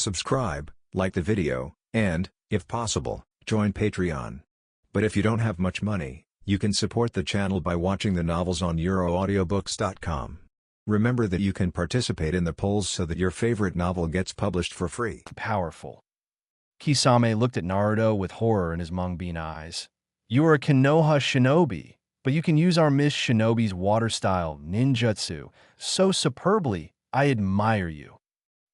subscribe, like the video, and, if possible, join Patreon. But if you don't have much money, you can support the channel by watching the novels on euroaudiobooks.com. Remember that you can participate in the polls so that your favorite novel gets published for free. Powerful. Kisame looked at Naruto with horror in his mung-bean eyes. You are a Konoha shinobi, but you can use our Miss Shinobi's water style ninjutsu so superbly. I admire you.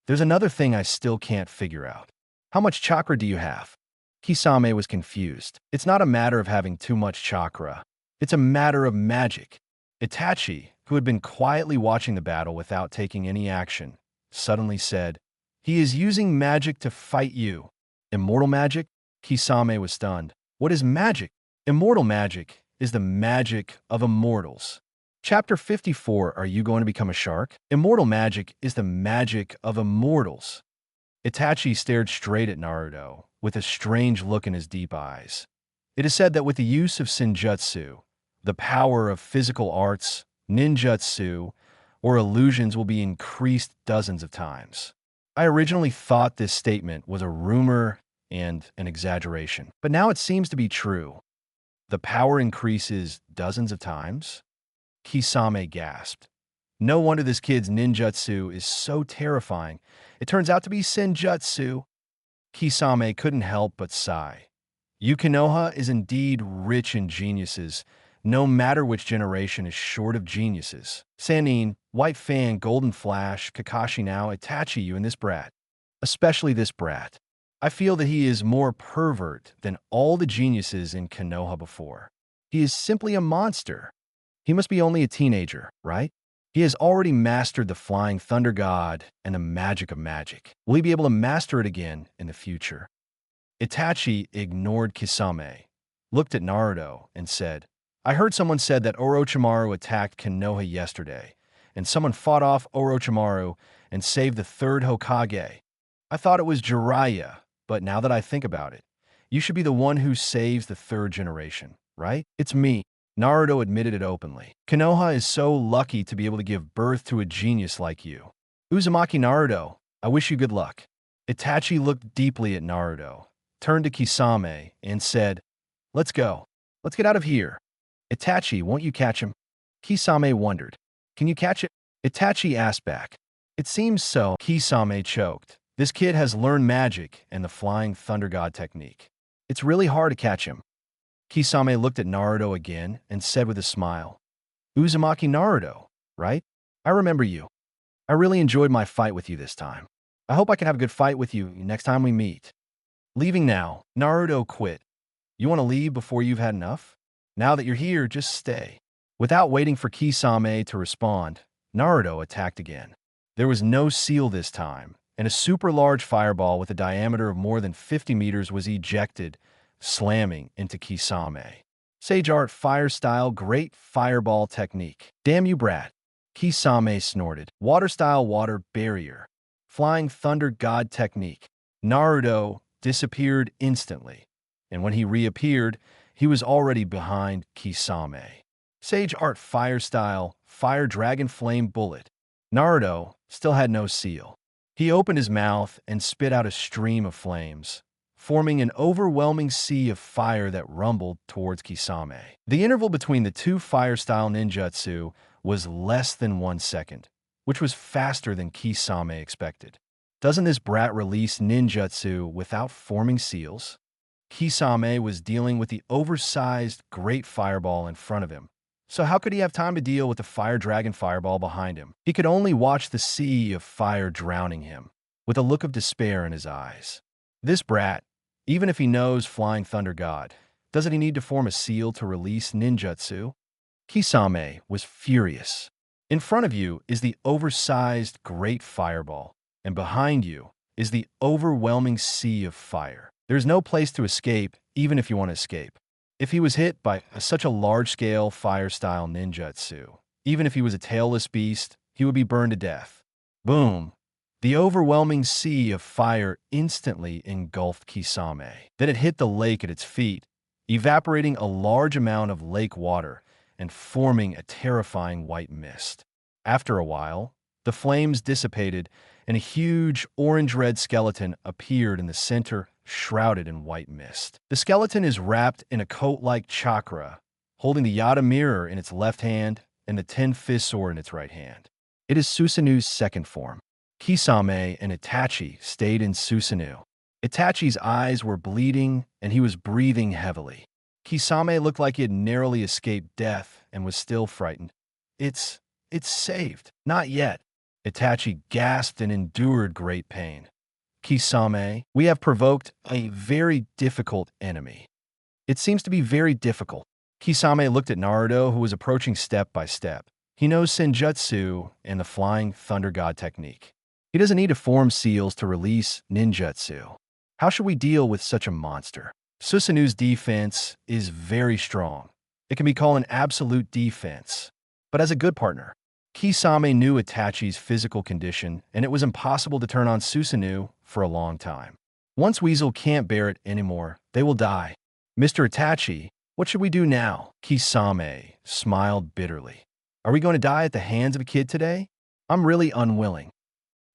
There's another thing I still can't figure out. How much chakra do you have? Kisame was confused. It's not a matter of having too much chakra. It's a matter of magic. Itachi, who had been quietly watching the battle without taking any action, suddenly said, "He is using magic to fight you." Immortal magic? Kisame was stunned. What is magic? Immortal magic is the magic of immortals. Chapter 54, Are You Going to Become a Shark? Immortal magic is the magic of immortals. Itachi stared straight at Naruto, with a strange look in his deep eyes. It is said that with the use of senjutsu, the power of physical arts, ninjutsu, or illusions will be increased dozens of times. I originally thought this statement was a rumor and an exaggeration, but now it seems to be true. The power increases dozens of times? Kisame gasped. No wonder this kid's ninjutsu is so terrifying. It turns out to be senjutsu. Kisame couldn't help but sigh. Konoha is indeed rich in geniuses, no matter which generation is short of geniuses. Sannin, White Fan, Golden Flash, Kakashi now, Itachi, you and this brat. Especially this brat. I feel that he is more pervert than all the geniuses in Konoha before. He is simply a monster. He must be only a teenager, right? He has already mastered the Flying Thunder God and the magic of magic. Will he be able to master it again in the future? Itachi ignored Kisame, looked at Naruto, and said, I heard someone said that Orochimaru attacked Konoha yesterday, and someone fought off Orochimaru and saved the third Hokage. I thought it was Jiraiya, but now that I think about it, you should be the one who saves the third generation, right? It's me. Naruto admitted it openly. Konoha is so lucky to be able to give birth to a genius like you. Uzumaki Naruto, I wish you good luck. Itachi looked deeply at Naruto, turned to Kisame, and said, Let's go. Let's get out of here. Itachi, won't you catch him? Kisame wondered. Can you catch it? Itachi asked back. It seems so. Kisame choked. This kid has learned magic and the Flying Thunder God technique. It's really hard to catch him. Kisame looked at Naruto again and said with a smile, Uzumaki Naruto, right? I remember you. I really enjoyed my fight with you this time. I hope I can have a good fight with you next time we meet. Leaving now, Naruto quit. You want to leave before you've had enough? Now that you're here, just stay. Without waiting for Kisame to respond, Naruto attacked again. There was no seal this time, and a super large fireball with a diameter of more than 50 meters was ejected, slamming into Kisame. Sage Art Fire Style Great Fireball Technique. Damn you, brat. Kisame snorted. Water Style Water Barrier. Flying Thunder God Technique. Naruto disappeared instantly, and when he reappeared, he was already behind Kisame. Sage Art Fire Style Fire Dragon Flame Bullet. Naruto still had no seal. He opened his mouth and spit out a stream of flames, forming an overwhelming sea of fire that rumbled towards Kisame. The interval between the two fire-style ninjutsu was less than 1 second, which was faster than Kisame expected. Doesn't this brat release ninjutsu without forming seals? Kisame was dealing with the oversized great fireball in front of him, so how could he have time to deal with the fire dragon fireball behind him? He could only watch the sea of fire drowning him, with a look of despair in his eyes. This brat, even if he knows Flying Thunder God, doesn't he need to form a seal to release ninjutsu? Kisame was furious. In front of you is the oversized great fireball, and behind you is the overwhelming sea of fire. There's no place to escape, even if you want to escape. If he was hit by such a large-scale fire-style ninjutsu, even if he was a tailless beast, he would be burned to death. Boom! The overwhelming sea of fire instantly engulfed Kisame. Then it hit the lake at its feet, evaporating a large amount of lake water and forming a terrifying white mist. After a while, The flames dissipated, and a huge orange-red skeleton appeared in the center, shrouded in white mist. The skeleton is wrapped in a coat like chakra, holding the Yada mirror in its left hand and the ten-fist sword in its right hand. It is Susanu's second form. Kisame and Itachi stayed in Susanoo. Itachi's eyes were bleeding, and he was breathing heavily. Kisame looked like he had narrowly escaped death and was still frightened. It's saved. Not yet. Itachi gasped and endured great pain. Kisame, we have provoked a very difficult enemy. It seems to be very difficult. Kisame looked at Naruto, who was approaching step by step. He knows Senjutsu and the Flying Thunder God technique. He doesn't need to form seals to release ninjutsu. How should we deal with such a monster? Susanu's defense is very strong. It can be called an absolute defense. But as a good partner, Kisame knew Itachi's physical condition, and it was impossible to turn on Susanoo for a long time. Once Weasel can't bear it anymore, they will die. Mr. Itachi, what should we do now? Kisame smiled bitterly. Are we going to die at the hands of a kid today? I'm really unwilling.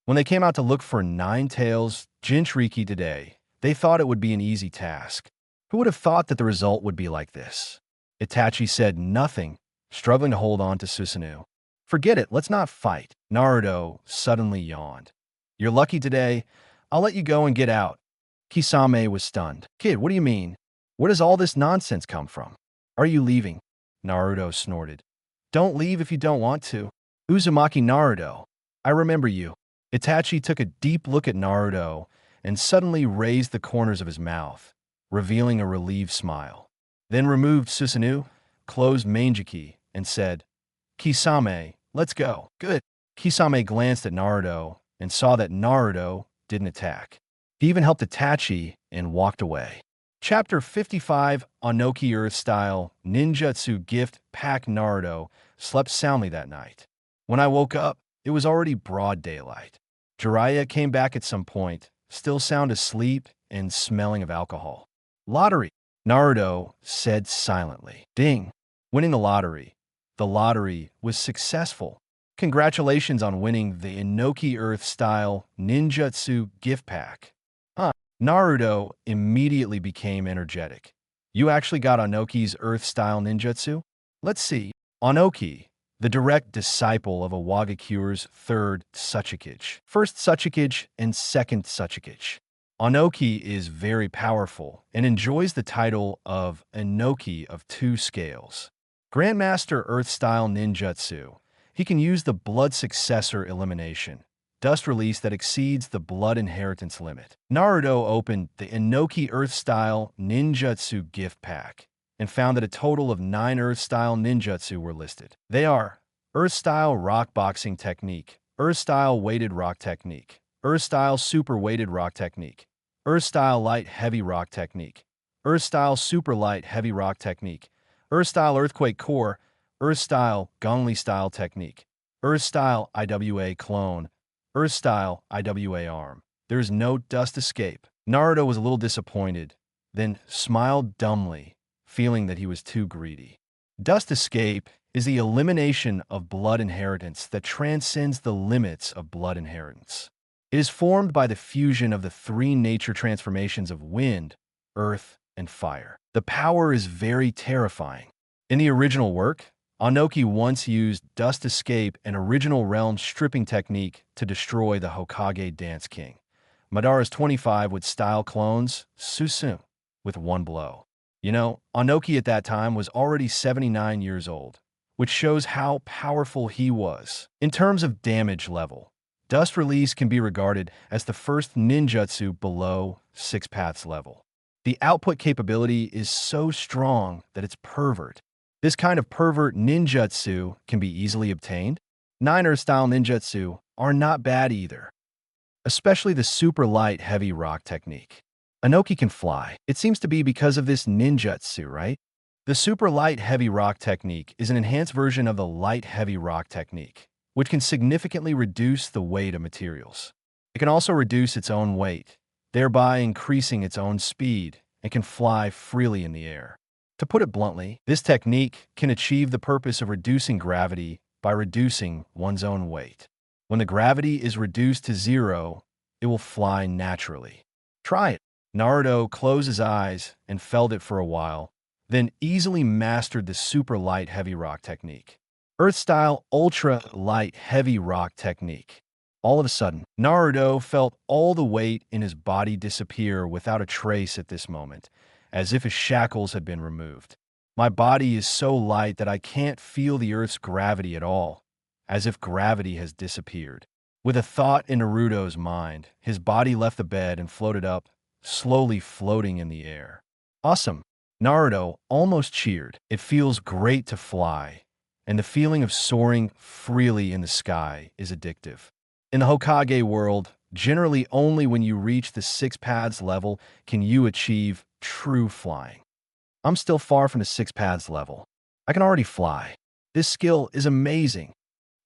When they came out to look for Nine-Tails Jinchuriki today, they thought it would be an easy task. Who would have thought that the result would be like this? Itachi said nothing, struggling to hold on to Susanoo. Forget it, let's not fight. Naruto suddenly yawned. You're lucky today. I'll let you go and get out. Kisame was stunned. Kid, what do you mean? Where does all this nonsense come from? Are you leaving? Naruto snorted. Don't leave if you don't want to. Uzumaki Naruto, I remember you. Itachi took a deep look at Naruto and suddenly raised the corners of his mouth, revealing a relieved smile. Then removed Susanoo, closed Mangekyō, and said, Kisame, let's go. Good. Kisame glanced at Naruto and saw that Naruto didn't attack. He even helped Itachi and walked away. Chapter 55, Onoki Earth Style Ninjutsu Gift Pack. Naruto slept soundly that night. When I woke up, it was already broad daylight. Jiraiya came back at some point, still sound asleep and smelling of alcohol. Lottery, Naruto said silently. Ding. Winning the lottery. The lottery was successful. Congratulations on winning the Onoki Earth Style Ninjutsu Gift Pack. Naruto immediately became energetic. You actually got Onoki's Earth Style Ninjutsu? Let's see. Onoki, the direct disciple of Iwagakure's third Tsuchikage. First Tsuchikage and second Tsuchikage. Onoki is very powerful and enjoys the title of Onoki of Two Scales. Grandmaster Earth Style Ninjutsu. He can use the blood successor elimination, dust release that exceeds the blood inheritance limit. Naruto opened the Onoki Earth Style Ninjutsu Gift Pack and found that a total of 9 Earth Style Ninjutsu were listed. They are Earth Style Rock Boxing Technique, Earth Style Weighted Rock Technique, Earth Style Super Weighted Rock Technique, Earth Style Light Heavy Rock Technique, Earth Style Super Light Heavy Rock Technique, Earth Style Earthquake Core, Earth Style Gongli Style Technique, Earth Style IWA Clone, Earth Style IWA Arm. There is no dust escape. Naruto was a little disappointed, then smiled dumbly, feeling that he was too greedy. Dust escape is the elimination of blood inheritance that transcends the limits of blood inheritance. It is formed by the fusion of the 3 nature transformations of wind, earth, and fire. The power is very terrifying. In the original work, Onoki once used Dust Escape and Original Realm stripping technique to destroy the Hokage Dance King. Madara's 25 would style clones Susanoo with one blow. You know, Onoki at that time was already 79 years old, which shows how powerful he was. In terms of damage level, Dust Release can be regarded as the first ninjutsu below 6 Paths level. The output capability is so strong that it's pervert. This kind of pervert ninjutsu can be easily obtained. 9 Earth-style ninjutsu are not bad either, especially the super light heavy rock technique. Onoki can fly. It seems to be because of this ninjutsu, right? The super light heavy rock technique is an enhanced version of the light heavy rock technique, which can significantly reduce the weight of materials. It can also reduce its own weight, thereby increasing its own speed, and can fly freely in the air. To put it bluntly, this technique can achieve the purpose of reducing gravity by reducing one's own weight. When the gravity is reduced to 0, it will fly naturally. Try it. Naruto closed his eyes and felt it for a while, then easily mastered the super light heavy rock technique. Earth-style ultra light heavy rock technique. All of a sudden, Naruto felt all the weight in his body disappear without a trace at this moment, as if his shackles had been removed. My body is so light that I can't feel the Earth's gravity at all, as if gravity has disappeared. With a thought in Naruto's mind, his body left the bed and floated up, slowly floating in the air. Awesome! Naruto almost cheered. It feels great to fly, and the feeling of soaring freely in the sky is addictive. In the Hokage world, generally only when you reach the 6 paths level can you achieve true flying. I'm still far from the 6 paths level. I can already fly. This skill is amazing.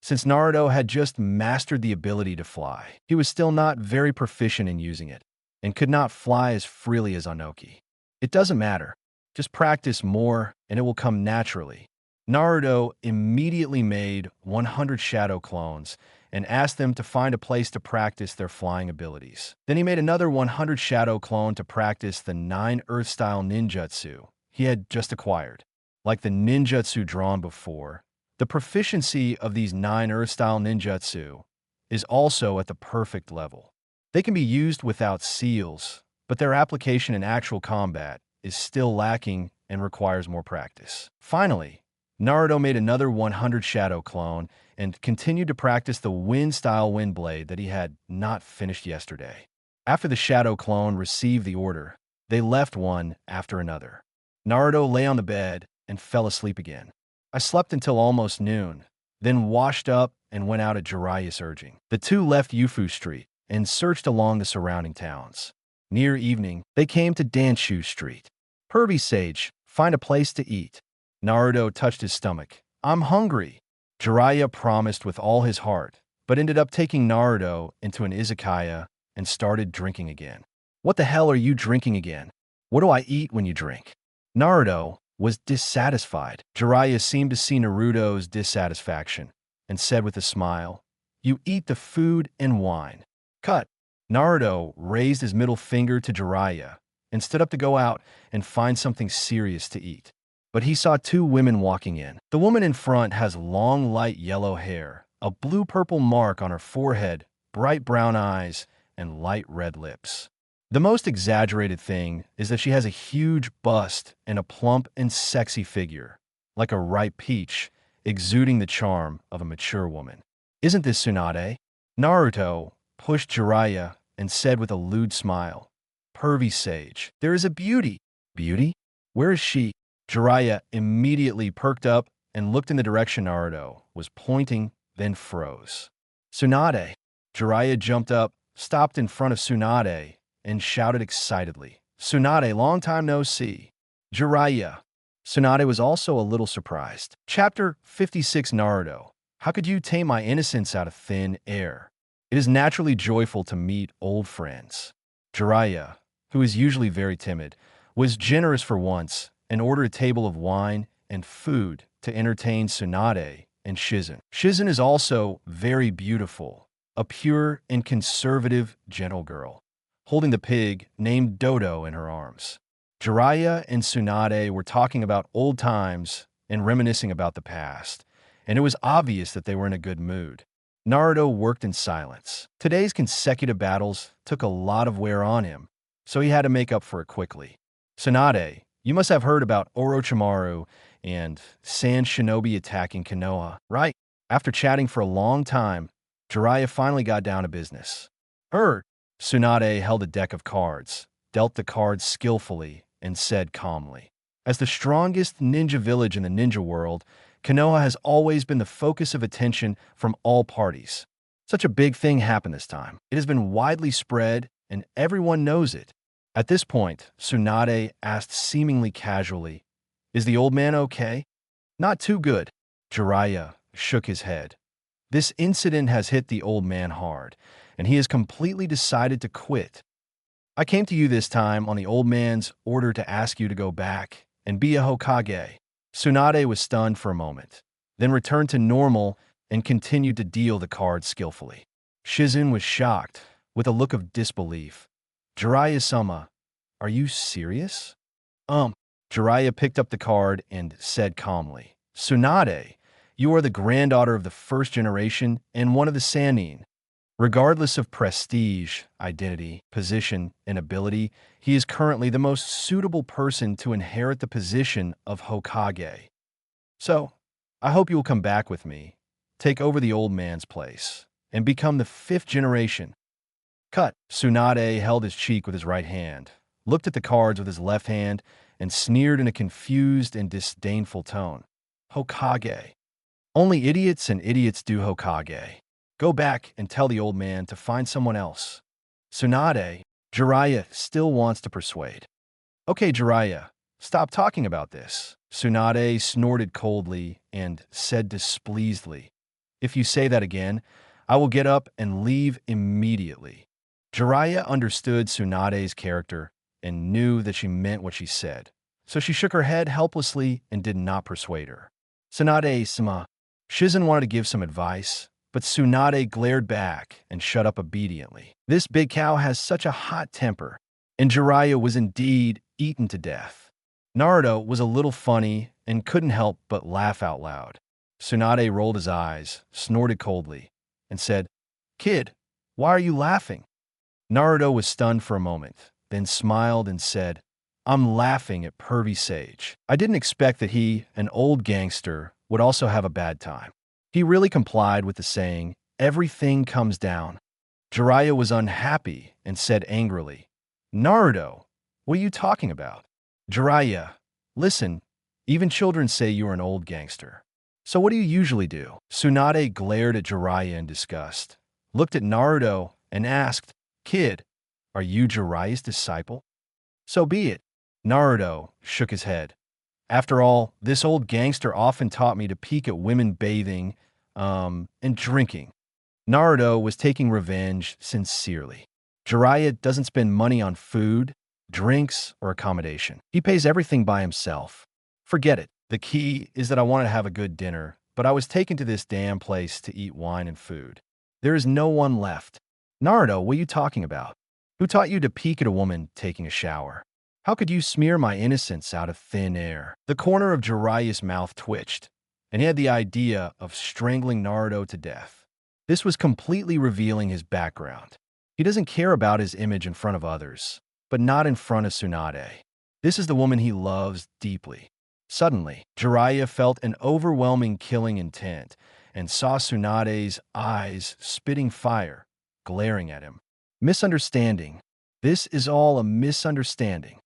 Since Naruto had just mastered the ability to fly, he was still not very proficient in using it, and could not fly as freely as Onoki. It doesn't matter. Just practice more, and it will come naturally. Naruto immediately made 100 shadow clones and asked them to find a place to practice their flying abilities. Then he made another 100 shadow clone to practice the 9 Earth-style ninjutsu he had just acquired. Like the ninjutsu drawn before, the proficiency of these 9 Earth-style ninjutsu is also at the perfect level. They can be used without seals, but their application in actual combat is still lacking and requires more practice. Finally, Naruto made another 100 shadow clone and continued to practice the wind-style wind blade that he had not finished yesterday. After the shadow clone received the order, they left one after another. Naruto lay on the bed and fell asleep again. I slept until almost noon, then washed up and went out at Jiraiya's urging. The two left Yufu Street and searched along the surrounding towns. Near evening, they came to Danshu Street. Pervy Sage, find a place to eat. Naruto touched his stomach. I'm hungry. Jiraiya promised with all his heart, but ended up taking Naruto into an izakaya and started drinking again. What the hell are you drinking again? What do I eat when you drink? Naruto was dissatisfied. Jiraiya seemed to see Naruto's dissatisfaction and said with a smile, You eat the food and wine. Cut. Naruto raised his middle finger to Jiraiya and stood up to go out and find something serious to eat. But he saw 2 women walking in. The woman in front has long light yellow hair, a blue-purple mark on her forehead, bright brown eyes, and light red lips. The most exaggerated thing is that she has a huge bust and a plump and sexy figure, like a ripe peach, exuding the charm of a mature woman. Isn't this Tsunade? Naruto pushed Jiraiya and said with a lewd smile, Pervy Sage, there is a beauty. Beauty? Where is she? Jiraiya immediately perked up and looked in the direction Naruto was pointing, then froze. Tsunade. Jiraiya jumped up, stopped in front of Tsunade, and shouted excitedly, Tsunade, long time no see. Jiraiya. Tsunade was also a little surprised. Chapter 56 Naruto. How could you tame my innocence out of thin air? It is naturally joyful to meet old friends. Jiraiya, who is usually very timid, was generous for once and ordered a table of wine and food to entertain Tsunade and Shizen. Shizen is also very beautiful, a pure and conservative gentle girl, holding the pig named Dodo in her arms. Jiraiya and Tsunade were talking about old times and reminiscing about the past, and it was obvious that they were in a good mood. Naruto worked in silence. Today's consecutive battles took a lot of wear on him, so he had to make up for it quickly. Tsunade, you must have heard about Orochimaru and Sand Shinobi attacking Konoha, right? After chatting for a long time, Jiraiya finally got down to business. Heard. Tsunade held a deck of cards, dealt the cards skillfully, and said calmly, As the strongest ninja village in the ninja world, Konoha has always been the focus of attention from all parties. Such a big thing happened this time. It has been widely spread, and everyone knows it. At this point, Tsunade asked seemingly casually, Is the old man okay? Not too good. Jiraiya shook his head. This incident has hit the old man hard, and he has completely decided to quit. I came to you this time on the old man's order to ask you to go back and be a Hokage. Tsunade was stunned for a moment, then returned to normal and continued to deal the cards skillfully. Shizen was shocked, with a look of disbelief. Jiraiya-sama, are you serious? Jiraiya picked up the card and said calmly, Tsunade, you are the granddaughter of the first generation and one of the Sannin. Regardless of prestige, identity, position, and ability, he is currently the most suitable person to inherit the position of Hokage. So, I hope you will come back with me, take over the old man's place, and become the fifth generation. Cut. Tsunade held his cheek with his right hand, looked at the cards with his left hand, and sneered in a confused and disdainful tone. Hokage. Only idiots and idiots do Hokage. Go back and tell the old man to find someone else. Tsunade, Jiraiya still wants to persuade. Okay, Jiraiya, stop talking about this. Tsunade snorted coldly and said displeasedly, If you say that again, I will get up and leave immediately. Jiraiya understood Tsunade's character and knew that she meant what she said, so she shook her head helplessly and did not persuade her. Tsunade-sama. Shizen wanted to give some advice, but Tsunade glared back and shut up obediently. This big cow has such a hot temper, and Jiraiya was indeed eaten to death. Naruto was a little funny and couldn't help but laugh out loud. Tsunade rolled his eyes, snorted coldly, and said, Kid, why are you laughing? Naruto was stunned for a moment, then smiled and said, I'm laughing at pervy Sage. I didn't expect that he, an old gangster, would also have a bad time. He really complied with the saying, everything comes down. Jiraiya was unhappy and said angrily, Naruto, what are you talking about? Jiraiya, listen, even children say you are an old gangster. So what do you usually do? Tsunade glared at Jiraiya in disgust, looked at Naruto, and asked, Kid, are you Jiraiya's disciple? So be it. Naruto shook his head. After all, this old gangster often taught me to peek at women bathing, and drinking. Naruto was taking revenge sincerely. Jiraiya doesn't spend money on food, drinks, or accommodation. He pays everything by himself. Forget it. The key is that I wanted to have a good dinner, but I was taken to this damn place to eat wine and food. There is no one left. Naruto, what are you talking about? Who taught you to peek at a woman taking a shower? How could you smear my innocence out of thin air? The corner of Jiraiya's mouth twitched, and he had the idea of strangling Naruto to death. This was completely revealing his background. He doesn't care about his image in front of others, but not in front of Tsunade. This is the woman he loves deeply. Suddenly, Jiraiya felt an overwhelming killing intent and saw Tsunade's eyes spitting fire, glaring at him. Misunderstanding. This is all a misunderstanding.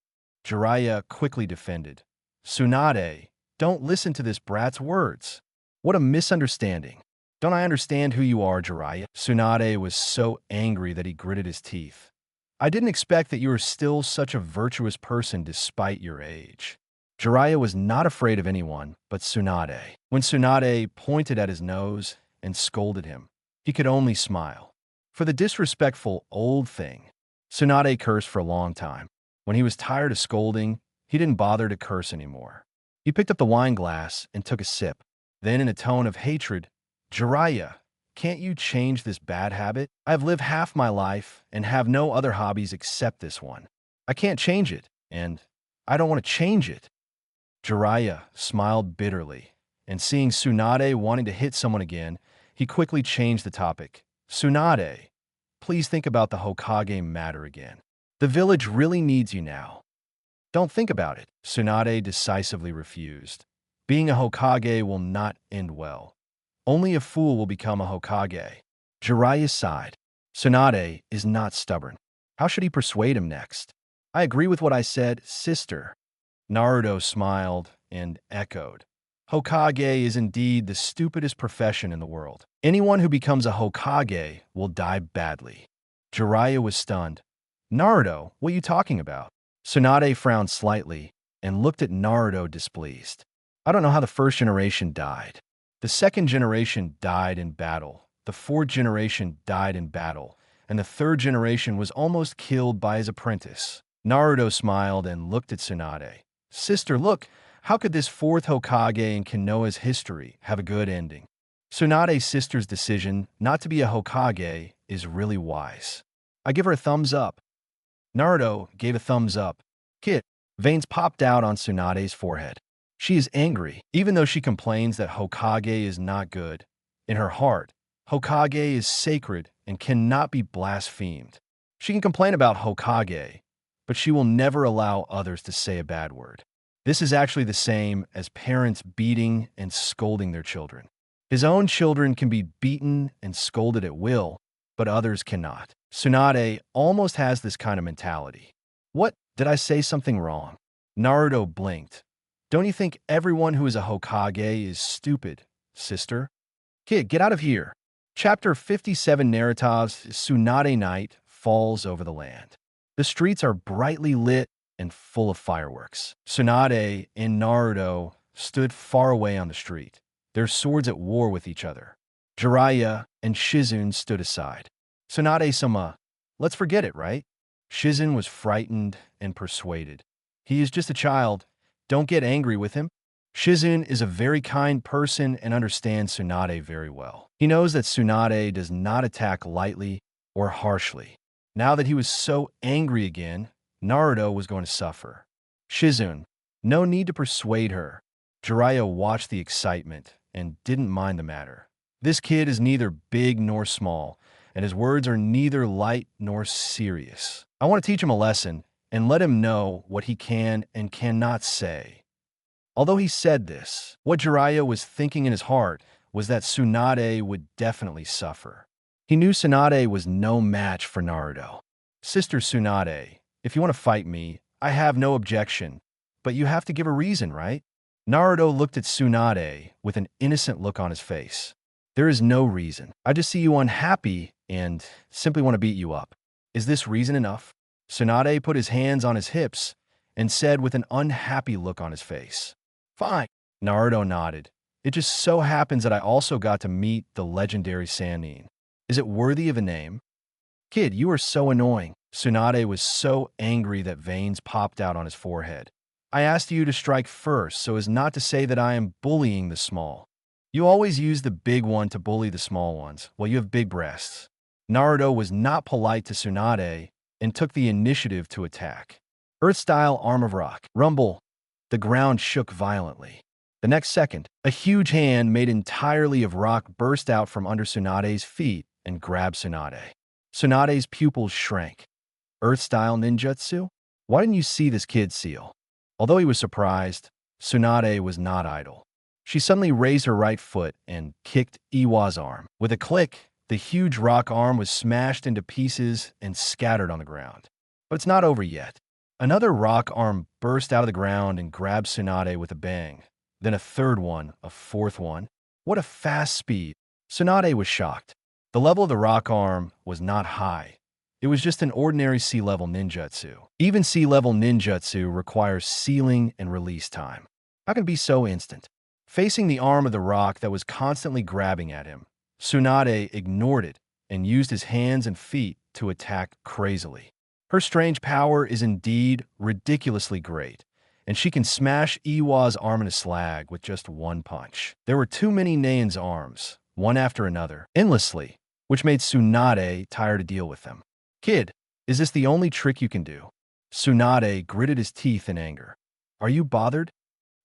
Jiraiya quickly defended. Tsunade, don't listen to this brat's words. What a misunderstanding. Don't I understand who you are, Jiraiya? Tsunade was so angry that he gritted his teeth. I didn't expect that you were still such a virtuous person despite your age. Jiraiya was not afraid of anyone but Tsunade. When Tsunade pointed at his nose and scolded him, he could only smile. For the disrespectful old thing, Tsunade cursed for a long time. When he was tired of scolding, he didn't bother to curse anymore. He picked up the wine glass and took a sip. Then, in a tone of hatred, Jiraiya, can't you change this bad habit? I have lived half my life and have no other hobbies except this one. I can't change it, and I don't want to change it. Jiraiya smiled bitterly, and seeing Tsunade wanting to hit someone again, he quickly changed the topic. Tsunade, please think about the Hokage matter again. The village really needs you now. Don't think about it. Tsunade decisively refused. Being a Hokage will not end well. Only a fool will become a Hokage. Jiraiya sighed. Tsunade is not stubborn. How should he persuade him next? I agree with what I said, sister. Naruto smiled and echoed. Hokage is indeed the stupidest profession in the world. Anyone who becomes a Hokage will die badly. Jiraiya was stunned. Naruto, what are you talking about? Tsunade frowned slightly and looked at Naruto displeased. I don't know how the first generation died. The second generation died in battle. The fourth generation died in battle. And the third generation was almost killed by his apprentice. Naruto smiled and looked at Tsunade. Sister, look, how could this fourth Hokage in Konoha's history have a good ending? Tsunade's sister's decision not to be a Hokage is really wise. I give her a thumbs up. Naruto gave a thumbs up. Kid, veins popped out on Tsunade's forehead. She is angry, even though she complains that Hokage is not good. In her heart, Hokage is sacred and cannot be blasphemed. She can complain about Hokage, but she will never allow others to say a bad word. This is actually the same as parents beating and scolding their children. His own children can be beaten and scolded at will, but others cannot. Tsunade almost has this kind of mentality. What? Did I say something wrong? Naruto blinked. Don't you think everyone who is a Hokage is stupid, sister? Kid, get out of here. Chapter 57 Naruto's Tsunade Night falls over the land. The streets are brightly lit and full of fireworks. Tsunade and Naruto stood far away on the street, their swords at war with each other. Jiraiya and Shizune stood aside. Tsunade-sama, let's forget it, right? Shizune was frightened and persuaded. He is just a child. Don't get angry with him. Shizune is a very kind person and understands Tsunade very well. He knows that Tsunade does not attack lightly or harshly. Now that he was so angry again, Naruto was going to suffer. Shizune, no need to persuade her. Jiraiya watched the excitement and didn't mind the matter. This kid is neither big nor small, and his words are neither light nor serious. I want to teach him a lesson and let him know what he can and cannot say. Although he said this, what Jiraiya was thinking in his heart was that Tsunade would definitely suffer. He knew Tsunade was no match for Naruto. Sister Tsunade, if you want to fight me, I have no objection, but you have to give a reason, right? Naruto looked at Tsunade with an innocent look on his face. There is no reason. I just see you unhappy and simply want to beat you up. Is this reason enough? Tsunade put his hands on his hips and said with an unhappy look on his face. Fine. Naruto nodded. It just so happens that I also got to meet the legendary Sannin. Is it worthy of a name? Kid, you are so annoying. Tsunade was so angry that veins popped out on his forehead. I asked you to strike first so as not to say that I am bullying the small. You always use the big one to bully the small ones. Well, you have big breasts. Naruto was not polite to Tsunade and took the initiative to attack. Earth-style arm of rock. Rumble. The ground shook violently. The next second, a huge hand made entirely of rock burst out from under Tsunade's feet and grabbed Tsunade. Tsunade's pupils shrank. Earth-style ninjutsu? Why didn't you see this kid seal? Although he was surprised, Tsunade was not idle. She suddenly raised her right foot and kicked Iwa's arm. With a click, the huge rock arm was smashed into pieces and scattered on the ground. But it's not over yet. Another rock arm burst out of the ground and grabbed Tsunade with a bang. Then a third one, a fourth one. What a fast speed. Tsunade was shocked. The level of the rock arm was not high. It was just an ordinary sea-level ninjutsu. Even sea-level ninjutsu requires sealing and release time. How can it be so instant? Facing the arm of the rock that was constantly grabbing at him, Tsunade ignored it and used his hands and feet to attack crazily. Her strange power is indeed ridiculously great, and she can smash Iwa's arm in a slag with just one punch. There were too many Nein's arms, one after another, endlessly, which made Tsunade tired to deal with them. Kid, is this the only trick you can do? Tsunade gritted his teeth in anger. Are you bothered?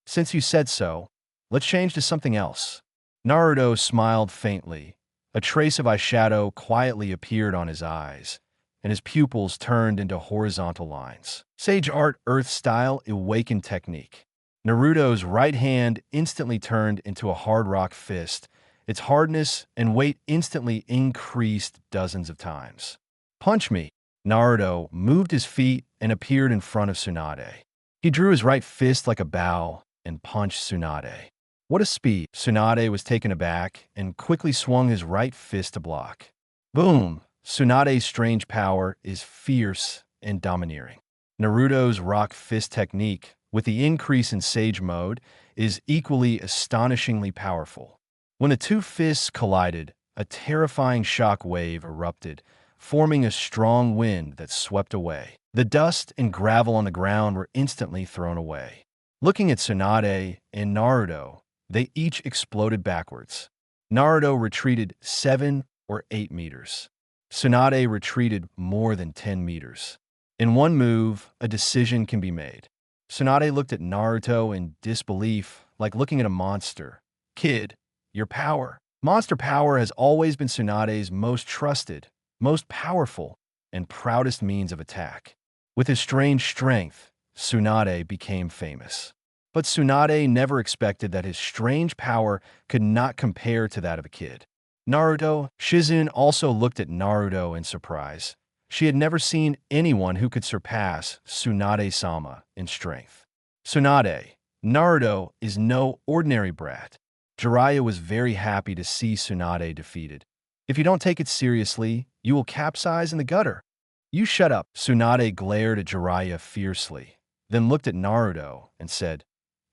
Since you said so, let's change to something else. Naruto smiled faintly. A trace of eyeshadow quietly appeared on his eyes, and his pupils turned into horizontal lines. Sage Art Earth Style Awaken Technique. Naruto's right hand instantly turned into a hard rock fist. Its hardness and weight instantly increased dozens of times. Punch me. Naruto moved his feet and appeared in front of Tsunade. He drew his right fist like a bow and punched Tsunade. What a speed. Tsunade was taken aback and quickly swung his right fist to block. Boom. Tsunade's strange power is fierce and domineering. Naruto's rock fist technique, with the increase in Sage mode, is equally astonishingly powerful. When the two fists collided, a terrifying shock wave erupted, forming a strong wind that swept away. The dust and gravel on the ground were instantly thrown away. Looking at Tsunade and Naruto, they each exploded backwards. Naruto retreated 7 or 8 meters. Tsunade retreated more than 10 meters. In one move, a decision can be made. Tsunade looked at Naruto in disbelief, like looking at a monster. Kid, your power. Monster power has always been Tsunade's most trusted, most powerful, and proudest means of attack. With his strange strength, Tsunade became famous. But Tsunade never expected that his strange power could not compare to that of a kid. Naruto, Shizen also looked at Naruto in surprise. She had never seen anyone who could surpass Tsunade-sama in strength. Tsunade, Naruto is no ordinary brat. Jiraiya was very happy to see Tsunade defeated. If you don't take it seriously, you will capsize in the gutter. You shut up. Tsunade glared at Jiraiya fiercely, then looked at Naruto and said,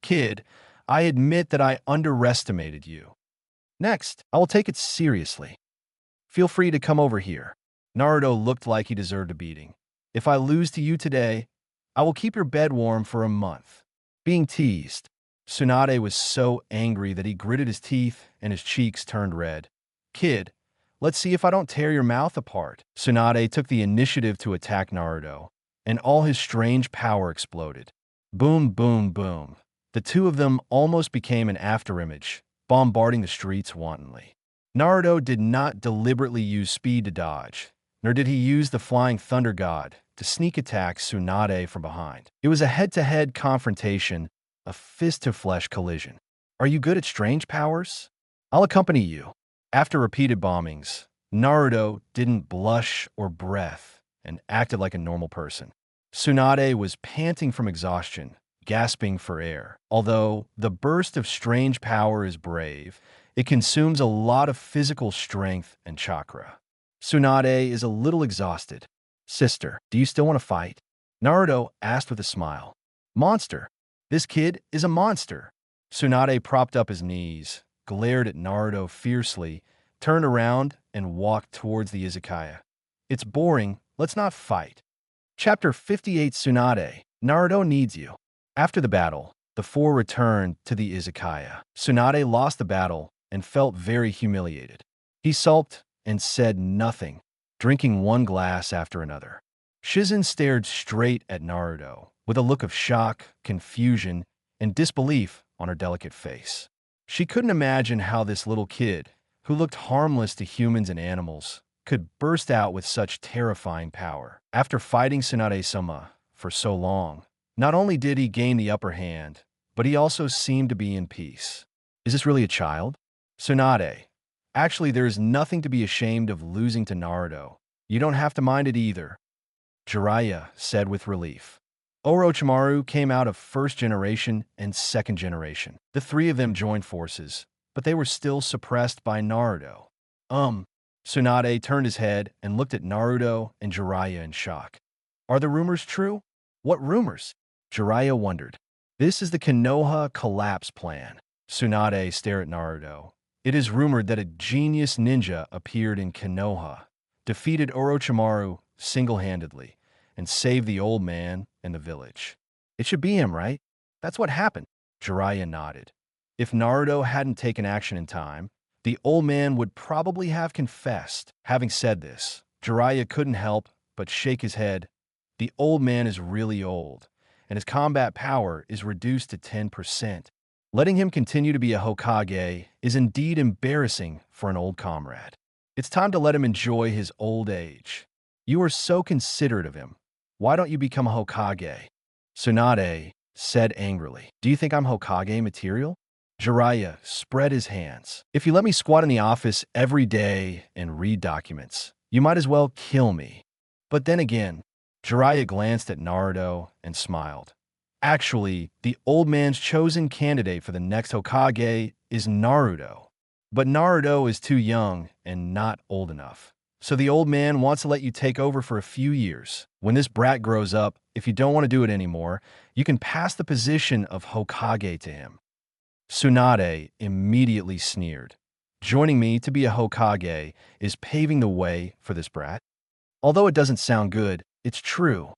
Kid, I admit that I underestimated you. Next, I will take it seriously. Feel free to come over here. Naruto looked like he deserved a beating. If I lose to you today, I will keep your bed warm for a month. Being teased, Tsunade was so angry that he gritted his teeth and his cheeks turned red. Kid, let's see if I don't tear your mouth apart. Tsunade took the initiative to attack Naruto, and all his strange power exploded. Boom, boom, boom. The two of them almost became an afterimage, bombarding the streets wantonly. Naruto did not deliberately use speed to dodge, nor did he use the Flying Thunder God to sneak attack Tsunade from behind. It was a head-to-head confrontation, a fist-to-flesh collision. Are you good at strange powers? I'll accompany you. After repeated bombings, Naruto didn't blush or breath and acted like a normal person. Tsunade was panting from exhaustion, gasping for air. Although the burst of strange power is brave, it consumes a lot of physical strength and chakra. Tsunade is a little exhausted. Sister, do you still want to fight? Naruto asked with a smile. Monster. This kid is a monster. Tsunade propped up his knees, glared at Naruto fiercely, turned around, and walked towards the izakaya. It's boring. Let's not fight. Chapter 58 Tsunade. Naruto needs you. After the battle, the four returned to the izakaya. Tsunade lost the battle and felt very humiliated. He sulked and said nothing, drinking one glass after another. Shizen stared straight at Naruto with a look of shock, confusion, and disbelief on her delicate face. She couldn't imagine how this little kid, who looked harmless to humans and animals, could burst out with such terrifying power. After fighting Tsunade-sama for so long, not only did he gain the upper hand, but he also seemed to be in peace. Is this really a child? Tsunade. Actually, there is nothing to be ashamed of losing to Naruto. You don't have to mind it either, Jiraiya said with relief. Orochimaru came out of first generation and second generation. The three of them joined forces, but they were still suppressed by Naruto. Tsunade turned his head and looked at Naruto and Jiraiya in shock. Are the rumors true? What rumors? Jiraiya wondered. This is the Konoha collapse plan. Tsunade stared at Naruto. It is rumored that a genius ninja appeared in Konoha, defeated Orochimaru single-handedly, and saved the old man and the village. It should be him, right? That's what happened. Jiraiya nodded. If Naruto hadn't taken action in time, the old man would probably have confessed. Having said this, Jiraiya couldn't help but shake his head. The old man is really old, and his combat power is reduced to 10%. Letting him continue to be a Hokage is indeed embarrassing for an old comrade. It's time to let him enjoy his old age. You are so considerate of him. Why don't you become a Hokage? Tsunade said angrily. Do you think I'm Hokage material? Jiraiya spread his hands. If you let me squat in the office every day and read documents, you might as well kill me. But then again, Jiraiya glanced at Naruto and smiled. Actually, the old man's chosen candidate for the next Hokage is Naruto. But Naruto is too young and not old enough. So the old man wants to let you take over for a few years. When this brat grows up, if you don't want to do it anymore, you can pass the position of Hokage to him. Tsunade immediately sneered. Joining me to be a Hokage is paving the way for this brat. Although it doesn't sound good, it's true.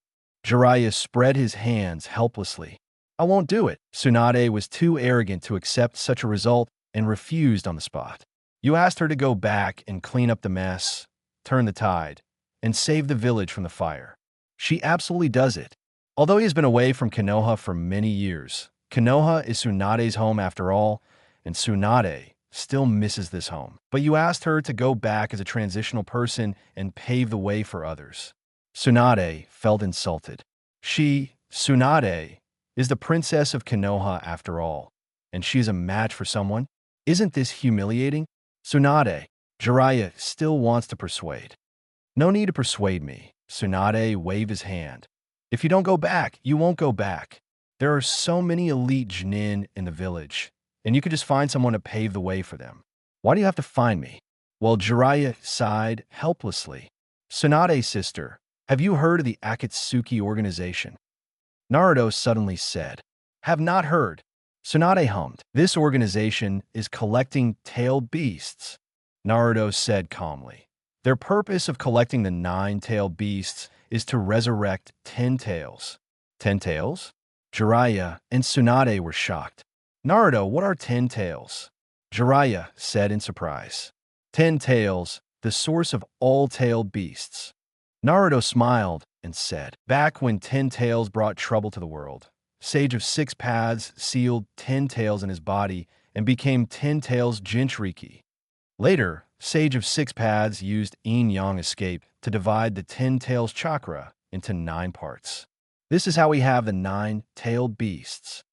Jiraiya spread his hands helplessly. I won't do it. Tsunade was too arrogant to accept such a result and refused on the spot. You asked her to go back and clean up the mess, turn the tide, and save the village from the fire. She absolutely does it. Although he has been away from Konoha for many years, Konoha is Tsunade's home after all, and Tsunade still misses this home. But you asked her to go back as a transitional person and pave the way for others. Tsunade felt insulted. She, Tsunade, is the princess of Konoha after all, and she is a match for someone? Isn't this humiliating? Tsunade, Jiraiya still wants to persuade. No need to persuade me. Tsunade waved his hand. If you don't go back, you won't go back. There are so many elite genin in the village, and you could just find someone to pave the way for them. Why do you have to find me? Well, Jiraiya sighed helplessly. Tsunade's sister, have you heard of the Akatsuki organization? Naruto suddenly said, have not heard. Tsunade hummed. This organization is collecting tailed beasts. Naruto said calmly. Their purpose of collecting the 9 tailed beasts is to resurrect 10 tails. 10 tails? Jiraiya and Tsunade were shocked. Naruto, what are 10 tails? Jiraiya said in surprise. 10 tails, the source of all tailed beasts. Naruto smiled and said, back when 10 tails brought trouble to the world, Sage of 6 Paths sealed 10 tails in his body and became 10 tails Jinchuriki. Later, Sage of 6 Paths used yin-yang escape to divide the 10 tails chakra into 9 parts. This is how we have the 9-tailed beasts.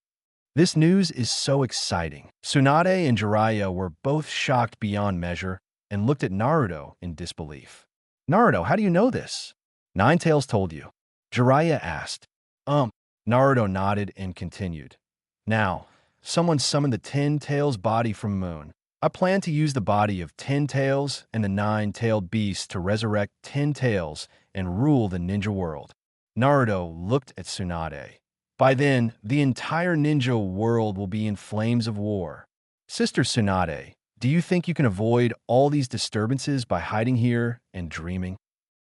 This news is so exciting. Tsunade and Jiraiya were both shocked beyond measure and looked at Naruto in disbelief. Naruto, how do you know this? 9 Tails told you. Jiraiya asked. Naruto nodded and continued. Now, someone summoned the 10 Tails body from Moon. I plan to use the body of 10 Tails and the 9-tailed beast to resurrect 10 Tails and rule the ninja world. Naruto looked at Tsunade. By then, the entire ninja world will be in flames of war. Sister Tsunade, do you think you can avoid all these disturbances by hiding here and dreaming?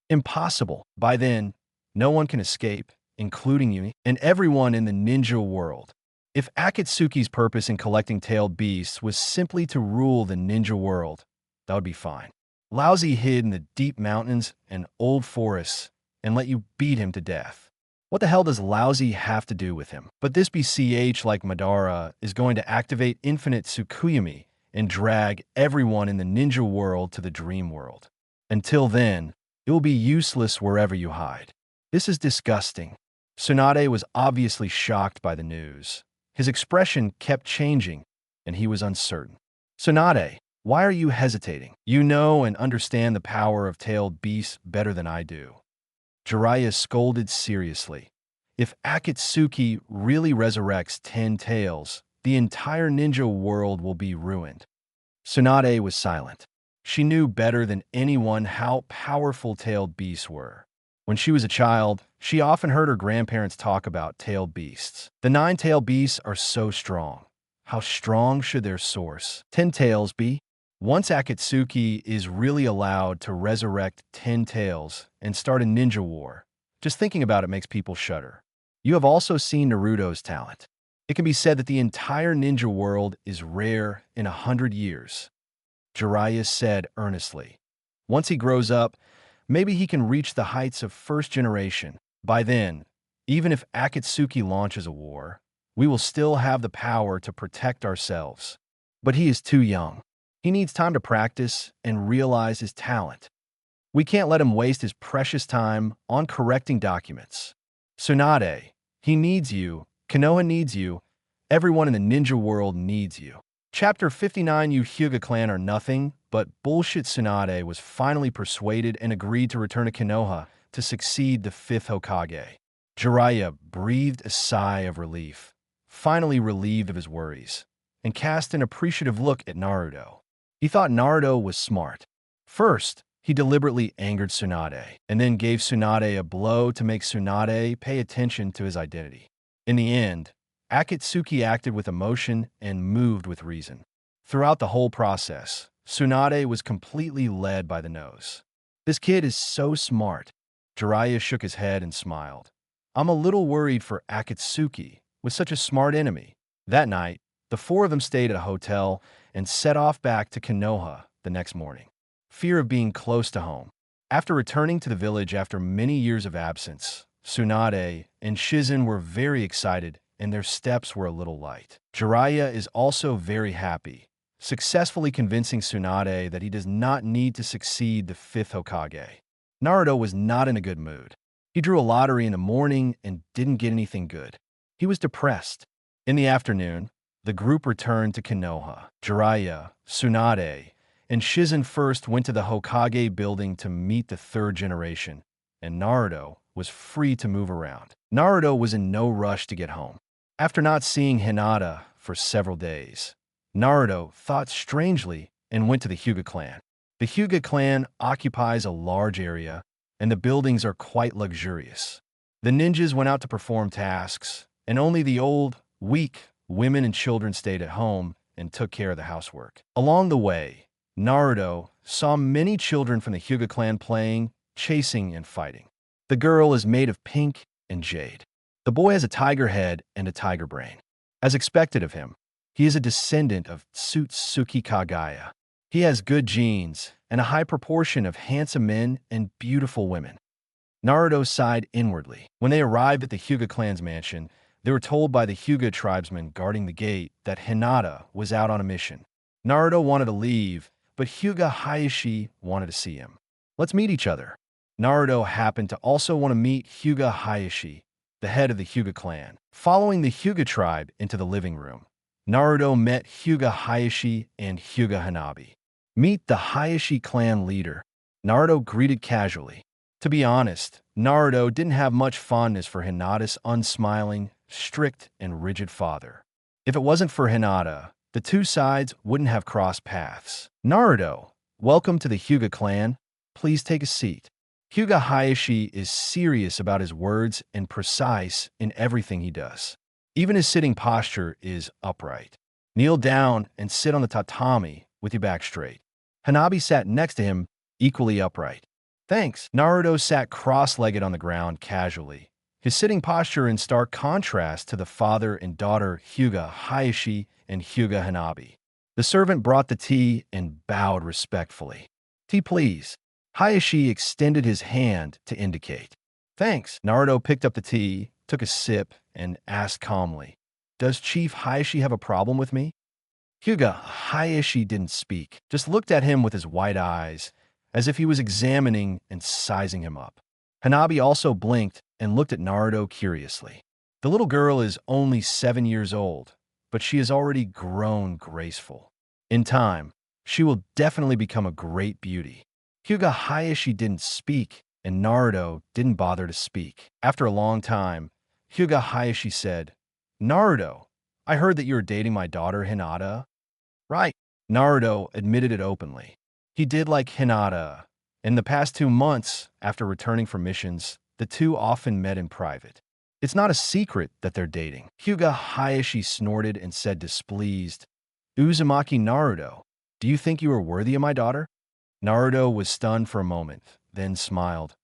Impossible. By then, no one can escape, including you and everyone in the ninja world. If Akatsuki's purpose in collecting tailed beasts was simply to rule the ninja world, that would be fine. Laozi hid in the deep mountains and old forests and let you beat him to death. What the hell does Laozi have to do with him? But this BCH like Madara is going to activate infinite Tsukuyomi and drag everyone in the ninja world to the dream world. Until then, it will be useless wherever you hide. This is disgusting. Tsunade was obviously shocked by the news. His expression kept changing, and he was uncertain. Tsunade, why are you hesitating? You know and understand the power of tailed beasts better than I do. Jiraiya scolded seriously. If Akatsuki really resurrects 10 tails, the entire ninja world will be ruined. Tsunade was silent. She knew better than anyone how powerful tailed beasts were. When she was a child, she often heard her grandparents talk about tailed beasts. The 9-tailed beasts are so strong. How strong should their source, 10 tails, be? Once Akatsuki is really allowed to resurrect 10 tails and start a ninja war, just thinking about it makes people shudder. You have also seen Naruto's talent. It can be said that the entire ninja world is rare in 100 years. Jiraiya said earnestly. Once he grows up, maybe he can reach the heights of first generation. By then, even if Akatsuki launches a war, we will still have the power to protect ourselves. But he is too young. He needs time to practice and realize his talent. We can't let him waste his precious time on correcting documents. Tsunade, he needs you. Konoha needs you. Everyone in the ninja world needs you. Chapter 59. You Hyuga clan are nothing but bullshit. Tsunade was finally persuaded and agreed to return to Konoha to succeed the 5th Hokage. Jiraiya breathed a sigh of relief, finally relieved of his worries, and cast an appreciative look at Naruto. He thought Naruto was smart. First, he deliberately angered Tsunade, and then gave Tsunade a blow to make Tsunade pay attention to his identity. In the end, Akatsuki acted with emotion and moved with reason. Throughout the whole process, Tsunade was completely led by the nose. This kid is so smart. Jiraiya shook his head and smiled. I'm a little worried for Akatsuki with such a smart enemy. That night, the 4 of them stayed at a hotel and set off back to Konoha the next morning. Fear of being close to home. After returning to the village after many years of absence, Tsunade and Shizen were very excited and their steps were a little light. Jiraiya is also very happy, successfully convincing Tsunade that he does not need to succeed the 5th Hokage. Naruto was not in a good mood. He drew a lottery in the morning and didn't get anything good. He was depressed. In the afternoon, the group returned to Konoha. Jiraiya, Tsunade, and Shizen first went to the Hokage building to meet the 3rd generation, and Naruto was free to move around. Naruto was in no rush to get home. After not seeing Hinata for several days, Naruto thought strangely and went to the Hyuga clan. The Hyuga clan occupies a large area, and the buildings are quite luxurious. The ninjas went out to perform tasks, and only the old, weak women and children stayed at home and took care of the housework. Along the way, Naruto saw many children from the Hyuga clan playing, chasing, and fighting. The girl is made of pink and jade. The boy has a tiger head and a tiger brain. As expected of him, he is a descendant of Tsutsuki Kagaya. He has good genes and a high proportion of handsome men and beautiful women. Naruto sighed inwardly. When they arrived at the Hyuga clan's mansion, they were told by the Hyuga tribesmen guarding the gate that Hinata was out on a mission. Naruto wanted to leave, but Hyuga Hayashi wanted to see him. Let's meet each other. Naruto happened to also want to meet Hyuga Hayashi, the head of the Hyuga clan. Following the Hyuga tribe into the living room, Naruto met Hyuga Hayashi and Hyuga Hanabi. Meet the Hayashi clan leader. Naruto greeted casually. To be honest, Naruto didn't have much fondness for Hinata's unsmiling, strict, and rigid father. If it wasn't for Hinata, the two sides wouldn't have crossed paths. Naruto, welcome to the Hyuga clan. Please take a seat. Hyuga Hayashi is serious about his words and precise in everything he does. Even his sitting posture is upright. Kneel down and sit on the tatami with your back straight. Hanabi sat next to him, equally upright. Thanks. Naruto sat cross-legged on the ground casually, his sitting posture in stark contrast to the father and daughter Hyuga Hayashi and Hyuga Hanabi. The servant brought the tea and bowed respectfully. Tea, please. Hayashi extended his hand to indicate. Thanks. Naruto picked up the tea, took a sip, and asked calmly, Does Chief Hayashi have a problem with me? Hyuga Hayashi didn't speak, just looked at him with his white eyes, as if he was examining and sizing him up. Hanabi also blinked and looked at Naruto curiously. The little girl is only 7 years old, but she has already grown graceful. In time, she will definitely become a great beauty. Hyuga Hayashi didn't speak, and Naruto didn't bother to speak. After a long time, Hyuga Hayashi said, Naruto, I heard that you are dating my daughter Hinata. Right. Naruto admitted it openly. He did like Hinata. In the past 2 months, after returning from missions, the two often met in private. It's not a secret that they're dating. Hyuga Hayashi snorted and said displeased, Uzumaki Naruto, do you think you are worthy of my daughter? Naruto was stunned for a moment, then smiled.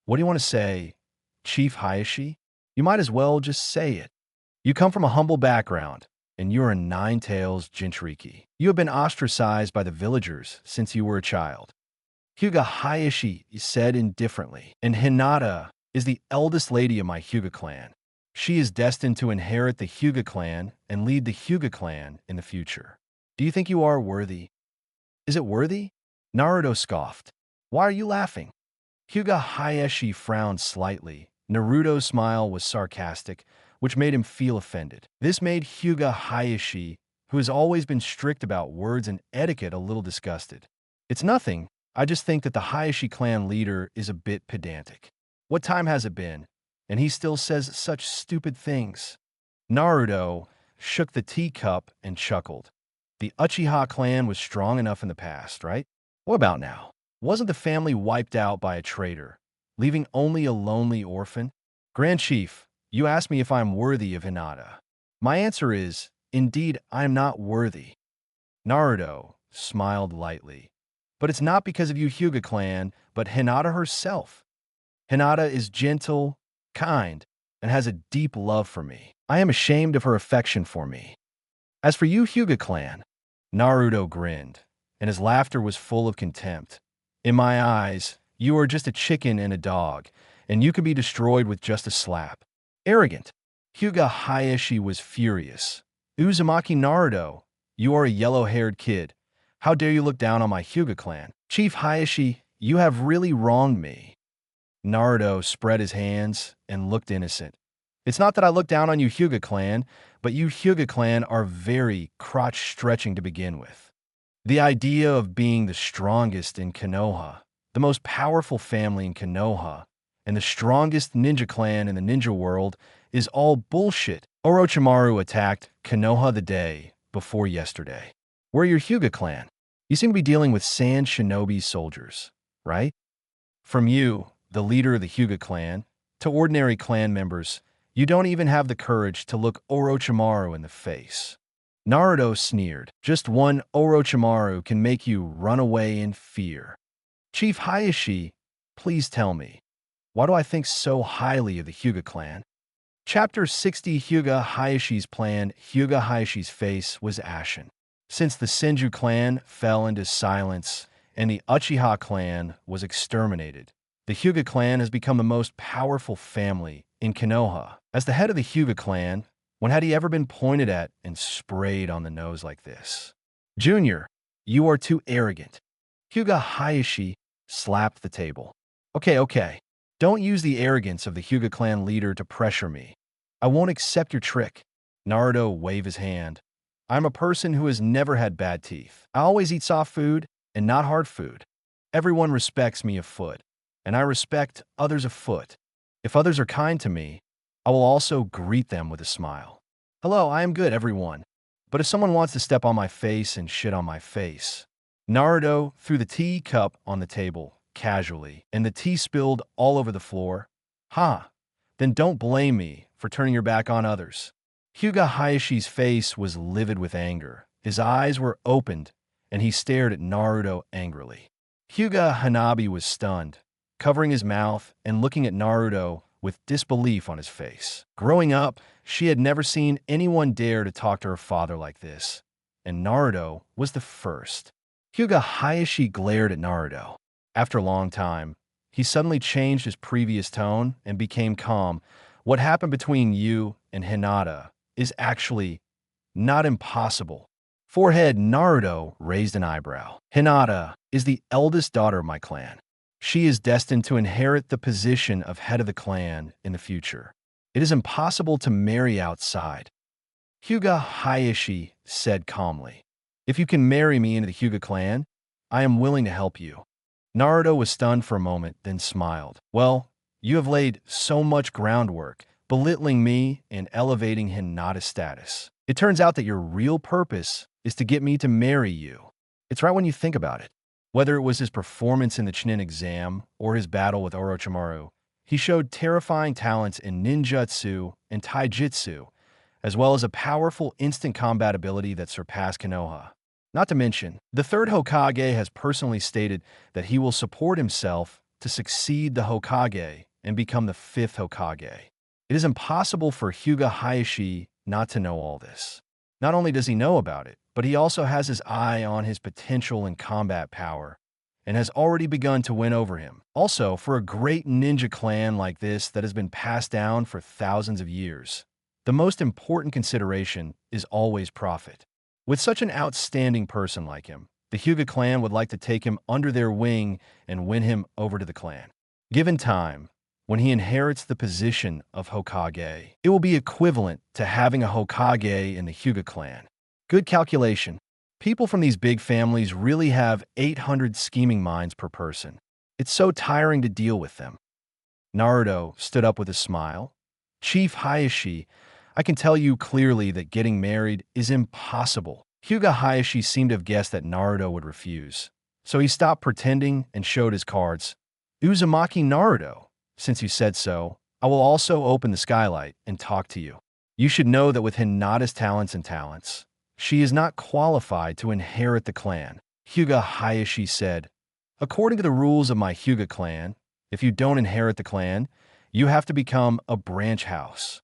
What do you want to say, Chief Hayashi? You might as well just say it. You come from a humble background, and you're a Nine-Tails Jinchuriki. You have been ostracized by the villagers since you were a child. Hyuga Hayashi said indifferently, and Hinata is the eldest lady of my Hyuga clan. She is destined to inherit the Hyuga clan and lead the Hyuga clan in the future. Do you think you are worthy? Is it worthy? Naruto scoffed. Why are you laughing? Hyuga Hayashi frowned slightly. Naruto's smile was sarcastic, which made him feel offended. This made Hyuga Hayashi, who has always been strict about words and etiquette, a little disgusted. It's nothing. I just think that the Hayashi clan leader is a bit pedantic. What time has it been? And he still says such stupid things. Naruto shook the teacup and chuckled. The Uchiha clan was strong enough in the past, right? What about now? Wasn't the family wiped out by a traitor, leaving only a lonely orphan? Grand Chief, you asked me if I am worthy of Hinata. My answer is, indeed, I am not worthy. Naruto smiled lightly. But it's not because of you Hyuga clan, but Hinata herself. Hinata is gentle, kind, and has a deep love for me. I am ashamed of her affection for me. As for you Hyuga clan, Naruto grinned. and his laughter was full of contempt. In my eyes, you are just a chicken and a dog, and you can be destroyed with just a slap. Arrogant. Hyuga Hayashi was furious. Uzumaki Naruto, you are a yellow-haired kid. How dare you look down on my Hyuga clan? Chief Hayashi, you have really wronged me. Naruto spread his hands and looked innocent. It's not that I look down on you Hyuga clan, but you Hyuga clan are very crotch-stretching to begin with. The idea of being the strongest in Konoha, the most powerful family in Konoha, and the strongest ninja clan in the ninja world is all bullshit. Orochimaru attacked Konoha the day before yesterday. We're your Hyuga clan. You seem to be dealing with Sand Shinobi soldiers, right? From you, the leader of the Hyuga clan, to ordinary clan members, you don't even have the courage to look Orochimaru in the face. Naruto sneered. Just one Orochimaru can make you run away in fear. Chief Hayashi, please tell me, why do I think so highly of the Hyuga clan? Chapter 60 Hyuga Hayashi's plan. Hyuga Hayashi's face was ashen. Since the Senju clan fell into silence and the Uchiha clan was exterminated, the Hyuga clan has become the most powerful family in Konoha. As the head of the Hyuga clan, when had he ever been pointed at and sprayed on the nose like this? Junior, you are too arrogant. Hyuga Hayashi slapped the table. Okay. Don't use the arrogance of the Hyuga clan leader to pressure me. I won't accept your trick. Naruto waved his hand. I'm a person who has never had bad teeth. I always eat soft food and not hard food. Everyone respects me afoot, and I respect others afoot. If others are kind to me, I will also greet them with a smile. Hello, I am good, everyone. But if someone wants to step on my face and shit on my face. Naruto threw the tea cup on the table, casually, and the tea spilled all over the floor. Then don't blame me for turning your back on others. Hyuga Hayashi's face was livid with anger. His eyes were opened, and he stared at Naruto angrily. Hyuga Hanabi was stunned, covering his mouth and looking at Naruto with disbelief on his face. Growing up, she had never seen anyone dare to talk to her father like this, and Naruto was the first. Hyuga Hayashi glared at Naruto. After a long time, he suddenly changed his previous tone and became calm. What happened between you and Hinata is actually not impossible. Forehead. Naruto raised an eyebrow. Hinata is the eldest daughter of my clan. She is destined to inherit the position of head of the clan in the future. It is impossible to marry outside. Hyuga Hayashi said calmly. If you can marry me into the Hyuga clan, I am willing to help you. Naruto was stunned for a moment, then smiled. Well, you have laid so much groundwork, belittling me and elevating Hinata's status. It turns out that your real purpose is to get me to marry you. It's right when you think about it. Whether it was his performance in the Chunin exam or his battle with Orochimaru, he showed terrifying talents in ninjutsu and taijutsu, as well as a powerful instant combat ability that surpassed Konoha. Not to mention, the third Hokage has personally stated that he will support himself to succeed the Hokage and become the fifth Hokage. It is impossible for Hyuga Hayashi not to know all this. Not only does he know about it, but he also has his eye on his potential in combat power and has already begun to win over him. Also, for a great ninja clan like this that has been passed down for thousands of years, the most important consideration is always profit. With such an outstanding person like him, the Hyuga clan would like to take him under their wing and win him over to the clan. Given time, when he inherits the position of Hokage, it will be equivalent to having a Hokage in the Hyuga clan. Good calculation. People from these big families really have 800 scheming minds per person. It's so tiring to deal with them. Naruto stood up with a smile. Chief Hayashi, I can tell you clearly that getting married is impossible. Hyuga Hayashi seemed to have guessed that Naruto would refuse, so he stopped pretending and showed his cards. Uzumaki Naruto, since you said so, I will also open the skylight and talk to you. You should know that with Hinata's talents, she is not qualified to inherit the clan. Hyuga Hayashi said, according to the rules of my Hyuga clan, if you don't inherit the clan, you have to become a branch house.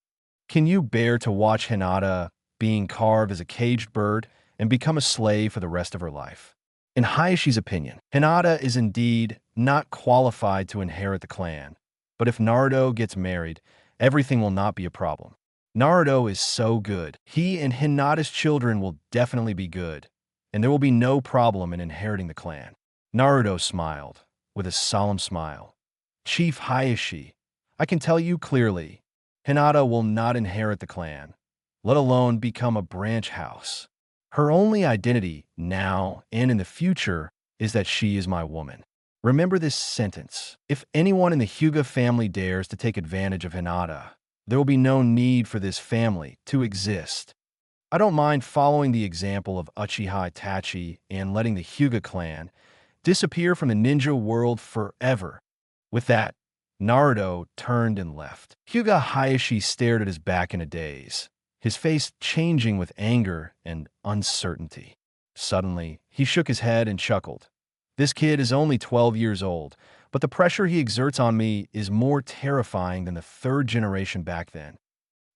Can you bear to watch Hinata being carved as a caged bird and become a slave for the rest of her life? In Hayashi's opinion, Hinata is indeed not qualified to inherit the clan, but if Naruto gets married, everything will not be a problem. Naruto is so good. He and Hinata's children will definitely be good, and there will be no problem in inheriting the clan. Naruto smiled, with a solemn smile. Chief Hayashi, I can tell you clearly, Hinata will not inherit the clan, let alone become a branch house. Her only identity, now and in the future, is that she is my woman. Remember this sentence. If anyone in the Hyuga family dares to take advantage of Hinata, there will be no need for this family to exist. I don't mind following the example of Uchiha Itachi and letting the Hyuga clan disappear from the ninja world forever. With that, Naruto turned and left. Hyuga Hayashi stared at his back in a daze, his face changing with anger and uncertainty. Suddenly, he shook his head and chuckled. This kid is only 12 years old, but the pressure he exerts on me is more terrifying than the third generation back then.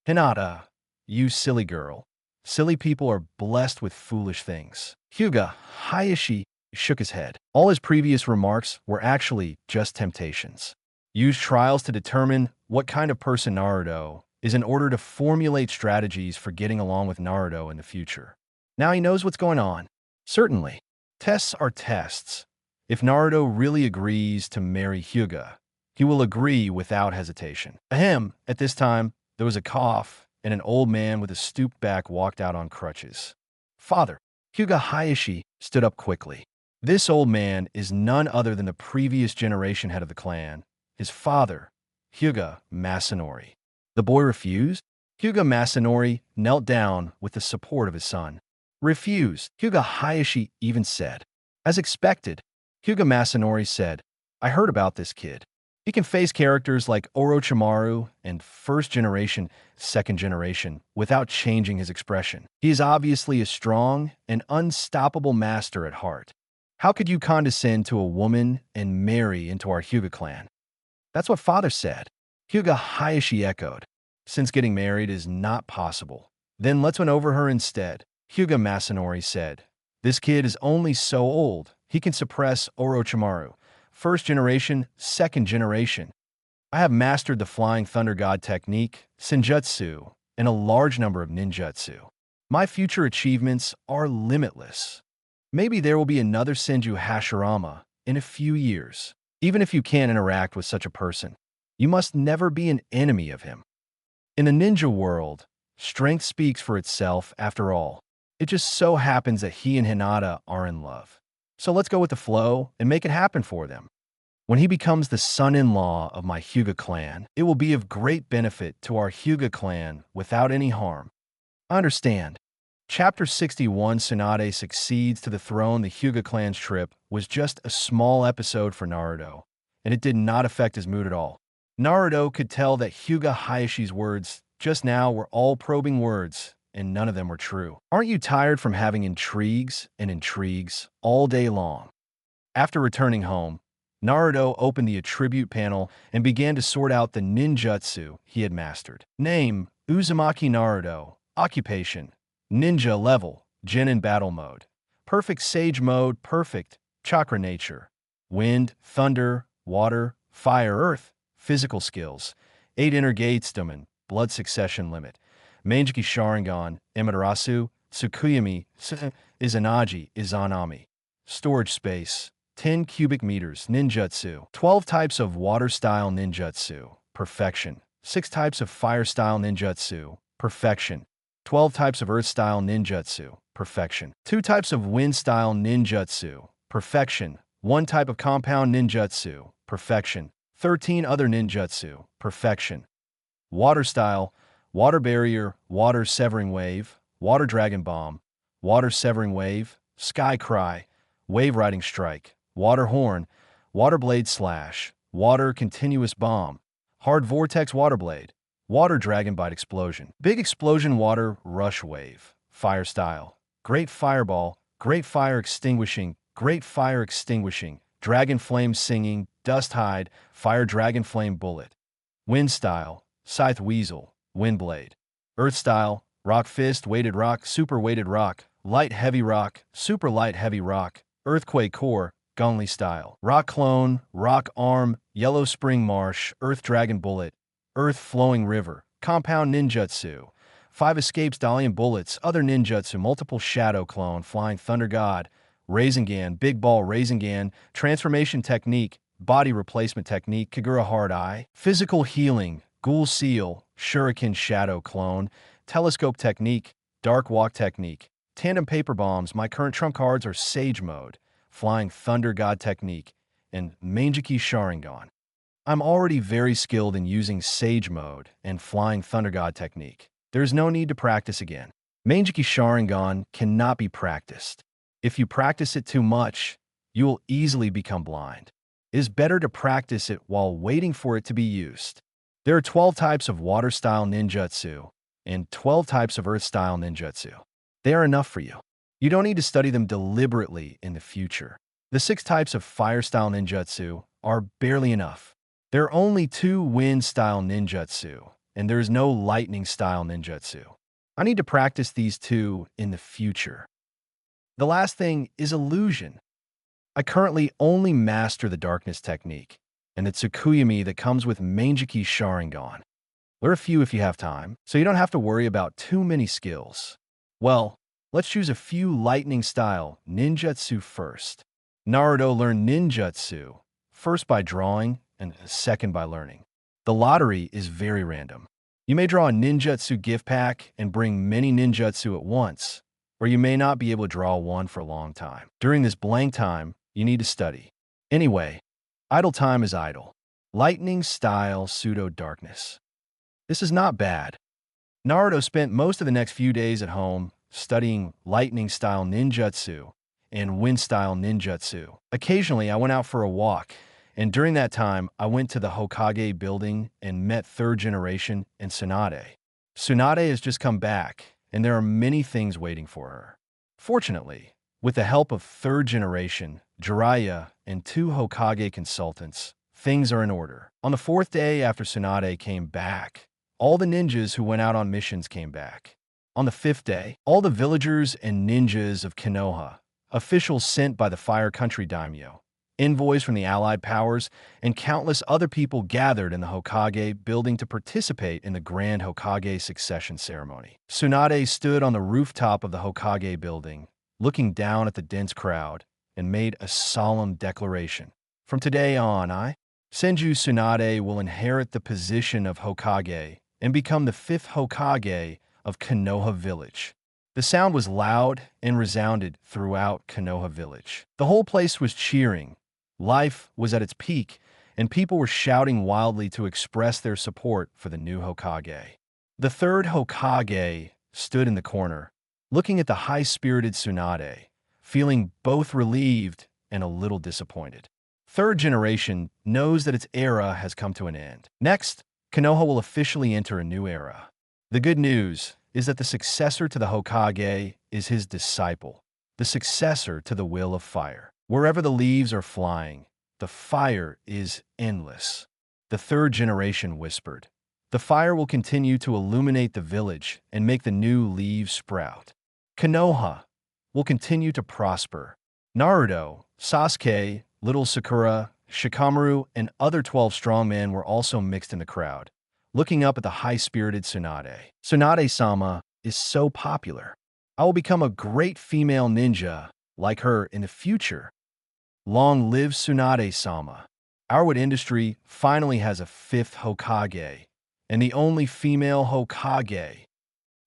Hinata, you silly girl. Silly people are blessed with foolish things. Hyuga Hayashi shook his head. All his previous remarks were actually just temptations. Use trials to determine what kind of person Naruto is in order to formulate strategies for getting along with Naruto in the future. Now he knows what's going on. Certainly, tests are tests. If Naruto really agrees to marry Hyuga, he will agree without hesitation. Ahem, at this time, there was a cough, and an old man with a stooped back walked out on crutches. Father, Hyuga Hayashi stood up quickly. This old man is none other than the previous generation head of the clan, his father, Hyuga Masanori. The boy refused? Hyuga Masanori knelt down with the support of his son. Refused, Hyuga Hayashi even said. As expected, Hyuga Masanori said, I heard about this kid. He can face characters like Orochimaru and first generation, second generation without changing his expression. He is obviously a strong and unstoppable master at heart. How could you condescend to a woman and marry into our Hyuga clan? That's what father said. Hyuga Hayashi echoed. Since getting married is not possible, then let's win over her instead. Hyuga Masanori said. This kid is only so old, he can suppress Orochimaru. First generation, second generation. I have mastered the Flying Thunder God technique, Senjutsu, and a large number of ninjutsu. My future achievements are limitless. Maybe there will be another Senju Hashirama in a few years. Even if you can't interact with such a person, you must never be an enemy of him. In the ninja world, strength speaks for itself after all. It just so happens that he and Hinata are in love. So let's go with the flow and make it happen for them. When he becomes the son-in-law of my Hyuga clan, it will be of great benefit to our Hyuga clan without any harm. I understand. Chapter 61 Tsunade succeeds to the throne. The Hyuga clan's trip was just a small episode for Naruto, and it did not affect his mood at all. Naruto could tell that Hyuga Hayashi's words just now were all probing words, and none of them were true. Aren't you tired from having intrigues and intrigues all day long? After returning home, Naruto opened the attribute panel and began to sort out the ninjutsu he had mastered. Name, Uzumaki Naruto. Occupation, ninja level, Genin battle mode. Perfect sage mode, perfect, chakra nature. Wind, thunder, water, fire, earth. Physical skills, 8 inner gates, domain, blood succession limit. Mangekyō Sharingan, Amaterasu, Tsukuyami, Izanagi, Izanami. Storage space, 10 cubic meters, ninjutsu. 12 types of water style ninjutsu, perfection. 6 types of fire style ninjutsu, perfection. 12 types of earth style ninjutsu, perfection. 2 types of wind style ninjutsu, perfection. 1 type of compound ninjutsu, perfection. 13 other ninjutsu, perfection. Water style, water barrier, water severing wave, water dragon bomb, water severing wave, sky cry, wave riding strike, water horn, water blade slash, water continuous bomb, hard vortex water blade, water dragon bite explosion, big explosion water rush wave, fire style, great fireball, great fire extinguishing, dragon flame singing, dust hide, fire dragon flame bullet. Wind style, scythe weasel, wind blade. Earth style, rock fist, weighted rock, super weighted rock, light heavy rock, super light heavy rock, Earthquake Core, Gunly Style. Rock Clone, Rock Arm, Yellow Spring Marsh, Earth Dragon Bullet, Earth Flowing River, Compound Ninjutsu. 5 Escapes Dalian Bullets, Other Ninjutsu, Multiple Shadow Clone, Flying Thunder God, Rasengan, Big Ball Rasengan, Transformation Technique, Body Replacement Technique, Kagura Hard Eye, Physical Healing, Ghoul Seal, Shuriken Shadow Clone, Telescope Technique, Dark Walk Technique, Tandem Paper Bombs. My current trump cards are Sage Mode, Flying Thunder God Technique, and Mangekyō Sharingan. I'm already very skilled in using Sage Mode and Flying Thunder God Technique. There's no need to practice again. Mangekyō Sharingan cannot be practiced. If you practice it too much, you will easily become blind. It is better to practice it while waiting for it to be used. There are 12 types of water-style ninjutsu and 12 types of earth-style ninjutsu. They are enough for you. You don't need to study them deliberately in the future. The 6 types of fire-style ninjutsu are barely enough. There are only 2 wind-style ninjutsu, and there is no lightning-style ninjutsu. I need to practice these 2 in the future. The last thing is illusion. I currently only master the darkness technique and the Tsukuyami that comes with Mangekyō Sharingan. Learn a few if you have time, so you don't have to worry about too many skills. Well, let's choose a few lightning-style ninjutsu first. Naruto learned ninjutsu, first by drawing and second by learning. The lottery is very random. You may draw a ninjutsu gift pack and bring many ninjutsu at once, or you may not be able to draw one for a long time. During this blank time, you need to study. Anyway, idle time is idle. Lightning-style pseudo-darkness. This is not bad. Naruto spent most of the next few days at home studying lightning-style ninjutsu and wind-style ninjutsu. Occasionally, I went out for a walk, and during that time, I went to the Hokage building and met 3rd generation and Tsunade. Tsunade has just come back, and there are many things waiting for her. Fortunately, with the help of 3rd generation, Jiraiya, and 2 Hokage consultants, things are in order. On the 4th day after Tsunade came back, all the ninjas who went out on missions came back. On the 5th day, all the villagers and ninjas of Konoha, officials sent by the Fire Country daimyo, envoys from the allied powers, and countless other people gathered in the Hokage building to participate in the grand Hokage succession ceremony. Tsunade stood on the rooftop of the Hokage building, looking down at the dense crowd, and made a solemn declaration. From today on, Senju Tsunade, will inherit the position of Hokage and become the 5th Hokage of Konoha Village. The sound was loud and resounded throughout Konoha Village. The whole place was cheering. Life was at its peak, and people were shouting wildly to express their support for the new Hokage. The 3rd Hokage stood in the corner, looking at the high-spirited Tsunade, feeling both relieved and a little disappointed. 3rd generation knows that its era has come to an end. Next, Konoha will officially enter a new era. The good news is that the successor to the Hokage is his disciple, the successor to the Will of Fire. Wherever the leaves are flying, the fire is endless. The 3rd generation whispered, "The fire will continue to illuminate the village and make the new leaves sprout. Konoha will continue to prosper." Naruto, Sasuke, Little Sakura, Shikamaru, and other 12 strongmen were also mixed in the crowd, looking up at the high-spirited Tsunade. Tsunade-sama is so popular. I will become a great female ninja like her in the future. Long live Tsunade-sama. Our wood industry finally has a 5th Hokage, and the only female Hokage.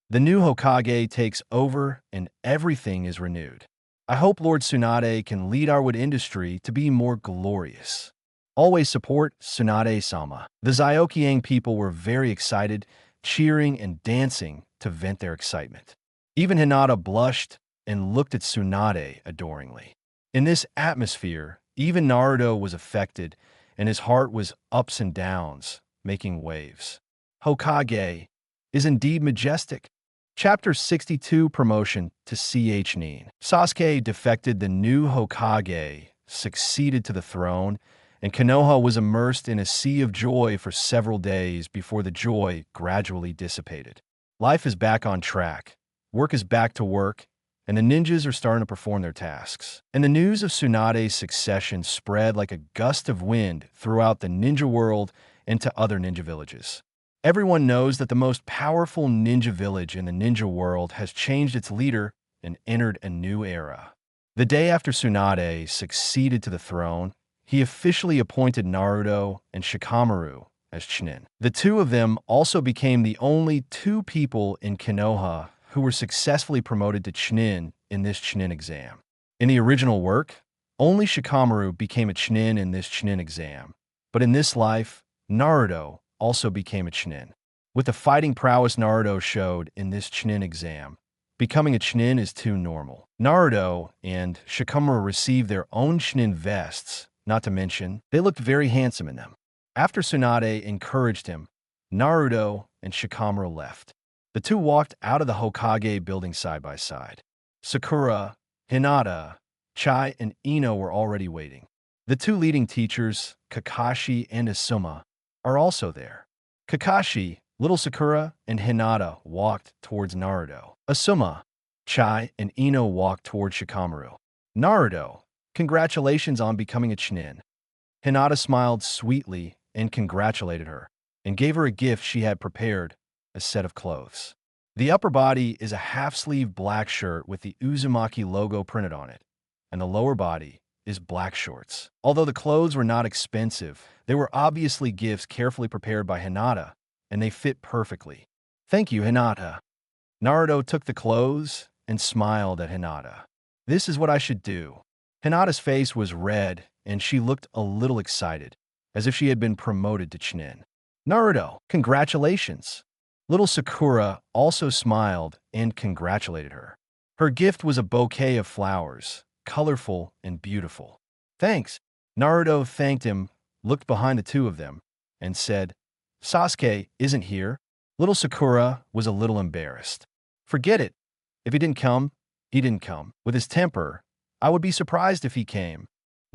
The new Hokage takes over and everything is renewed. I hope Lord Tsunade can lead our wood industry to be more glorious. Always support Tsunade-sama. The Zyokyang people were very excited, cheering and dancing to vent their excitement. Even Hinata blushed and looked at Tsunade adoringly. In this atmosphere, even Naruto was affected, and his heart was ups and downs, making waves. Hokage is indeed majestic. Chapter 62 Promotion to CH Nin. Sasuke defected, the new Hokage succeeded to the throne, and Konoha was immersed in a sea of joy for several days before the joy gradually dissipated. Life is back on track, work is back to work, and the ninjas are starting to perform their tasks. And the news of Tsunade's succession spread like a gust of wind throughout the ninja world into other ninja villages. Everyone knows that the most powerful ninja village in the ninja world has changed its leader and entered a new era. The day after Tsunade succeeded to the throne, he officially appointed Naruto and Shikamaru as Chunin. The two of them also became the only two people in Konoha who were successfully promoted to Chunin in this Chunin exam. In the original work, only Shikamaru became a Chunin in this Chunin exam, but in this life, Naruto also became a Chunin. With the fighting prowess Naruto showed in this Chunin exam, becoming a Chunin is too normal. Naruto and Shikamaru received their own Chunin vests, not to mention, they looked very handsome in them. After Tsunade encouraged him, Naruto and Shikamaru left. The two walked out of the Hokage building side by side. Sakura, Hinata, Chai, and Ino were already waiting. The two leading teachers, Kakashi and Asuma, are also there. Kakashi, little Sakura, and Hinata walked towards Naruto. Asuma, Chai, and Ino walked towards Shikamaru. Naruto, congratulations on becoming a Chunin. Hinata smiled sweetly and congratulated her, and gave her a gift she had prepared, a set of clothes. The upper body is a half-sleeve black shirt with the Uzumaki logo printed on it, and the lower body is black shorts. Although the clothes were not expensive, they were obviously gifts carefully prepared by Hinata, and they fit perfectly. Thank you, Hinata. Naruto took the clothes and smiled at Hinata. This is what I should do. Hinata's face was red, and she looked a little excited, as if she had been promoted to Chunin. Naruto, congratulations. Little Sakura also smiled and congratulated her. Her gift was a bouquet of flowers, colorful and beautiful. Thanks. Naruto thanked him, looked behind the two of them, and said, Sasuke isn't here. Little Sakura was a little embarrassed. Forget it. If he didn't come, he didn't come. With his temper, I would be surprised if he came.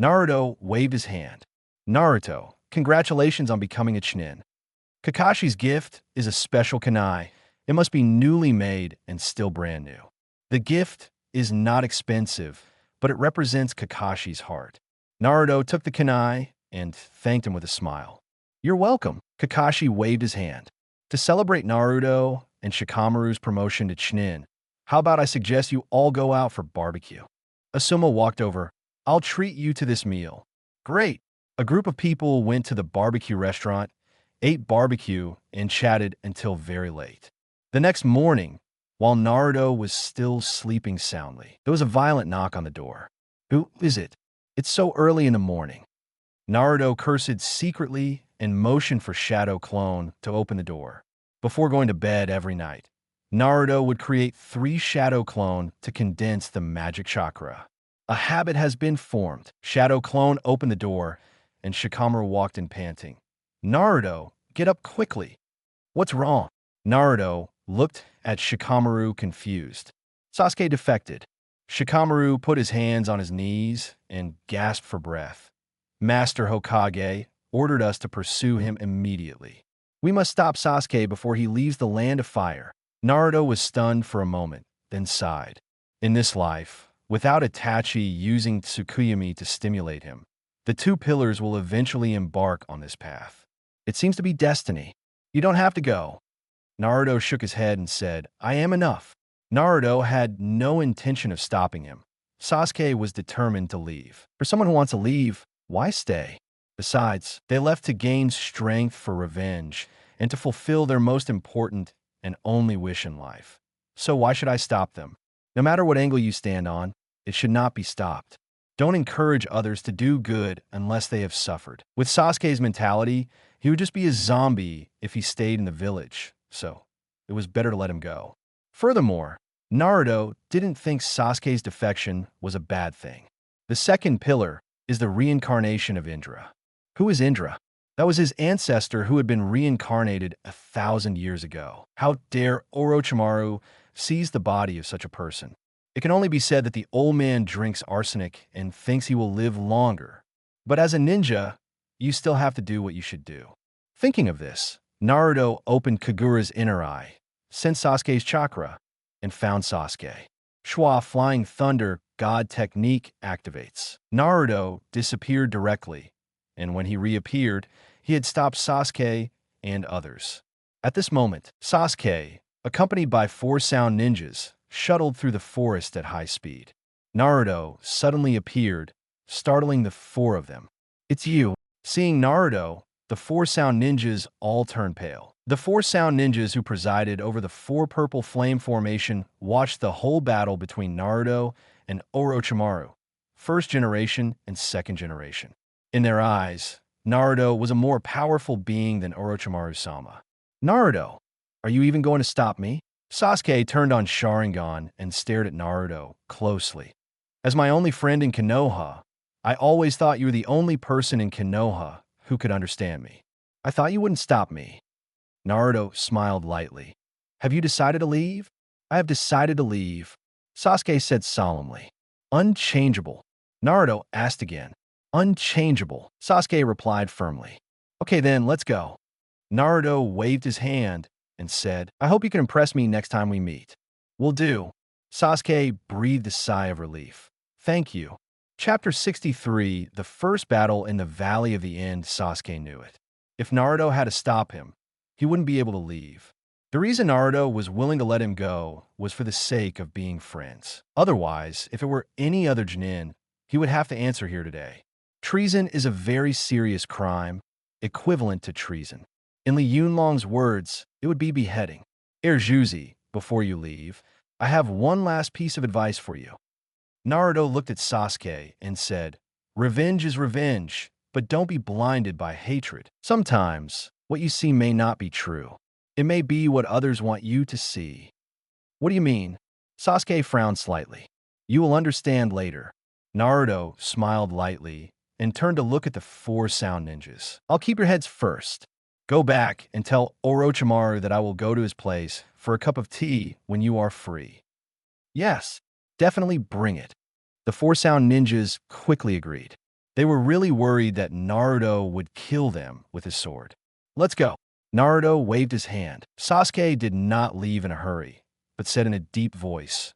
Naruto waved his hand. Naruto, congratulations on becoming a Chunin. Kakashi's gift is a special kunai. It must be newly made and still brand new. The gift is not expensive, but it represents Kakashi's heart. Naruto took the kunai and thanked him with a smile. You're welcome. Kakashi waved his hand. To celebrate Naruto and Shikamaru's promotion to Chunin, how about I suggest you all go out for barbecue? Asuma walked over. I'll treat you to this meal. Great. A group of people went to the barbecue restaurant, ate barbecue, and chatted until very late. The next morning, while Naruto was still sleeping soundly, there was a violent knock on the door. Who is it? It's so early in the morning. Naruto cursed secretly and motioned for Shadow Clone to open the door. Before going to bed every night, Naruto would create 3 Shadow Clone to condense the magic chakra. A habit has been formed. Shadow Clone opened the door, and Shikamaru walked in panting. Naruto, get up quickly. What's wrong? Naruto looked at Shikamaru confused. Sasuke defected. Shikamaru put his hands on his knees and gasped for breath. Master Hokage ordered us to pursue him immediately. We must stop Sasuke before he leaves the land of fire. Naruto was stunned for a moment, then sighed. In this life, without Itachi using Tsukuyomi to stimulate him, the 2 pillars will eventually embark on this path. It seems to be destiny. You don't have to go. Naruto shook his head and said, I am enough. Naruto had no intention of stopping him. Sasuke was determined to leave. For someone who wants to leave, why stay? Besides, they left to gain strength for revenge and to fulfill their most important and only wish in life. So why should I stop them? No matter what angle you stand on, it should not be stopped. Don't encourage others to do good unless they have suffered. With Sasuke's mentality, he would just be a zombie if he stayed in the village, so it was better to let him go. Furthermore, Naruto didn't think Sasuke's defection was a bad thing. The second pillar is the reincarnation of Indra. Who is Indra? That was his ancestor who had been reincarnated 1,000 years ago. How dare Orochimaru seize the body of such a person? It can only be said that the old man drinks arsenic and thinks he will live longer. But as a ninja, you still have to do what you should do. Thinking of this, Naruto opened Kagura's inner eye, sensed Sasuke's chakra, and found Sasuke. Schwa Flying Thunder God Technique activates. Naruto disappeared directly, and when he reappeared, he had stopped Sasuke and others. At this moment, Sasuke, accompanied by 4 sound ninjas, shuttled through the forest at high speed. Naruto suddenly appeared, startling the 4 of them. "It's you." Seeing Naruto, the 4 sound ninjas all turned pale. The 4 sound ninjas who presided over the 4 purple flame formation watched the whole battle between Naruto and Orochimaru, first generation and second generation. In their eyes, Naruto was a more powerful being than Orochimaru-sama. "Naruto, are you even going to stop me?" Sasuke turned on Sharingan and stared at Naruto closely. "As my only friend in Konoha, I always thought you were the only person in Konoha who could understand me. I thought you wouldn't stop me." Naruto smiled lightly. "Have you decided to leave?" "I have decided to leave," Sasuke said solemnly. "Unchangeable?" Naruto asked again. "Unchangeable," Sasuke replied firmly. "Okay then, let's go." Naruto waved his hand and said, "I hope you can impress me next time we meet." "Will do." Sasuke breathed a sigh of relief. "Thank you." Chapter 63, The First Battle in the Valley of the End. Sasuke knew it. If Naruto had to stop him, he wouldn't be able to leave. The reason Naruto was willing to let him go was for the sake of being friends. Otherwise, if it were any other Chunin, he would have to answer here today. Treason is a very serious crime, equivalent to treason. In Li Yunlong's words, it would be beheading. Erjuzi, before you leave, I have one last piece of advice for you. Naruto looked at Sasuke and said, "Revenge is revenge, but don't be blinded by hatred. Sometimes, what you see may not be true. It may be what others want you to see." "What do you mean?" Sasuke frowned slightly. "You will understand later." Naruto smiled lightly and turned to look at the 4 sound ninjas. "I'll keep your heads first. Go back and tell Orochimaru that I will go to his place for a cup of tea when you are free." "Yes, definitely bring it." The 4 sound ninjas quickly agreed. They were really worried that Naruto would kill them with his sword. "Let's go." Naruto waved his hand. Sasuke did not leave in a hurry, but said in a deep voice,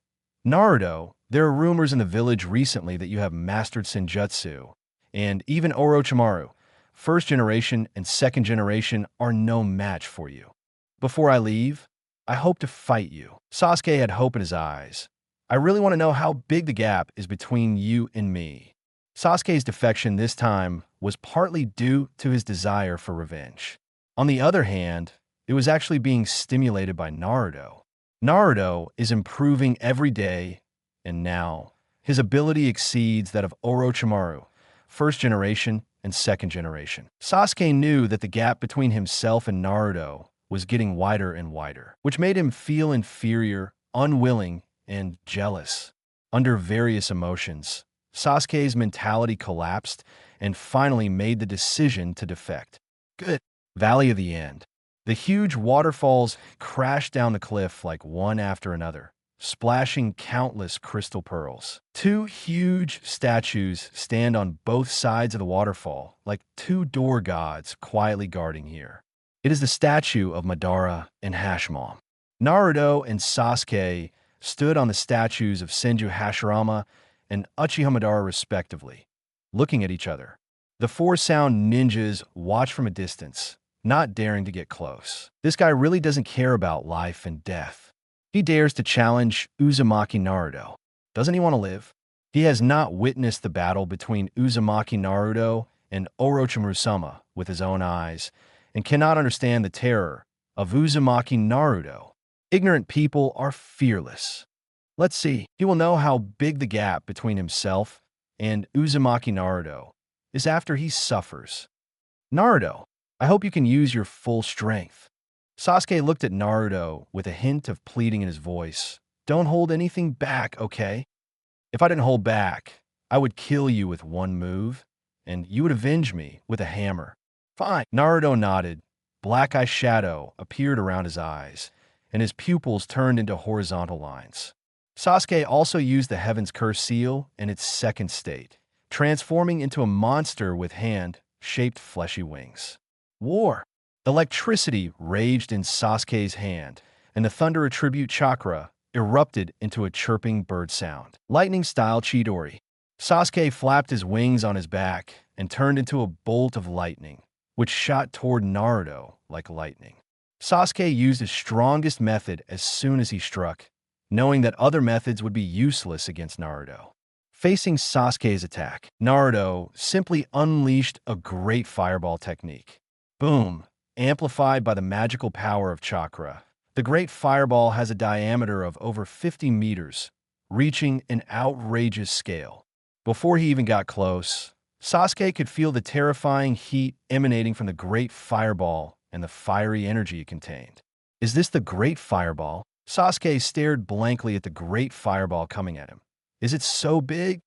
"Naruto, there are rumors in the village recently that you have mastered Senjutsu, and even Orochimaru, first generation and second generation, are no match for you. Before I leave, I hope to fight you." Sasuke had hope in his eyes. "I really want to know how big the gap is between you and me." Sasuke's defection this time was partly due to his desire for revenge. On the other hand, it was actually being stimulated by Naruto. Naruto is improving every day, and now his ability exceeds that of Orochimaru, first generation and second generation. Sasuke knew that the gap between himself and Naruto was getting wider and wider, which made him feel inferior, unwilling, and jealous. Under various emotions, Sasuke's mentality collapsed and finally made the decision to defect. Good. Valley of the End. The huge waterfalls crashed down the cliff like one after another, splashing countless crystal pearls. 2 huge statues stand on both sides of the waterfall, like 2 door gods quietly guarding here. It is the statue of Madara and Hashimon. Naruto and Sasuke stood on the statues of Senju Hashirama and Uchiha Madara respectively, looking at each other. The 4 sound ninjas watched from a distance, not daring to get close. This guy really doesn't care about life and death. He dares to challenge Uzumaki Naruto. Doesn't he want to live? He has not witnessed the battle between Uzumaki Naruto and Orochimaru-sama with his own eyes, and cannot understand the terror of Uzumaki Naruto. Ignorant people are fearless. Let's see. He will know how big the gap between himself and Uzumaki Naruto is after he suffers. Naruto, I hope you can use your full strength. Sasuke looked at Naruto with a hint of pleading in his voice. Don't hold anything back, okay? If I didn't hold back, I would kill you with one move, and you would avenge me with a hammer. Fine. Naruto nodded. Black eye shadow appeared around his eyes, and his pupils turned into horizontal lines. Sasuke also used the Heaven's Curse seal in its second state, transforming into a monster with hand-shaped fleshy wings. War. Electricity raged in Sasuke's hand, and the thunder attribute chakra erupted into a chirping bird sound. Lightning-style Chidori. Sasuke flapped his wings on his back and turned into a bolt of lightning, which shot toward Naruto like lightning. Sasuke used his strongest method as soon as he struck, knowing that other methods would be useless against Naruto. Facing Sasuke's attack, Naruto simply unleashed a great fireball technique. Boom! Amplified by the magical power of chakra, the great fireball has a diameter of over 50 meters, reaching an outrageous scale. Before he even got close, Sasuke could feel the terrifying heat emanating from the great fireball and the fiery energy it contained. Is this the great fireball? Sasuke stared blankly at the great fireball coming at him. Is it so big?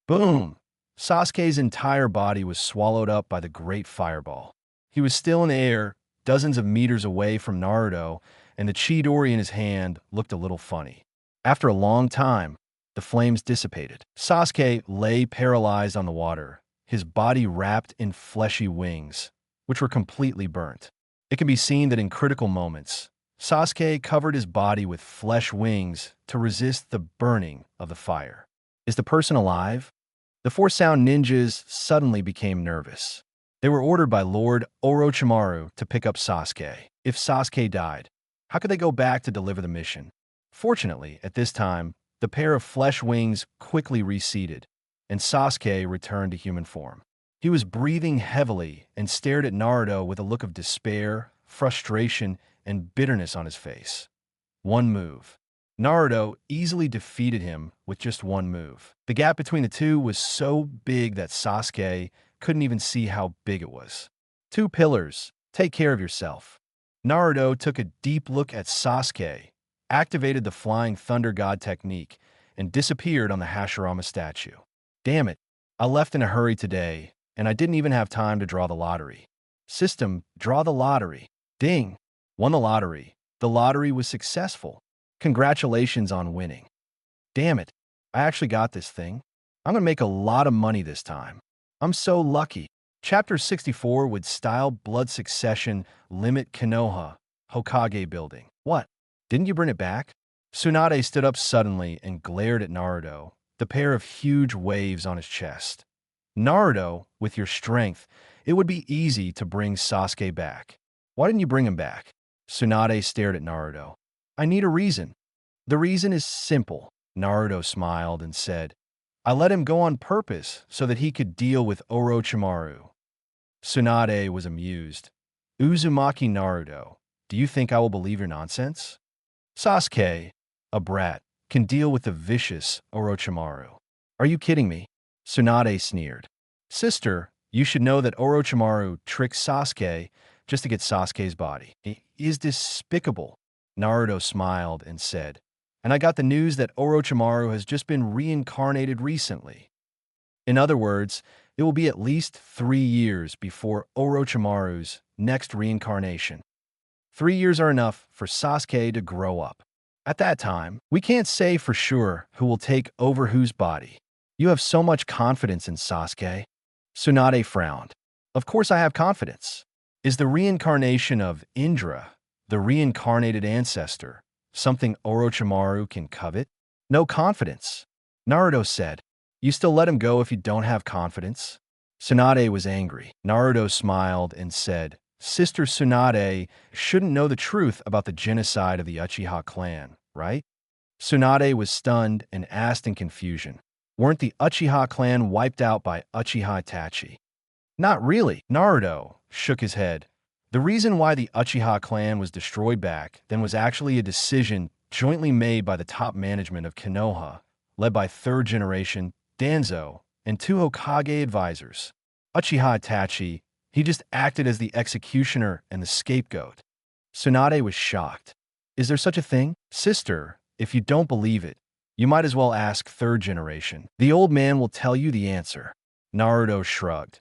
Boom! Sasuke's entire body was swallowed up by the great fireball. He was still in the air, dozens of meters away from Naruto, and the Chidori in his hand looked a little funny. After a long time, the flames dissipated. Sasuke lay paralyzed on the water, his body wrapped in fleshy wings, which were completely burnt. It can be seen that in critical moments, Sasuke covered his body with flesh wings to resist the burning of the fire. Is the person alive? The four sound ninjas suddenly became nervous. They were ordered by Lord Orochimaru to pick up Sasuke. If Sasuke died, how could they go back to deliver the mission? Fortunately, at this time, the pair of flesh wings quickly receded, and Sasuke returned to human form. He was breathing heavily and stared at Naruto with a look of despair, frustration, and bitterness on his face. One move. Naruto easily defeated him with just one move. The gap between the two was so big that Sasuke couldn't even see how big it was. Two pillars. Take care of yourself. Naruto took a deep look at Sasuke, activated the Flying Thunder God technique, and disappeared on the Hashirama statue. Damn it, I left in a hurry today, and I didn't even have time to draw the lottery. System, draw the lottery. Ding! Won the lottery. The lottery was successful. Congratulations on winning. Damn it, I actually got this thing. I'm gonna make a lot of money this time. I'm so lucky. Chapter 64 would style blood succession limit Konoha Hokage building. What? Didn't you bring it back? Tsunade stood up suddenly and glared at Naruto, the pair of huge waves on his chest. Naruto, with your strength, it would be easy to bring Sasuke back. Why didn't you bring him back? Tsunade stared at Naruto. I need a reason. The reason is simple. Naruto smiled and said, I let him go on purpose so that he could deal with Orochimaru. Tsunade was amused. Uzumaki Naruto, do you think I will believe your nonsense? Sasuke, a brat, can deal with the vicious Orochimaru. Are you kidding me? Tsunade sneered. Sister, you should know that Orochimaru tricked Sasuke just to get Sasuke's body. It is despicable. Naruto smiled and said, and I got the news that Orochimaru has just been reincarnated recently. In other words, it will be at least 3 years before Orochimaru's next reincarnation. 3 years are enough for Sasuke to grow up. At that time, we can't say for sure who will take over whose body. You have so much confidence in Sasuke. Tsunade frowned. Of course I have confidence. Is the reincarnation of Indra, the reincarnated ancestor, something Orochimaru can covet? No confidence. Naruto said, you still let him go if you don't have confidence? Tsunade was angry. Naruto smiled and said, Sister Tsunade shouldn't know the truth about the genocide of the Uchiha clan, right? Tsunade was stunned and asked in confusion, weren't the Uchiha clan wiped out by Uchiha Itachi? Not really. Naruto shook his head. The reason why the Uchiha clan was destroyed back then was actually a decision jointly made by the top management of Konoha, led by third generation Danzo and 2 Hokage advisors. Uchiha Itachi, he just acted as the executioner and the scapegoat. Tsunade was shocked. Is there such a thing? Sister, if you don't believe it, you might as well ask third generation. The old man will tell you the answer. Naruto shrugged.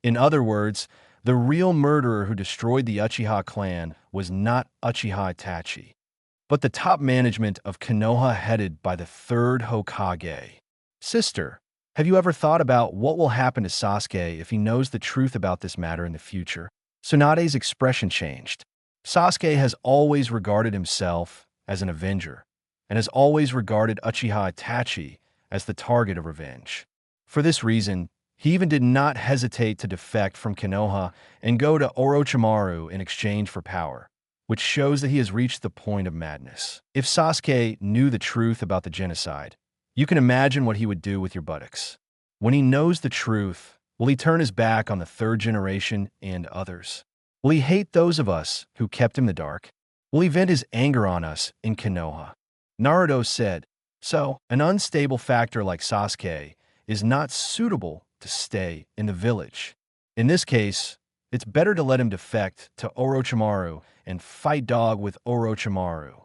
In other words, the real murderer who destroyed the Uchiha clan was not Uchiha Itachi, but the top management of Konoha headed by the third Hokage. Sister, have you ever thought about what will happen to Sasuke if he knows the truth about this matter in the future? Tsunade's expression changed. Sasuke has always regarded himself as an avenger, and has always regarded Uchiha Itachi as the target of revenge. For this reason, he even did not hesitate to defect from Konoha and go to Orochimaru in exchange for power, which shows that he has reached the point of madness. If Sasuke knew the truth about the genocide, you can imagine what he would do with your buttocks. When he knows the truth, will he turn his back on the third generation and others? Will he hate those of us who kept him in the dark? Will he vent his anger on us in Konoha? Naruto said, "So, an unstable factor like Sasuke is not suitable to stay in the village. In this case, it's better to let him defect to Orochimaru and fight dog with Orochimaru.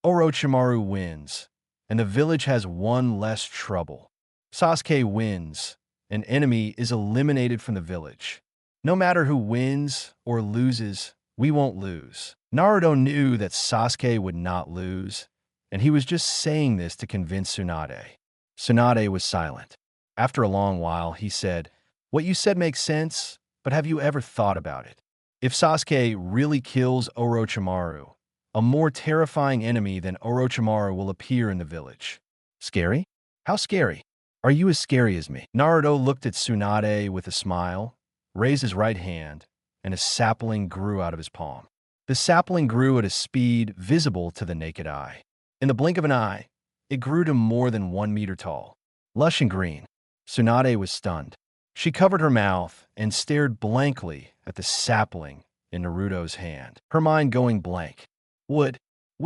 Orochimaru wins, and the village has one less trouble. Sasuke wins, an enemy is eliminated from the village. No matter who wins or loses, we won't lose." Naruto knew that Sasuke would not lose, and he was just saying this to convince Tsunade. Tsunade was silent. After a long while, he said, "What you said makes sense, but have you ever thought about it? If Sasuke really kills Orochimaru, a more terrifying enemy than Orochimaru will appear in the village." "Scary? How scary? Are you as scary as me?" Naruto looked at Tsunade with a smile, raised his right hand, and a sapling grew out of his palm. The sapling grew at a speed visible to the naked eye. In the blink of an eye, it grew to more than 1 meter tall, lush and green. Tsunade was stunned. She covered her mouth and stared blankly at the sapling in Naruto's hand, her mind going blank. Wood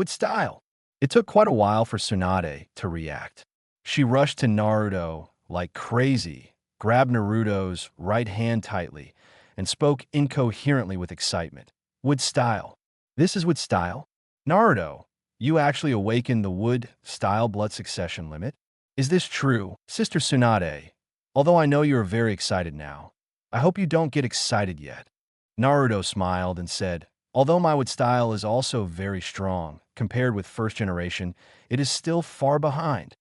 style. It took quite a while for Tsunade to react. She rushed to Naruto like crazy, grabbed Naruto's right hand tightly, and spoke incoherently with excitement. "Wood style. This is wood style? Naruto, you actually awakened the wood style blood succession limit? Is this true, Sister Tsunade? Although I know you are very excited now, I hope you don't get excited yet." Naruto smiled and said, "Although my wood style is also very strong, compared with first generation, it is still far behind."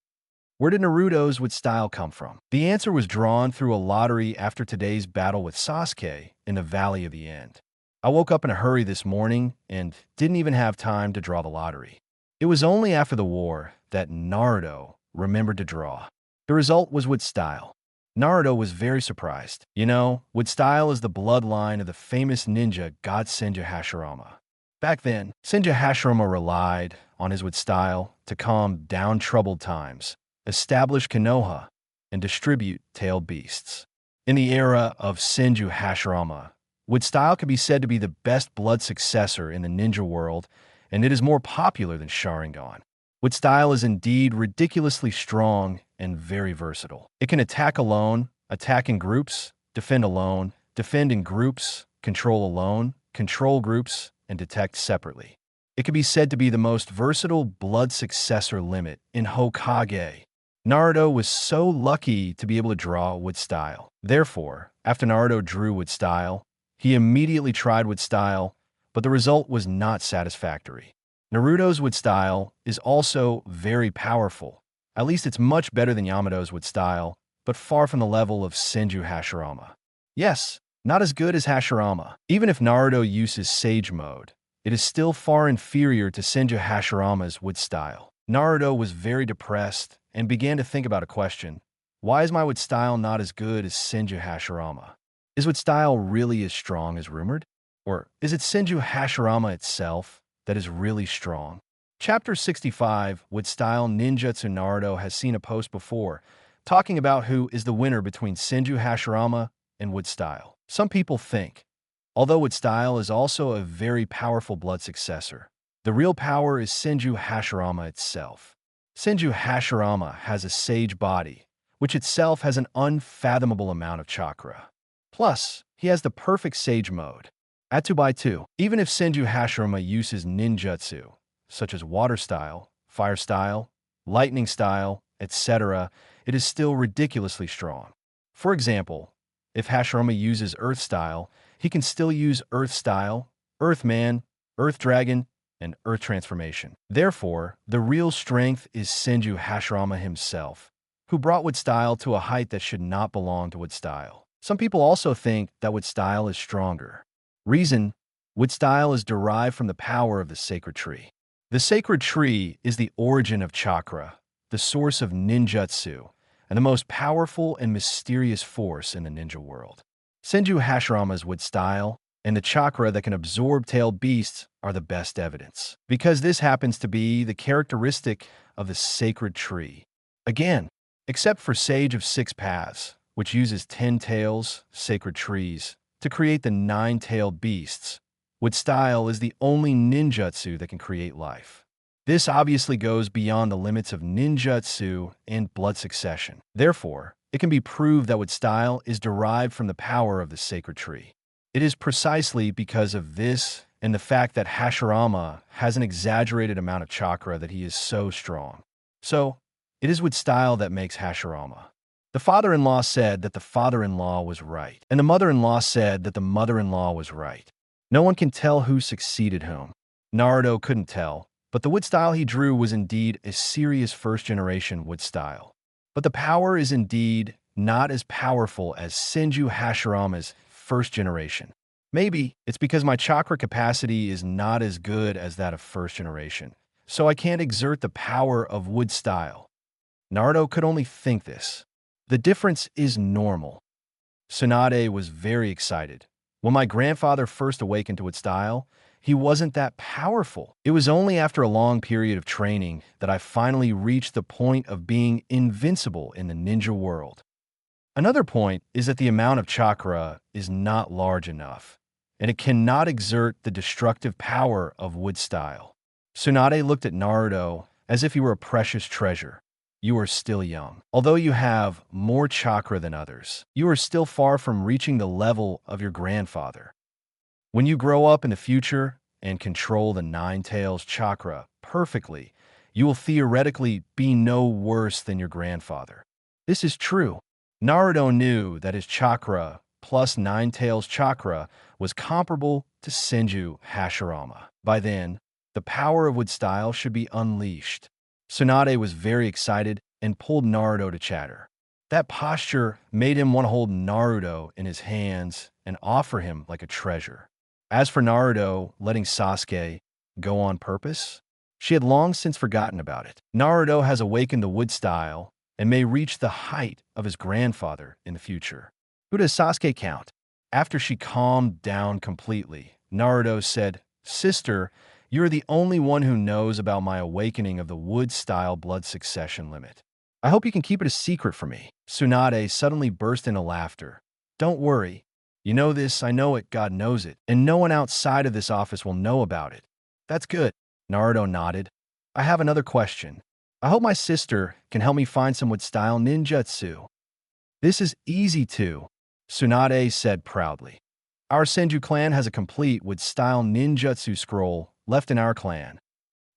Where did Naruto's wood style come from? The answer was drawn through a lottery after today's battle with Sasuke in the Valley of the End. I woke up in a hurry this morning and didn't even have time to draw the lottery. It was only after the war that Naruto remembered to draw. The result was wood style. Naruto was very surprised. You know, wood style is the bloodline of the famous ninja god Senju Hashirama. Back then, Senju Hashirama relied on his wood style to calm down troubled times, establish Konoha, and distribute tailed beasts. In the era of Senju Hashirama, wood style could be said to be the best blood successor in the ninja world, and it is more popular than Sharingan. Wood style is indeed ridiculously strong and very versatile. It can attack alone, attack in groups, defend alone, defend in groups, control alone, control groups, and detect separately. It can be said to be the most versatile blood successor limit in Hokage. Naruto was so lucky to be able to draw wood style. Therefore, after Naruto drew wood style, he immediately tried wood style, but the result was not satisfactory. Naruto's wood style is also very powerful. At least it's much better than Yamato's wood style, but far from the level of Senju Hashirama. Yes, not as good as Hashirama. Even if Naruto uses Sage Mode, it is still far inferior to Senju Hashirama's wood style. Naruto was very depressed and began to think about a question. Why is my wood style not as good as Senju Hashirama? Is wood style really as strong as rumored? Or is it Senju Hashirama itself that is really strong? Chapter 65, Wood Style Ninjutsu. Naruto has seen a post before, talking about who is the winner between Senju Hashirama and wood style. Some people think, although wood style is also a very powerful blood successor, the real power is Senju Hashirama itself. Senju Hashirama has a sage body, which itself has an unfathomable amount of chakra. Plus, he has the perfect sage mode. Add 2 by 2. Even if Senju Hashirama uses ninjutsu, such as water style, fire style, lightning style, etc., it is still ridiculously strong. For example, if Hashirama uses earth style, he can still use earth style, earth man, earth dragon, and earth transformation. Therefore, the real strength is Senju Hashirama himself, who brought wood style to a height that should not belong to wood style. Some people also think that wood style is stronger. Reason: wood style is derived from the power of the sacred tree. The sacred tree is the origin of chakra, the source of ninjutsu, and the most powerful and mysterious force in the ninja world. Senju Hashirama's wood style and the chakra that can absorb tailed beasts are the best evidence, because this happens to be the characteristic of the sacred tree. Again, except for Sage of Six Paths, which uses 10 tails, sacred trees, to create the 9-tailed beasts, wood style is the only ninjutsu that can create life. This obviously goes beyond the limits of ninjutsu and blood succession. Therefore, it can be proved that wood style is derived from the power of the sacred tree. It is precisely because of this and the fact that Hashirama has an exaggerated amount of chakra that he is so strong. So, it is wood style that makes Hashirama. The father-in-law said that the father-in-law was right, and the mother-in-law said that the mother-in-law was right. No one can tell who succeeded whom. Naruto couldn't tell, but the wood style he drew was indeed a serious first-generation wood style. But the power is indeed not as powerful as Senju Hashirama's first generation. Maybe it's because my chakra capacity is not as good as that of first generation, so I can't exert the power of wood style. Naruto could only think this. The difference is normal. Tsunade was very excited. When my grandfather first awakened to wood style, he wasn't that powerful. It was only after a long period of training that I finally reached the point of being invincible in the ninja world. Another point is that the amount of chakra is not large enough, and it cannot exert the destructive power of wood style. Tsunade looked at Naruto as if he were a precious treasure. You are still young. Although you have more chakra than others, you are still far from reaching the level of your grandfather. When you grow up in the future and control the 9 tails chakra perfectly, you will theoretically be no worse than your grandfather. This is true. Naruto knew that his chakra plus 9 tails chakra was comparable to Senju Hashirama. By then, the power of wood style should be unleashed. Tsunade was very excited and pulled Naruto to chatter. That posture made him want to hold Naruto in his hands and offer him like a treasure. As for Naruto letting Sasuke go on purpose, she had long since forgotten about it. Naruto has awakened the wood style and may reach the height of his grandfather in the future. Who does Sasuke count? After she calmed down completely, Naruto said, "Sister, you're the only one who knows about my awakening of the wood-style blood succession limit. I hope you can keep it a secret from me." Tsunade suddenly burst into laughter. "Don't worry. You know this, I know it, God knows it, and no one outside of this office will know about it." "That's good." Naruto nodded. "I have another question. I hope my sister can help me find some wood-style ninjutsu." "This is easy too," Tsunade said proudly. "Our Senju clan has a complete wood-style ninjutsu scroll left in our clan.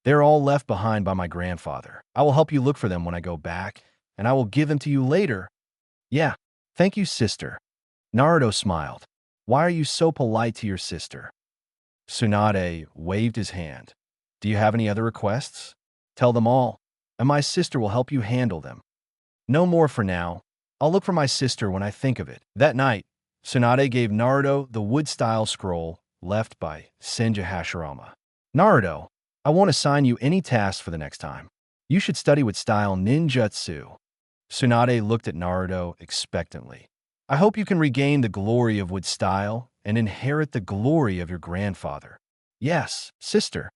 They're all left behind by my grandfather. I will help you look for them when I go back, and I will give them to you later." "Yeah, thank you, sister." Naruto smiled. "Why are you so polite to your sister?" Tsunade waved his hand. "Do you have any other requests? Tell them all, and my sister will help you handle them." "No more for now. I'll look for my sister when I think of it." That night, Tsunade gave Naruto the wood-style scroll left by Senju Hashirama. "Naruto, I won't assign you any tasks for the next time. You should study wood-style ninjutsu." Tsunade looked at Naruto expectantly. "I hope you can regain the glory of wood style and inherit the glory of your grandfather." "Yes, sister.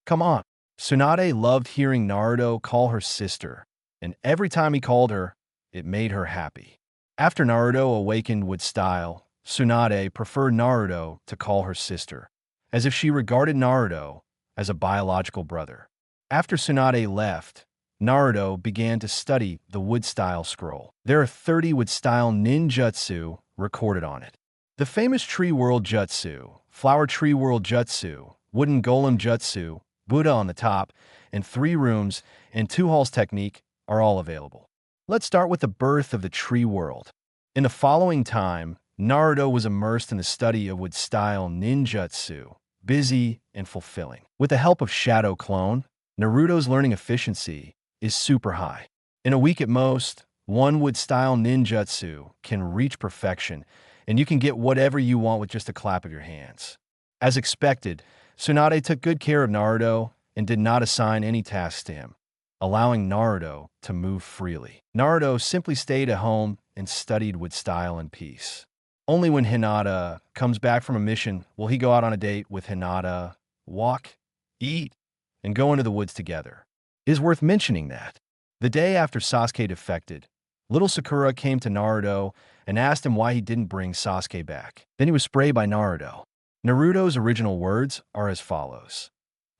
Come on." Tsunade loved hearing Naruto call her sister, and every time he called her, it made her happy. After Naruto awakened wood style, Tsunade preferred Naruto to call her sister, as if she regarded Naruto as a biological brother. After Tsunade left, Naruto began to study the wood-style scroll. There are 30 wood-style ninjutsu recorded on it. The famous Tree World Jutsu, Flower Tree World Jutsu, Wooden Golem Jutsu, Buddha on the top, and 3 rooms and 2 halls technique are all available. Let's start with the birth of the Tree World. In the following time, Naruto was immersed in the study of wood-style ninjutsu, busy and fulfilling. With the help of Shadow Clone, Naruto's learning efficiency is super high. In a week at most, one wood-style ninjutsu can reach perfection, and you can get whatever you want with just a clap of your hands. As expected, Tsunade took good care of Naruto and did not assign any tasks to him, allowing Naruto to move freely. Naruto simply stayed at home and studied with style and peace. Only when Hinata comes back from a mission will he go out on a date with Hinata, walk, eat, and go into the woods together. It is worth mentioning that the day after Sasuke defected, little Sakura came to Naruto and asked him why he didn't bring Sasuke back. Then he was sprayed by Naruto. Naruto's original words are as follows.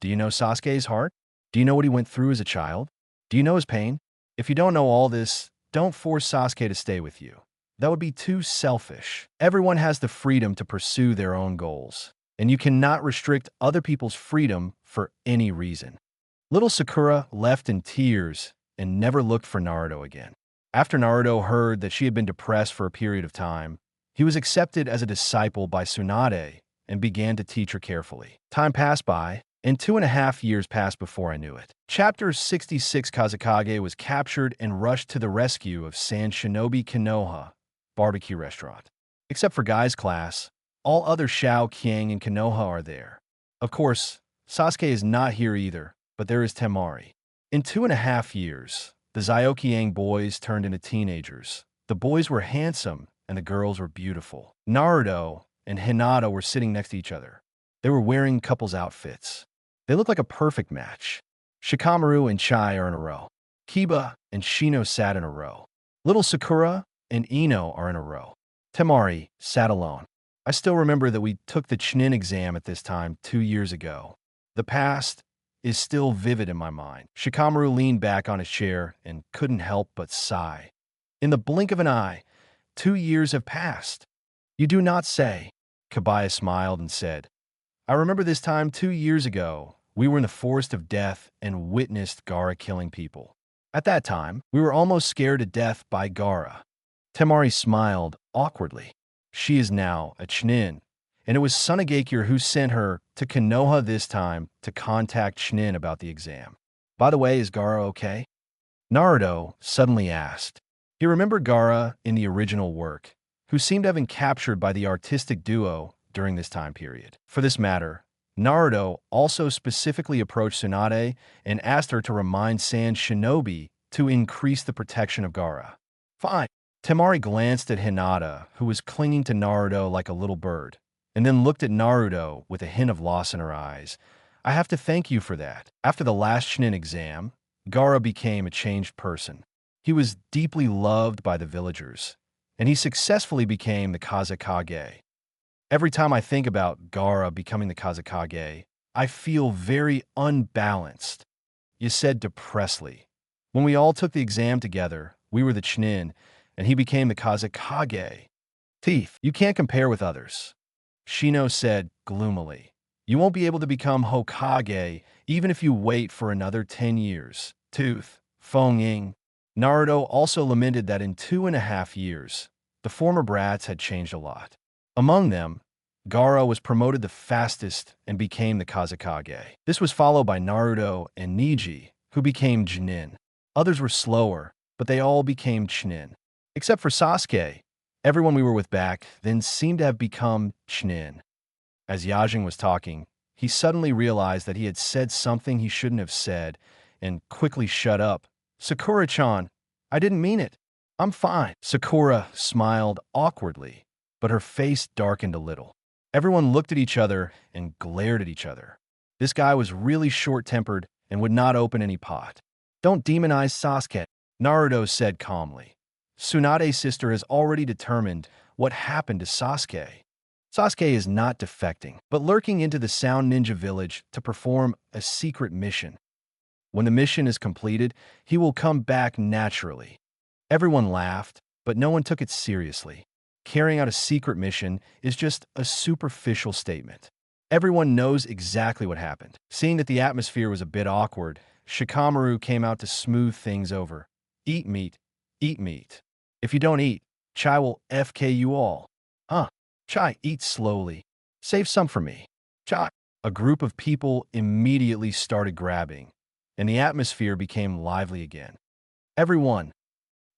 Do you know Sasuke's heart? Do you know what he went through as a child? Do you know his pain? If you don't know all this, don't force Sasuke to stay with you. That would be too selfish. Everyone has the freedom to pursue their own goals, and you cannot restrict other people's freedom for any reason. Little Sakura left in tears and never looked for Naruto again. After Naruto heard that she had been depressed for a period of time, he was accepted as a disciple by Tsunade and began to teach her carefully. Time passed by, and 2.5 years passed before I knew it. Chapter 66 Kazekage was captured and rushed to the rescue of Sand Shinobi Konoha barbecue restaurant. Except for Guy's class, all other Shao Qiang and Konoha are there. Of course, Sasuke is not here either, but there is Temari. In 2.5 years, the Zyokiang boys turned into teenagers. The boys were handsome and the girls were beautiful. Naruto and Hinata were sitting next to each other. They were wearing couples outfits. They looked like a perfect match. Shikamaru and Chai are in a row. Kiba and Shino sat in a row. Little Sakura and Ino are in a row. Temari sat alone. I still remember that we took the Chunin exam at this time 2 years ago. The past is still vivid in my mind. Shikamaru leaned back on his chair and couldn't help but sigh. In the blink of an eye, 2 years have passed. You do not say. Kabaya smiled and said, I remember this time 2 years ago. We were in the forest of death and witnessed Gaara killing people. At that time, we were almost scared to death by Gaara. Temari smiled awkwardly. She is now a Chunin, and it was Tsunade who sent her to Konoha this time to contact Chunin about the exam. By the way, is Gaara okay? Naruto suddenly asked. He remembered Gaara in the original work, who seemed to have been captured by the artistic duo during this time period. For this matter, Naruto also specifically approached Tsunade and asked her to remind Sand Shinobi to increase the protection of Gaara. Fine. Temari glanced at Hinata, who was clinging to Naruto like a little bird, and then looked at Naruto with a hint of loss in her eyes. I have to thank you for that. After the last Chunin exam, Gaara became a changed person. He was deeply loved by the villagers, and he successfully became the Kazekage. Every time I think about Gaara becoming the Kazekage, I feel very unbalanced. You said depressedly. When we all took the exam together, we were the Chunin, and he became the Kazekage. Teeth, you can't compare with others. Shino said gloomily. You won't be able to become Hokage even if you wait for another 10 years. Tooth, Feng-Ying. Naruto also lamented that in 2.5 years, the former brats had changed a lot. Among them, Gaara was promoted the fastest and became the Kazekage. This was followed by Naruto and Neji, who became Chunin. Others were slower, but they all became Chunin. Except for Sasuke, everyone we were with back then seemed to have become Chunin. As Yajing was talking, he suddenly realized that he had said something he shouldn't have said and quickly shut up. Sakura-chan, I didn't mean it. I'm fine. Sakura smiled awkwardly, but her face darkened a little. Everyone looked at each other and glared at each other. This guy was really short-tempered and would not open any pot. Don't demonize Sasuke, Naruto said calmly. Tsunade's sister has already determined what happened to Sasuke. Sasuke is not defecting, but lurking into the Sound Ninja Village to perform a secret mission. When the mission is completed, he will come back naturally. Everyone laughed, but no one took it seriously. Carrying out a secret mission is just a superficial statement. Everyone knows exactly what happened. Seeing that the atmosphere was a bit awkward, Shikamaru came out to smooth things over. Eat meat. Eat meat. If you don't eat, Chai will FK you all. Chai, eat slowly. Save some for me. Chai. A group of people immediately started grabbing, and the atmosphere became lively again. Everyone.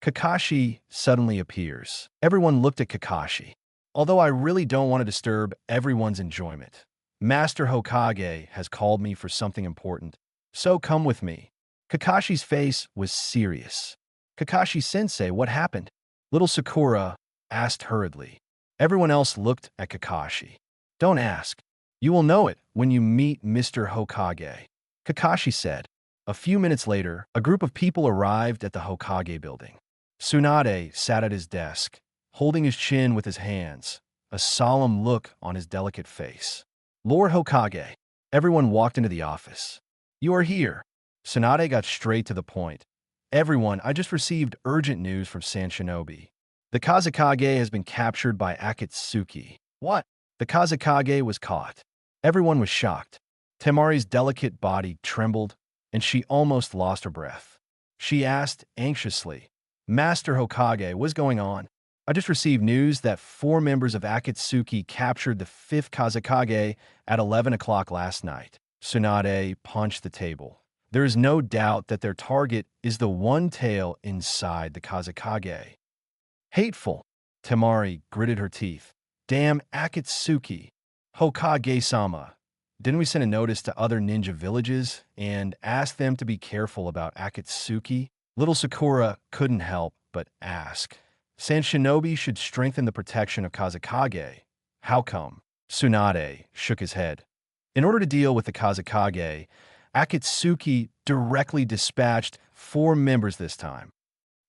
Kakashi suddenly appears. Everyone looked at Kakashi. Although I really don't want to disturb everyone's enjoyment, Master Hokage has called me for something important. So come with me. Kakashi's face was serious. Kakashi-sensei, what happened? Little Sakura asked hurriedly. Everyone else looked at Kakashi. Don't ask. You will know it when you meet Mr. Hokage, Kakashi said. A few minutes later, a group of people arrived at the Hokage building. Tsunade sat at his desk, holding his chin with his hands, a solemn look on his delicate face. Lord Hokage. Everyone walked into the office. You are here. Tsunade got straight to the point. Everyone, I just received urgent news from San Shinobi. The Kazekage has been captured by Akatsuki. What? The Kazekage was caught. Everyone was shocked. Temari's delicate body trembled, and she almost lost her breath. She asked anxiously, Master Hokage, what's going on? I just received news that 4 members of Akatsuki captured the 5th Kazekage at 11 o'clock last night. Tsunade punched the table. There is no doubt that their target is the one tail inside the Kazekage. Hateful. Temari gritted her teeth. Damn Akatsuki. Hokage-sama. Didn't we send a notice to other ninja villages and ask them to be careful about Akatsuki? Little Sakura couldn't help but ask. San Shinobi should strengthen the protection of Kazekage. How come? Tsunade shook his head. In order to deal with the Kazekage, Akatsuki directly dispatched 4 members this time.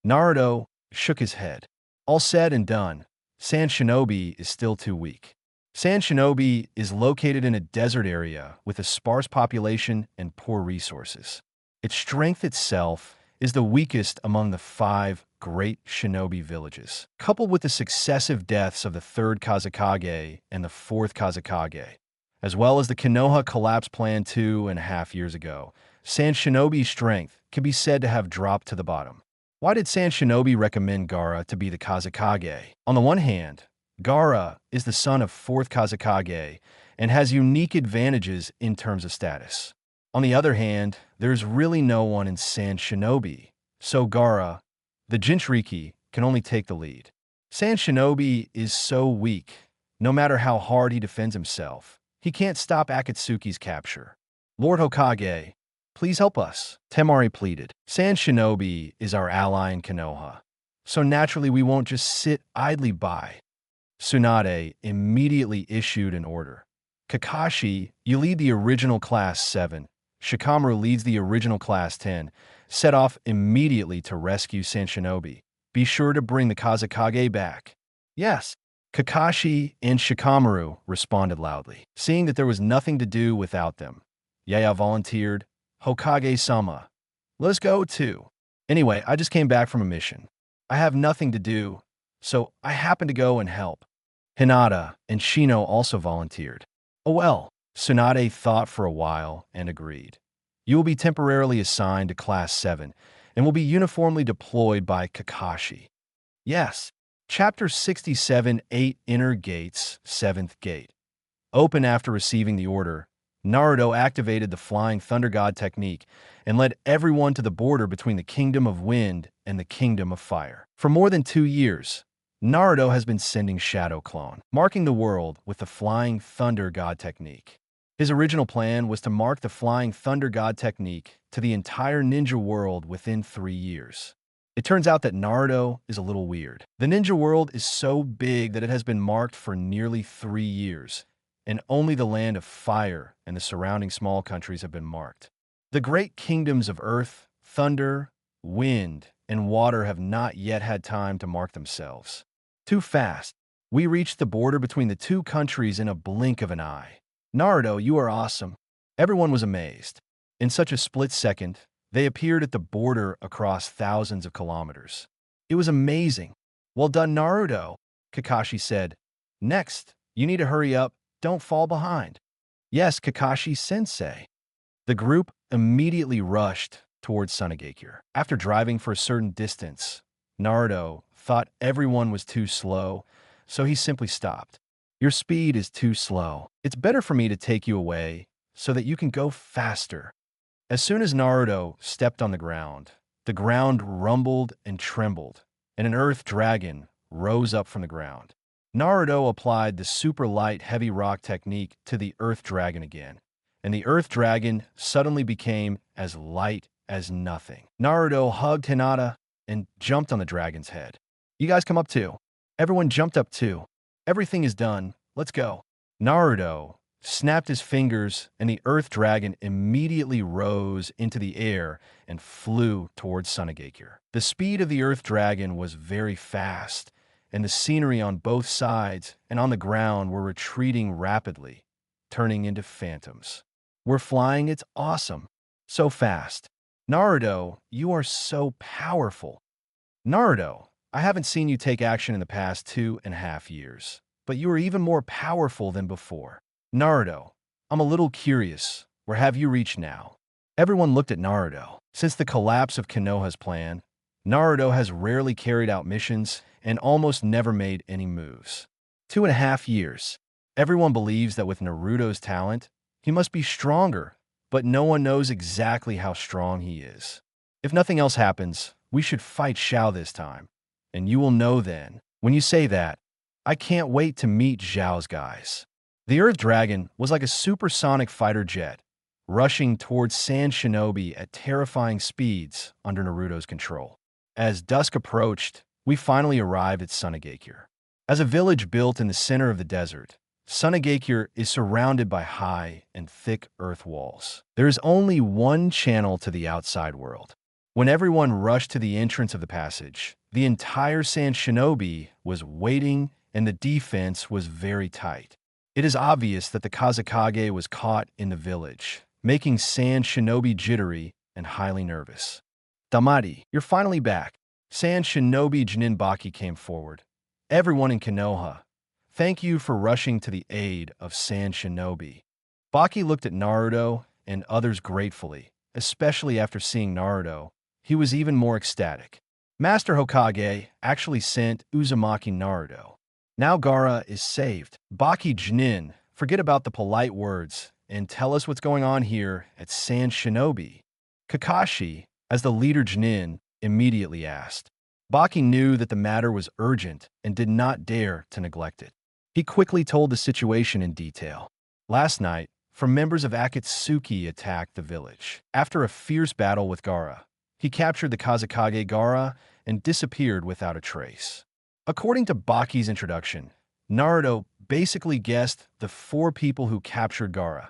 Naruto shook his head. All said and done, San Shinobi is still too weak. San Shinobi is located in a desert area with a sparse population and poor resources. Its strength itself is the weakest among the 5 great shinobi villages. Coupled with the successive deaths of the 3rd Kazekage and the 4th Kazekage, as well as the Konoha collapse plan 2.5 years ago, San Shinobi's strength can be said to have dropped to the bottom. Why did San Shinobi recommend Gaara to be the Kazekage? On the one hand, Gaara is the son of 4th Kazekage and has unique advantages in terms of status. On the other hand, there's really no one in San Shinobi, so Gaara, the Jinchuriki, can only take the lead. San Shinobi is so weak, no matter how hard he defends himself, he can't stop Akatsuki's capture. Lord Hokage, please help us, Temari pleaded. San Shinobi is our ally in Konoha, so naturally we won't just sit idly by. Tsunade immediately issued an order. Kakashi, you lead the original Class 7. Shikamaru leads the original Class 10. Set off immediately to rescue San Shinobi. Be sure to bring the Kazekage back. Yes. Kakashi and Shikamaru responded loudly, seeing that there was nothing to do without them. Yaya volunteered. Hokage-sama, let's go too. Anyway, I just came back from a mission. I have nothing to do, so I happen to go and help. Hinata and Shino also volunteered. Oh well, Tsunade thought for a while and agreed. You will be temporarily assigned to Class 7 and will be uniformly deployed by Kakashi. Yes. Chapter 67, 8 Inner Gates, 7th Gate. Open after receiving the order, Naruto activated the Flying Thunder God technique and led everyone to the border between the Kingdom of Wind and the Kingdom of Fire. For more than 2 years, Naruto has been sending Shadow Clone, marking the world with the Flying Thunder God technique. His original plan was to mark the Flying Thunder God technique to the entire ninja world within 3 years. It turns out that Naruto is a little weird. The ninja world is so big that it has been marked for nearly 3 years, and only the land of fire and the surrounding small countries have been marked. The great kingdoms of earth, thunder, wind, and water have not yet had time to mark themselves. Too fast. We reached the border between the 2 countries in a blink of an eye. Naruto, you are awesome. Everyone was amazed. In such a split second, they appeared at the border across thousands of kilometers. It was amazing. Well done, Naruto, Kakashi said. Next, you need to hurry up. Don't fall behind. Yes, Kakashi-sensei. The group immediately rushed towards Sunagakure. After driving for a certain distance, Naruto thought everyone was too slow, so he simply stopped. Your speed is too slow. It's better for me to take you away so that you can go faster. As soon as Naruto stepped on the ground rumbled and trembled, and an earth dragon rose up from the ground. Naruto applied the super light heavy rock technique to the earth dragon again, and the Earth Dragon suddenly became as light as nothing. Naruto hugged Hinata and jumped on the dragon's head. You guys come up too. Everyone jumped up too. Everything is done. Let's go. Naruto snapped his fingers, and the Earth Dragon immediately rose into the air and flew towards Sunagakure. The speed of the Earth Dragon was very fast, and the scenery on both sides and on the ground were retreating rapidly, turning into phantoms. We're flying, it's awesome. So fast. Naruto, you are so powerful. Naruto, I haven't seen you take action in the past 2.5 years, but you are even more powerful than before. Naruto, I'm a little curious. Where have you reached now? Everyone looked at Naruto. Since the collapse of Konoha's plan, Naruto has rarely carried out missions and almost never made any moves. 2.5 years. Everyone believes that with Naruto's talent, he must be stronger, but no one knows exactly how strong he is. If nothing else happens, we should fight Xiao this time, and you will know then. When you say that, I can't wait to meet Xiao's guys. The Earth Dragon was like a supersonic fighter jet, rushing towards Sand Shinobi at terrifying speeds under Naruto's control. As dusk approached, we finally arrived at Sunagakure. As a village built in the center of the desert, Sunagakure is surrounded by high and thick earth walls. There is only one channel to the outside world. When everyone rushed to the entrance of the passage, the entire Sand Shinobi was waiting and the defense was very tight. It is obvious that the Kazekage was caught in the village, making Sand Shinobi jittery and highly nervous. Damari, you're finally back. Sand Shinobi Junin Baki came forward. Everyone in Konoha, thank you for rushing to the aid of Sand Shinobi. Baki looked at Naruto and others gratefully, especially after seeing Naruto. He was even more ecstatic. Master Hokage actually sent Uzumaki Naruto. Now Gaara is saved. Baki Junin, forget about the polite words and tell us what's going on here at Sand Shinobi. Kakashi, as the leader Junin, immediately asked. Baki knew that the matter was urgent and did not dare to neglect it. He quickly told the situation in detail. Last night, members of Akatsuki attacked the village. After a fierce battle with Gaara, he captured the Kazekage Gaara and disappeared without a trace. According to Baki's introduction, Naruto basically guessed the 4 people who captured Gaara: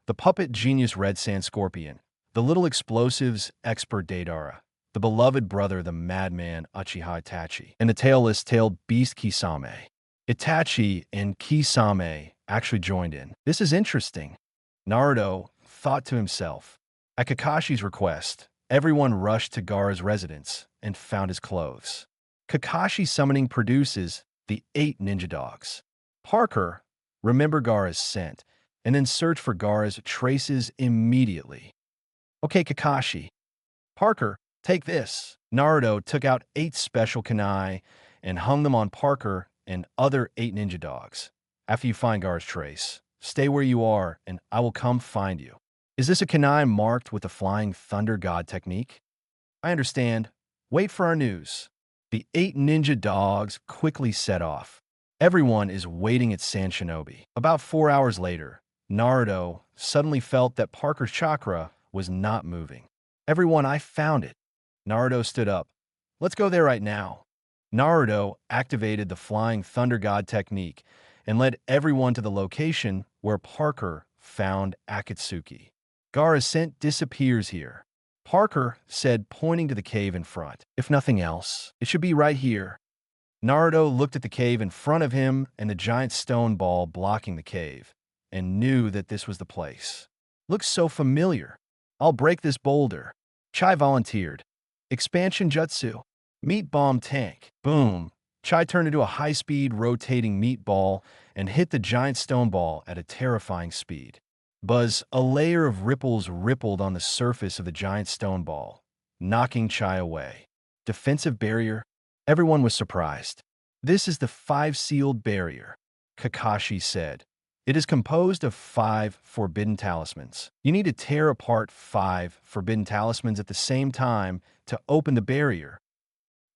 the puppet genius Red Sand Scorpion, the little explosives expert Deidara, the beloved brother the madman Uchiha Itachi, and the tailless-tailed beast Kisame. Itachi and Kisame actually joined in. This is interesting. Naruto thought to himself. At Kakashi's request, everyone rushed to Gaara's residence and found his clothes. Kakashi summoning produces the 8 ninja dogs. Parker, remember Gaara's scent, and then search for Gaara's traces immediately. Okay, Kakashi. Parker, take this. Naruto took out 8 special kunai and hung them on Parker and other 8 ninja dogs. After you find Gaara's trace, stay where you are and I will come find you. Is this a kunai marked with the Flying Thunder God technique? I understand. Wait for our news. The 8 ninja dogs quickly set off. Everyone is waiting at Sand Shinobi. About 4 hours later, Naruto suddenly felt that Parker's chakra was not moving. Everyone, I found it. Naruto stood up. Let's go there right now. Naruto activated the Flying Thunder God technique and led everyone to the location where Parker found Akatsuki. Gaara's scent disappears here. Parker said, pointing to the cave in front. If nothing else, it should be right here. Naruto looked at the cave in front of him and the giant stone ball blocking the cave, and knew that this was the place. Looks so familiar. I'll break this boulder. Chai volunteered. Expansion Jutsu. Meat bomb tank. Boom. Chai turned into a high-speed rotating meat ball and hit the giant stone ball at a terrifying speed. Buzz, a layer of ripples rippled on the surface of the giant stone ball, knocking Chai away. Defensive barrier? Everyone was surprised. This is the 5-sealed barrier, Kakashi said. It is composed of 5 forbidden talismans. You need to tear apart 5 forbidden talismans at the same time to open the barrier.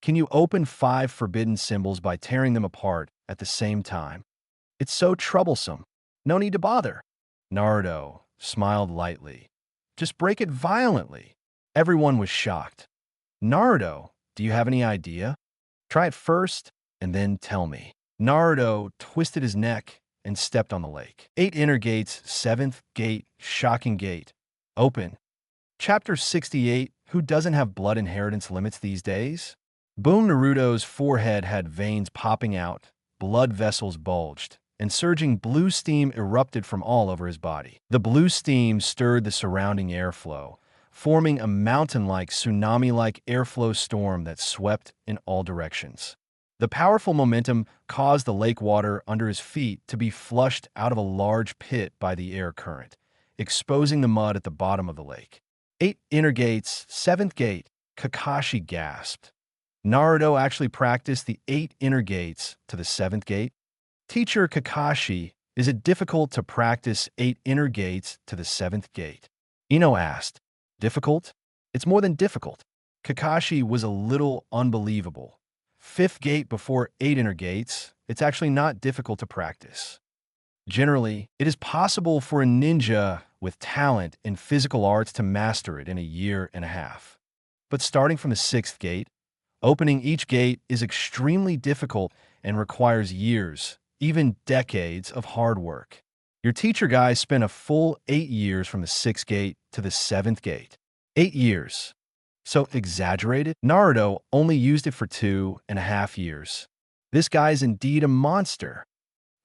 Can you open 5 forbidden symbols by tearing them apart at the same time? It's so troublesome. No need to bother. Naruto, smiled lightly. Just break it violently. Everyone was shocked. Naruto, do you have any idea? Try it first, and then tell me. Naruto twisted his neck and stepped on the lake. 8 inner gates, 7th gate, shocking gate. Open. Chapter 68, Who doesn't have blood inheritance limits these days? Boom. Naruto's forehead had veins popping out, blood vessels bulged, and surging blue steam erupted from all over his body. The blue steam stirred the surrounding airflow, forming a mountain-like, tsunami-like airflow storm that swept in all directions. The powerful momentum caused the lake water under his feet to be flushed out of a large pit by the air current, exposing the mud at the bottom of the lake. 8 inner gates, 7th gate, Kakashi gasped. Naruto actually practiced the 8 inner gates to the 7th gate? Teacher Kakashi, is it difficult to practice 8 inner gates to the 7th gate? Ino asked. Difficult? It's more than difficult. Kakashi was a little unbelievable. 5th gate before 8 inner gates, it's actually not difficult to practice. Generally, it is possible for a ninja with talent in physical arts to master it in a year and a half. But starting from the 6th gate, opening each gate is extremely difficult and requires years, even decades of hard work. Your teacher guy spent a full 8 years from the 6th gate to the 7th gate. 8 years. So exaggerated? Naruto only used it for 2.5 years. This guy's indeed a monster.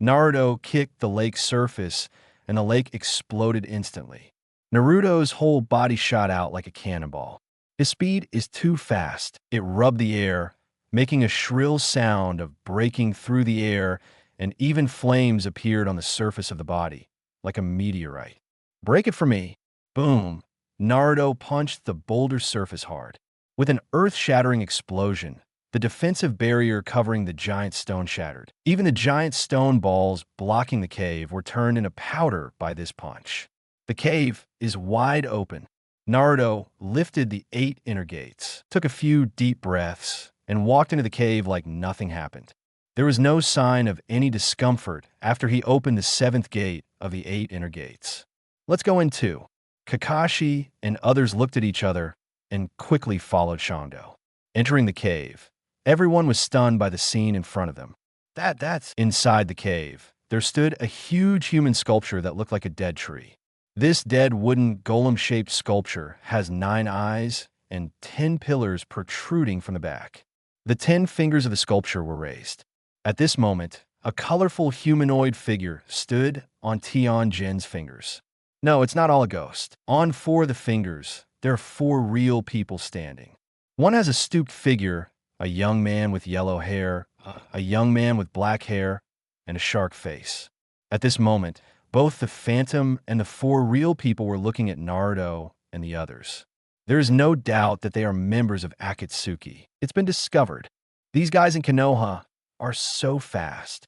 Naruto kicked the lake's surface, and the lake exploded instantly. Naruto's whole body shot out like a cannonball. His speed is too fast. It rubbed the air, making a shrill sound of breaking through the air, and even flames appeared on the surface of the body, like a meteorite. Break it for me. Boom. Naruto punched the boulder surface hard. With an earth-shattering explosion, the defensive barrier covering the giant stone shattered. Even the giant stone balls blocking the cave were turned into powder by this punch. The cave is wide open. Naruto lifted the 8 inner gates, took a few deep breaths, and walked into the cave like nothing happened. There was no sign of any discomfort after he opened the 7th gate of the 8 inner gates. Let's go in too. Kakashi and others looked at each other and quickly followed Shondo. Entering the cave, everyone was stunned by the scene in front of them. That's inside the cave. There stood a huge human sculpture that looked like a dead tree. This dead wooden golem-shaped sculpture has 9 eyes and 10 pillars protruding from the back. The 10 fingers of the sculpture were raised. At this moment, a colorful humanoid figure stood on Jin's fingers. No, it's not all a ghost. On 4 of the fingers, there are 4 real people standing. One has a stooped figure, a young man with yellow hair, a young man with black hair, and a shark face. At this moment, both the Phantom and the 4 real people were looking at Naruto and the others. There is no doubt that they are members of Akatsuki. It's been discovered. These guys in Konoha are so fast.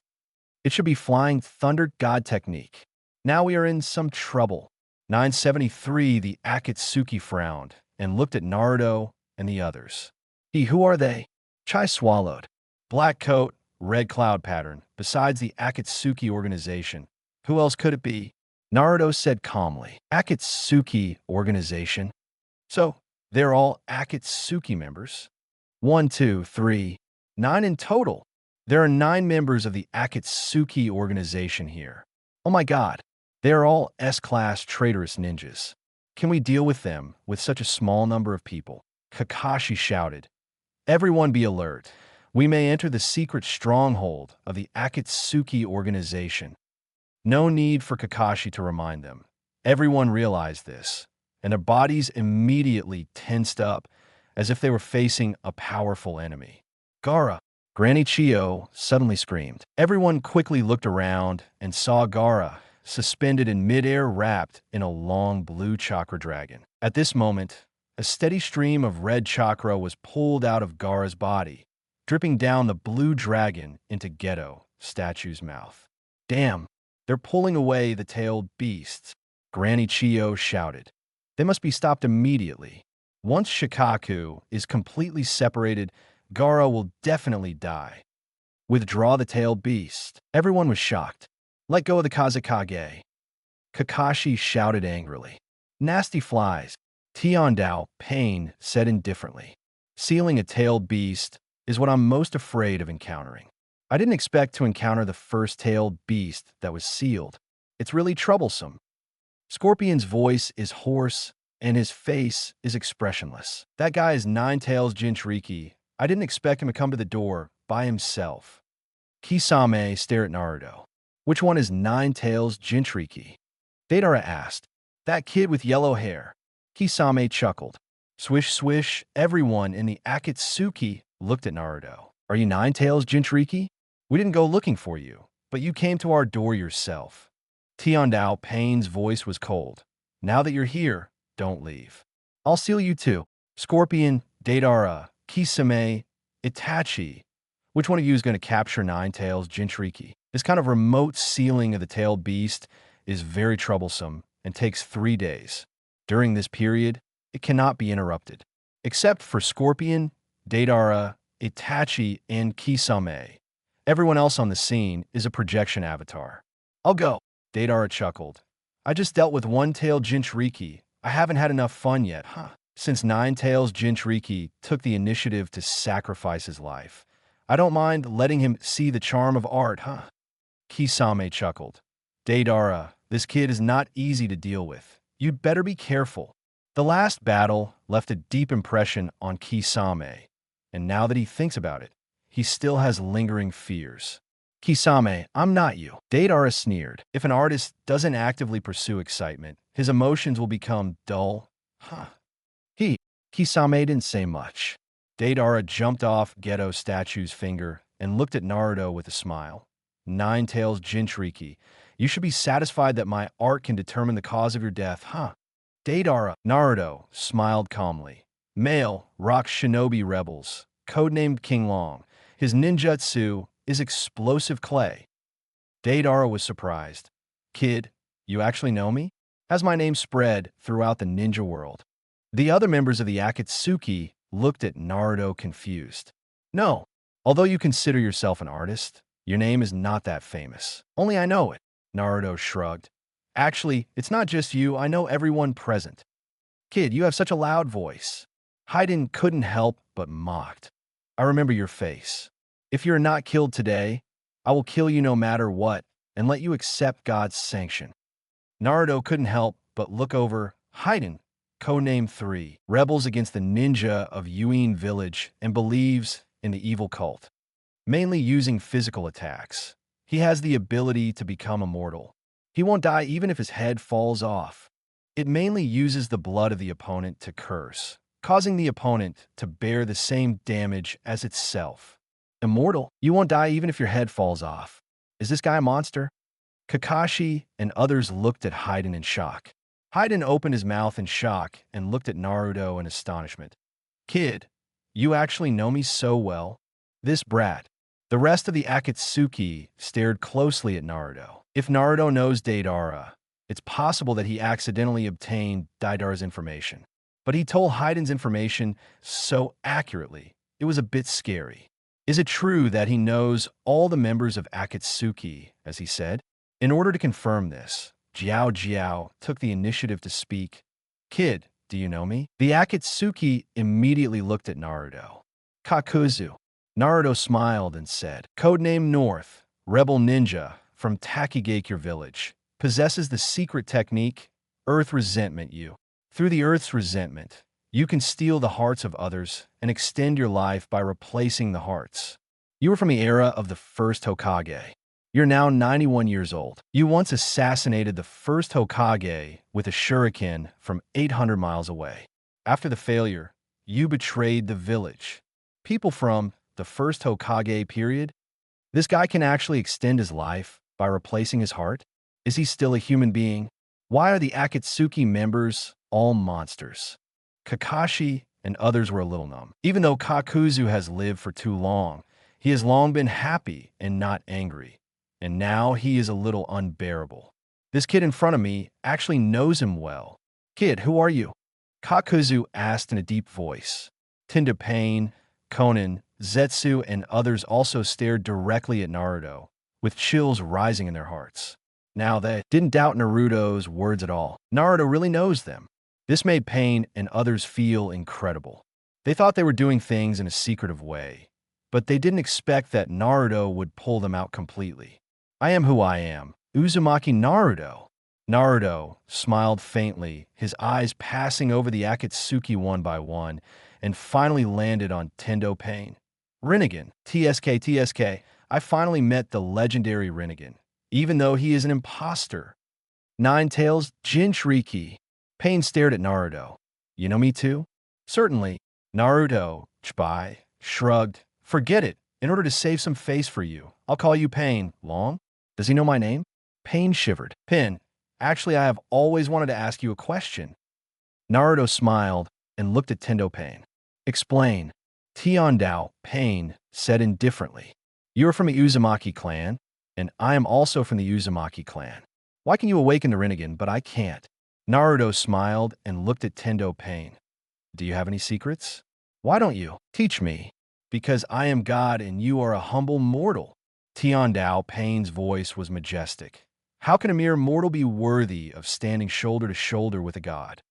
It should be flying Thunder God technique. Now we are in some trouble. 973, the Akatsuki frowned and looked at Naruto and the others. Who are they? Chai swallowed. Black coat, red cloud pattern, besides the Akatsuki organization. Who else could it be? Naruto said calmly. Akatsuki organization? So, they're all Akatsuki members? 1, 2, 3, 9 in total. There are 9 members of the Akatsuki organization here. Oh my god. They are all S-class traitorous ninjas. Can we deal with them with such a small number of people? Kakashi shouted. Everyone be alert. We may enter the secret stronghold of the Akatsuki organization. No need for Kakashi to remind them. Everyone realized this, and their bodies immediately tensed up as if they were facing a powerful enemy. Gaara! Granny Chiyo suddenly screamed. Everyone quickly looked around and saw Gaara suspended in midair wrapped in a long blue chakra dragon. At this moment, a steady stream of red chakra was pulled out of Gaara's body, dripping down the blue dragon into Gedo Statue's mouth. Damn, they're pulling away the tailed beasts, Granny Chiyo shouted. They must be stopped immediately. Once Shikaku is completely separated, Gaara will definitely die. Withdraw the tailed beast. Everyone was shocked. Let go of the Kazekage. Kakashi shouted angrily. Nasty flies. Tiandao, Pain, said indifferently. Sealing a tailed beast is what I'm most afraid of encountering. I didn't expect to encounter the first tailed beast that was sealed. It's really troublesome. Scorpion's voice is hoarse, and his face is expressionless. That guy is Nine Tails Jinchuriki. I didn't expect him to come to the door by himself. Kisame stared at Naruto. Which one is Nine Tails Jinchuriki? Deidara asked. That kid with yellow hair. Kisame chuckled. Swish swish, everyone in the Akatsuki looked at Naruto. Are you Nine Tails Jinchuriki? We didn't go looking for you, but you came to our door yourself. Tiandao Pain's voice was cold. Now that you're here, don't leave. I'll seal you too. Scorpion, Deidara, Kisame, Itachi. Which one of you is going to capture Nine Tails Jinchuriki? This kind of remote sealing of the tailed beast is very troublesome and takes 3 days. During this period, it cannot be interrupted. Except for Scorpion, Deidara, Itachi, and Kisame. Everyone else on the scene is a projection avatar. I'll go. Deidara chuckled. I just dealt with one-tailed Jinchuriki. I haven't had enough fun yet, huh? Since Nine Tails Jinchuriki took the initiative to sacrifice his life, I don't mind letting him see the charm of art, huh? Kisame chuckled. Deidara, this kid is not easy to deal with. You'd better be careful. The last battle left a deep impression on Kisame, and now that he thinks about it, he still has lingering fears. Kisame, I'm not you. Deidara sneered. If an artist doesn't actively pursue excitement, his emotions will become dull. Huh. Kisame didn't say much. Deidara jumped off Gedo Statue's finger and looked at Naruto with a smile. Nine Tails Jinchuriki, you should be satisfied that my art can determine the cause of your death, huh? Deidara, Naruto, smiled calmly. Male, Rock Shinobi Rebels, codenamed King Long. His ninjutsu is explosive clay. Deidara was surprised. Kid, you actually know me? Has my name spread throughout the ninja world? The other members of the Akatsuki looked at Naruto confused. No, although you consider yourself an artist, your name is not that famous. Only I know it. Naruto shrugged. Actually, it's not just you, I know everyone present. Kid, you have such a loud voice. Haiden couldn't help but mocked. I remember your face. If you're not killed today, I will kill you no matter what and let you accept God's sanction. Naruto couldn't help but look over Haiden, codename 3, rebels against the ninja of Yuin village and believes in the evil cult. Mainly using physical attacks, he has the ability to become immortal. He won't die even if his head falls off. It mainly uses the blood of the opponent to curse, causing the opponent to bear the same damage as itself. Immortal, you won't die even if your head falls off. Is this guy a monster? Kakashi and others looked at Haiden in shock. Haiden opened his mouth in shock and looked at Naruto in astonishment. Kid, you actually know me so well? This brat. The rest of the Akatsuki stared closely at Naruto. If Naruto knows Deidara, it's possible that he accidentally obtained Deidara's information. But he told Haiden's information so accurately, it was a bit scary. Is it true that he knows all the members of Akatsuki, as he said? In order to confirm this, Jiao took the initiative to speak. Kid, do you know me? The Akatsuki immediately looked at Naruto. Kakuzu. Naruto smiled and said, Codename North, rebel ninja from Takigakure village, possesses the secret technique, Earth Resentment You. Through the Earth's resentment, you can steal the hearts of others and extend your life by replacing the hearts. You were from the era of the first Hokage. You're now 91 years old. You once assassinated the first Hokage with a shuriken from 800 miles away. After the failure, you betrayed the village. People from the first Hokage period? This guy can actually extend his life by replacing his heart? Is he still a human being? Why are the Akatsuki members all monsters? Kakashi and others were a little numb. Even though Kakuzu has lived for too long, he has long been happy and not angry. And now he is a little unbearable. This kid in front of me actually knows him well. Kid, who are you? Kakuzu asked in a deep voice. Tender Pain, Konan, Zetsu, and others also stared directly at Naruto, with chills rising in their hearts. Now they didn't doubt Naruto's words at all. Naruto really knows them. This made Pain and others feel incredible. They thought they were doing things in a secretive way, but they didn't expect that Naruto would pull them out completely. I am who I am, Uzumaki Naruto. Naruto smiled faintly, his eyes passing over the Akatsuki one by one, and finally landed on Tendo Pain. Rinnegan, TSK, I finally met the legendary Rinnegan, even though he is an imposter. Nine Tails, Jinchuriki. Pain stared at Naruto. You know me too? Certainly. Naruto, Chibai, shrugged. Forget it. In order to save some face for you, I'll call you Pain. Long? Does he know my name? Pain shivered. Pin, actually I have always wanted to ask you a question. Naruto smiled and looked at Tendo Pain. Explain. Tiandao, Pain, said indifferently. You are from the Uzumaki clan, and I am also from the Uzumaki clan. Why can you awaken the Rinnegan, but I can't? Naruto smiled and looked at Tendo Pain. Do you have any secrets? Why don't you? Teach me. Because I am God and you are a humble mortal. Tiandao Pain's voice was majestic. How can a mere mortal be worthy of standing shoulder to shoulder with a god?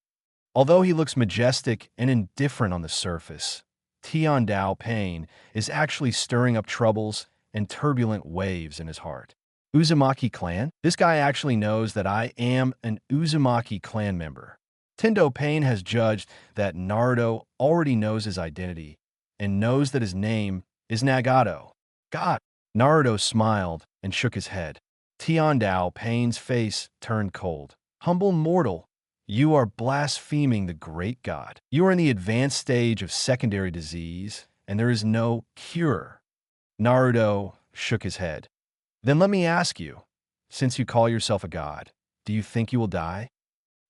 Although he looks majestic and indifferent on the surface, Tiandao Pain is actually stirring up troubles and turbulent waves in his heart. Uzumaki clan? This guy actually knows that I am an Uzumaki clan member. Tendo Pain has judged that Naruto already knows his identity and knows that his name is Nagato. God! Naruto smiled and shook his head. Tiandao Pain's face turned cold. Humble mortal, you are blaspheming the great god. You are in the advanced stage of secondary disease, and there is no cure. Naruto shook his head. Then let me ask you, since you call yourself a god, do you think you will die?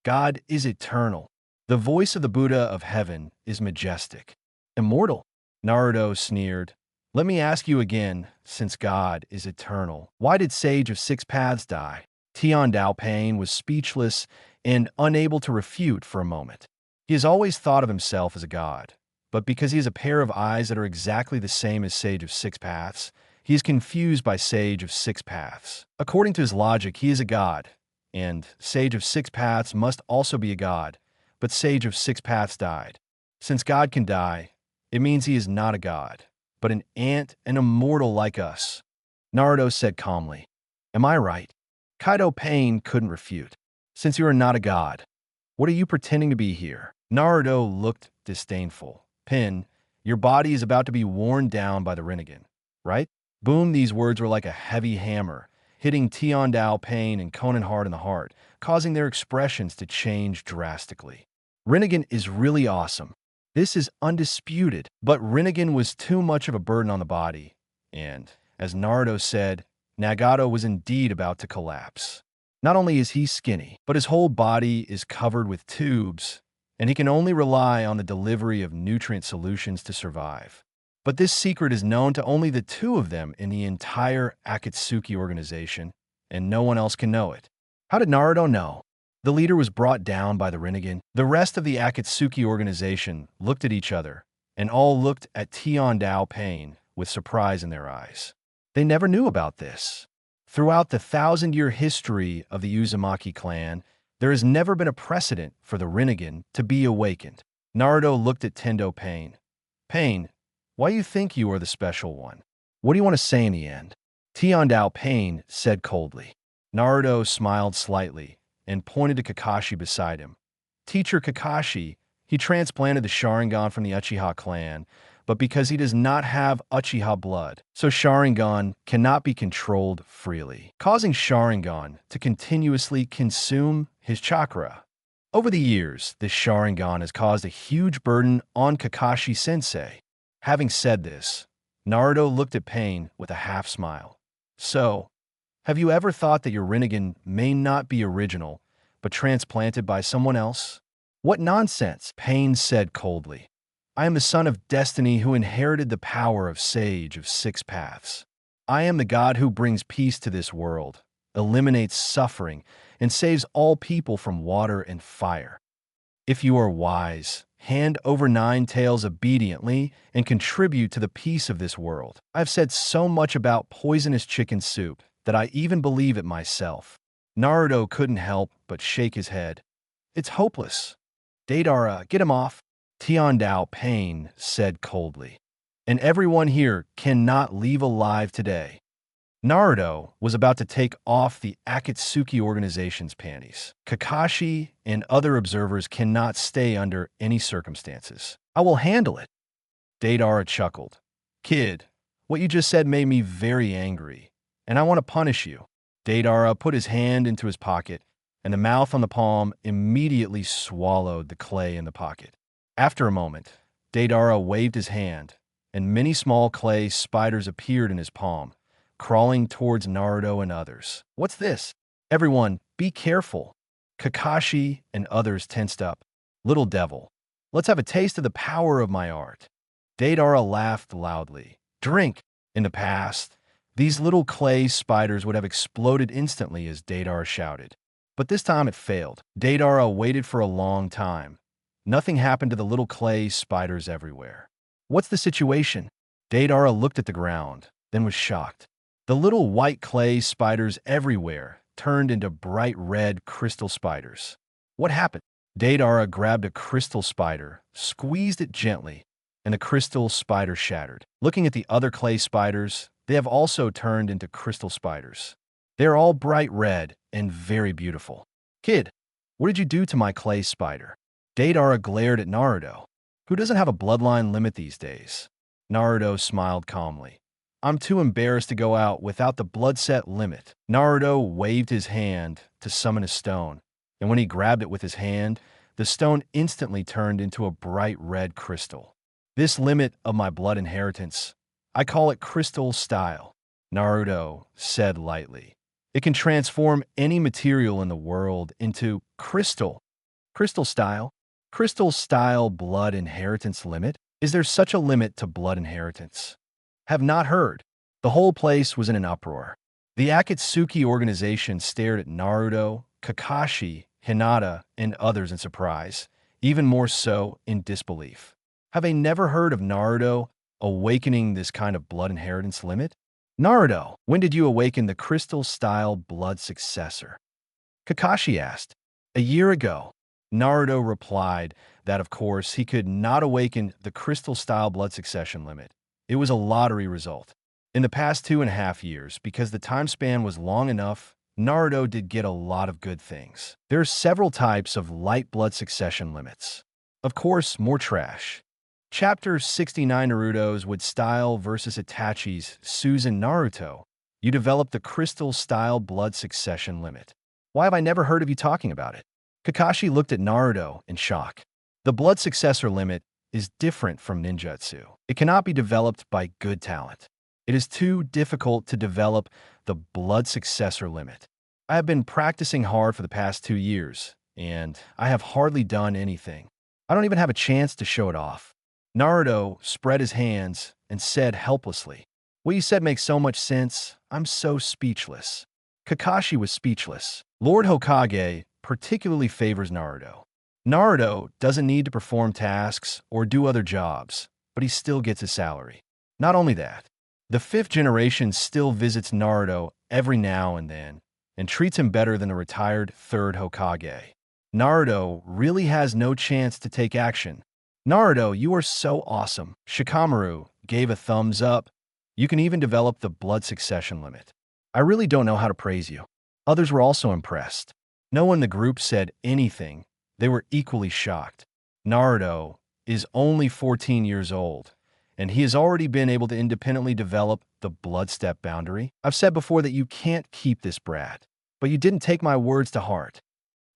God is eternal. The voice of the Buddha of heaven is majestic. Immortal? Naruto sneered. Let me ask you again, since God is eternal, why did Sage of Six Paths die? Tiandao Pain was speechless and unable to refute for a moment. He has always thought of himself as a god, but because he has a pair of eyes that are exactly the same as Sage of Six Paths, he is confused by Sage of Six Paths. According to his logic, he is a god, and Sage of Six Paths must also be a god, but Sage of Six Paths died. Since God can die, it means he is not a god, but an ant and a mortal like us. Naruto said calmly. Am I right? Kaido Pain couldn't refute. Since you are not a god, what are you pretending to be here? Naruto looked disdainful. Pin, your body is about to be worn down by the Rinnegan, right? Boom, these words were like a heavy hammer, hitting Tiandao Pain and Konan hard in the heart, causing their expressions to change drastically. Rinnegan is really awesome. This is undisputed, but Rinnegan was too much of a burden on the body, and, as Naruto said, Nagato was indeed about to collapse. Not only is he skinny, but his whole body is covered with tubes, and he can only rely on the delivery of nutrient solutions to survive. But this secret is known to only the two of them in the entire Akatsuki organization, and no one else can know it. How did Naruto know? The leader was brought down by the Rinnegan. The rest of the Akatsuki organization looked at each other, and all looked at Tiandao Pain with surprise in their eyes. They never knew about this. Throughout the 1,000-year history of the Uzumaki clan, there has never been a precedent for the Rinnegan to be awakened. Naruto looked at Tendo Pain. Pain, why you think you are the special one? What do you want to say in the end? Tiandao Pain said coldly. Naruto smiled slightly and pointed to Kakashi beside him. Teacher Kakashi, he transplanted the Sharingan from the Uchiha clan, but because he does not have Uchiha blood, so Sharingan cannot be controlled freely, causing Sharingan to continuously consume his chakra. Over the years, this Sharingan has caused a huge burden on Kakashi-sensei. Having said this, Naruto looked at Pain with a half-smile. So, have you ever thought that your Rinnegan may not be original, but transplanted by someone else? What nonsense, Pain said coldly. I am the son of destiny who inherited the power of Sage of Six Paths. I am the god who brings peace to this world, eliminates suffering, and saves all people from water and fire. If you are wise, hand over Nine Tails obediently and contribute to the peace of this world. I've said so much about poisonous chicken soup that I even believe it myself. Naruto couldn't help but shake his head. It's hopeless. Deidara, get him off. Tiandao Pain said coldly. And everyone here cannot leave alive today. Naruto was about to take off the Akatsuki organization's panties. Kakashi and other observers cannot stay under any circumstances. I will handle it. Deidara chuckled. Kid, what you just said made me very angry, and I want to punish you. Deidara put his hand into his pocket, and the mouth on the palm immediately swallowed the clay in the pocket. After a moment, Deidara waved his hand, and many small clay spiders appeared in his palm, crawling towards Naruto and others. What's this? Everyone, be careful. Kakashi and others tensed up. Little devil, let's have a taste of the power of my art. Deidara laughed loudly. Drink. In the past, these little clay spiders would have exploded instantly as Deidara shouted. But this time it failed. Deidara waited for a long time. Nothing happened to the little clay spiders everywhere. What's the situation? Deidara looked at the ground, then was shocked. The little white clay spiders everywhere turned into bright red crystal spiders. What happened? Deidara grabbed a crystal spider, squeezed it gently, and the crystal spider shattered. Looking at the other clay spiders, they have also turned into crystal spiders. They are all bright red and very beautiful. Kid, what did you do to my clay spider? Deidara glared at Naruto, who doesn't have a bloodline limit these days. Naruto smiled calmly. I'm too embarrassed to go out without the blood set limit. Naruto waved his hand to summon a stone, and when he grabbed it with his hand, the stone instantly turned into a bright red crystal. This limit of my blood inheritance, I call it crystal style, Naruto said lightly. It can transform any material in the world into crystal. Crystal style? Crystal style blood inheritance limit? Is there such a limit to blood inheritance? Have not heard. The whole place was in an uproar. The Akatsuki organization stared at Naruto, Kakashi, Hinata, and others in surprise, even more so in disbelief. Have they never heard of Naruto awakening this kind of blood inheritance limit? Naruto, when did you awaken the crystal-style blood successor? Kakashi asked. A year ago. Naruto replied that, of course, he could not awaken the crystal-style blood succession limit. It was a lottery result. In the past 2.5 years, because the time span was long enough, Naruto did get a lot of good things. There are several types of light blood succession limits. Of course, more trash. Chapter 69 Naruto's with style versus Itachi's Susan Naruto. You develop the crystal-style blood succession limit. Why have I never heard of you talking about it? Kakashi looked at Naruto in shock. The blood successor limit is different from ninjutsu. It cannot be developed by good talent. It is too difficult to develop the blood successor limit. I have been practicing hard for the past 2 years, and I have hardly done anything. I don't even have a chance to show it off. Naruto spread his hands and said helplessly, What you said makes so much sense. I'm so speechless. Kakashi was speechless. Lord Hokage particularly favors Naruto. Naruto doesn't need to perform tasks or do other jobs, but he still gets his salary. Not only that, the 5th generation still visits Naruto every now and then and treats him better than the retired 3rd Hokage. Naruto really has no chance to take action. Naruto, you are so awesome. Shikamaru gave a thumbs up. You can even develop the blood succession limit. I really don't know how to praise you. Others were also impressed. No one in the group said anything. They were equally shocked. Naruto is only 14 years old, and he has already been able to independently develop the blood step boundary. I've said before that you can't keep this brat, but you didn't take my words to heart.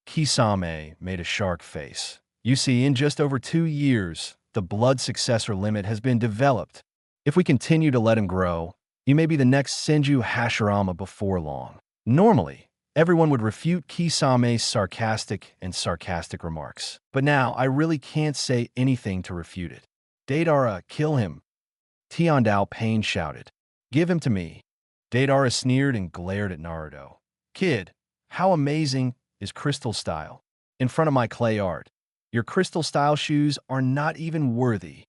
Kisame made a shark face. You see, in just over 2 years, the blood successor limit has been developed. If we continue to let him grow, you may be the next Senju Hashirama before long. Normally, everyone would refute Kisame's sarcastic remarks. But now, I really can't say anything to refute it. Deidara, kill him. Tiandao Pain shouted. Give him to me. Deidara sneered and glared at Naruto. Kid, how amazing is crystal style? In front of my clay art, your crystal style shoes are not even worthy.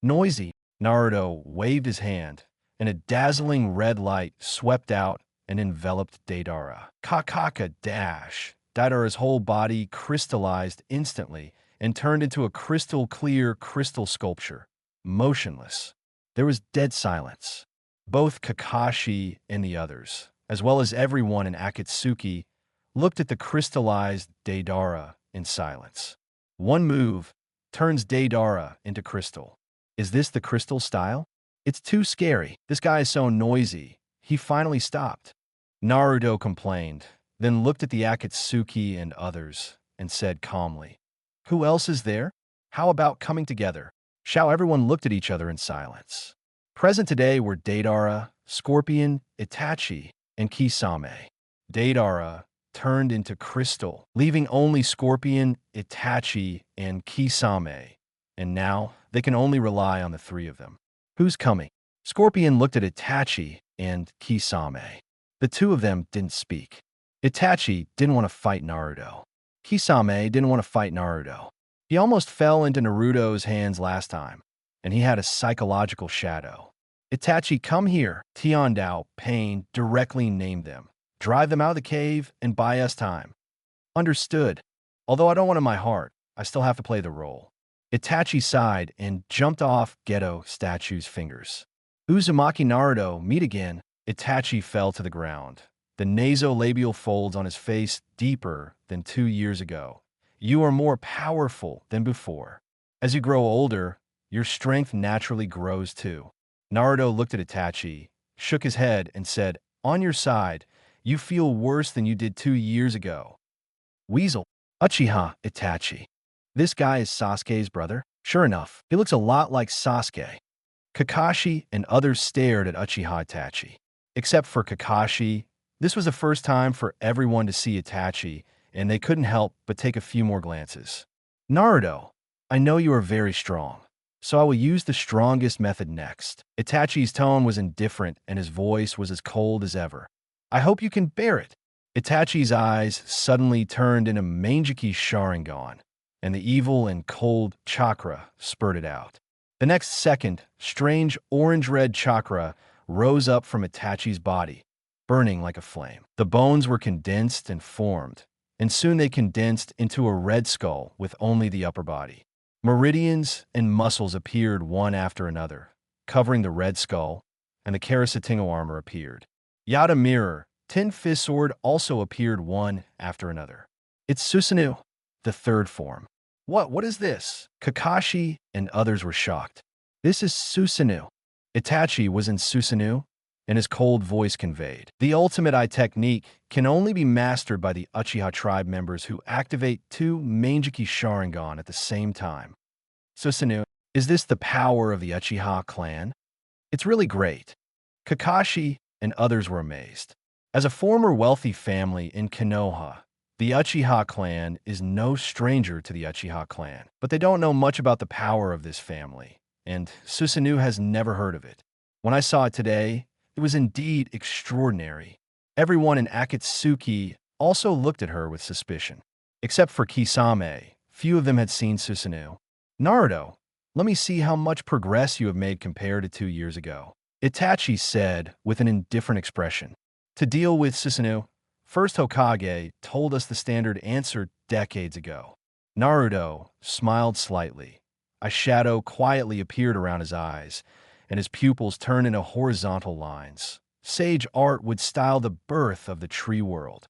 Noisy. Naruto waved his hand, and a dazzling red light swept out and enveloped Deidara. Kakaka dash. Deidara's whole body crystallized instantly and turned into a crystal-clear crystal sculpture, motionless. There was dead silence. Both Kakashi and the others, as well as everyone in Akatsuki, looked at the crystallized Deidara in silence. One move turns Deidara into crystal. Is this the crystal style? It's too scary. This guy is so noisy. He finally stopped. Naruto complained, then looked at the Akatsuki and others and said calmly, "Who else is there? How about coming together?" Everyone looked at each other in silence. Present today were Deidara, Scorpion, Itachi, and Kisame. Deidara turned into crystal, leaving only Scorpion, Itachi, and Kisame, and now they can only rely on the three of them. Who's coming? Scorpion looked at Itachi and Kisame. The two of them didn't speak. Itachi didn't want to fight Naruto. Kisame didn't want to fight Naruto. He almost fell into Naruto's hands last time, and he had a psychological shadow. Itachi, come here. Tiandao, Pain, directly named them. Drive them out of the cave and buy us time. Understood. Although I don't want in my heart, I still have to play the role. Itachi sighed and jumped off Gedo Statue's fingers. Uzumaki Naruto, meet again. Itachi fell to the ground, the nasolabial folds on his face deeper than 2 years ago. You are more powerful than before. As you grow older, your strength naturally grows too. Naruto looked at Itachi, shook his head, and said, on your side, you feel worse than you did 2 years ago. Weasel. Uchiha, Itachi. This guy is Sasuke's brother? Sure enough, he looks a lot like Sasuke. Kakashi and others stared at Uchiha Itachi. Except for Kakashi, this was the first time for everyone to see Itachi, and they couldn't help but take a few more glances. Naruto, I know you are very strong, so I will use the strongest method next. Itachi's tone was indifferent and his voice was as cold as ever. I hope you can bear it. Itachi's eyes suddenly turned into Mangekyō Sharingan, and the evil and cold chakra spurted out. The next second, strange orange-red chakra rose up from Itachi's body, burning like a flame. The bones were condensed and formed, and soon they condensed into a red skull with only the upper body. Meridians and muscles appeared one after another, covering the red skull, and the Karasatingo armor appeared. Yada Mirror, Tin Fist Sword also appeared one after another. It's Susanoo, the third form. What is this? Kakashi and others were shocked. This is Susanoo. Itachi was in Susanoo, and his cold voice conveyed. The ultimate eye technique can only be mastered by the Uchiha tribe members who activate 2 Mangekyō Sharingan at the same time. Susanoo, is this the power of the Uchiha clan? It's really great. Kakashi and others were amazed. As a former wealthy family in Konoha, the Uchiha clan is no stranger to the Uchiha clan, but they don't know much about the power of this family, and Susanoo has never heard of it. When I saw it today, it was indeed extraordinary. Everyone in Akatsuki also looked at her with suspicion. Except for Kisame, few of them had seen Susanoo. Naruto, let me see how much progress you have made compared to 2 years ago. Itachi said with an indifferent expression. To deal with Susanoo, First Hokage told us the standard answer decades ago. Naruto smiled slightly. A shadow quietly appeared around his eyes, and his pupils turned into horizontal lines. Sage art would style the birth of the tree world.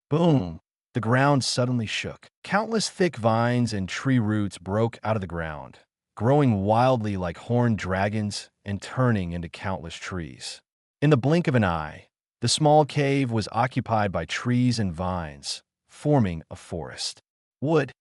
Boom! The ground suddenly shook. Countless thick vines and tree roots broke out of the ground, growing wildly like horned dragons and turning into countless trees. In the blink of an eye, the small cave was occupied by trees and vines, forming a forest. Wood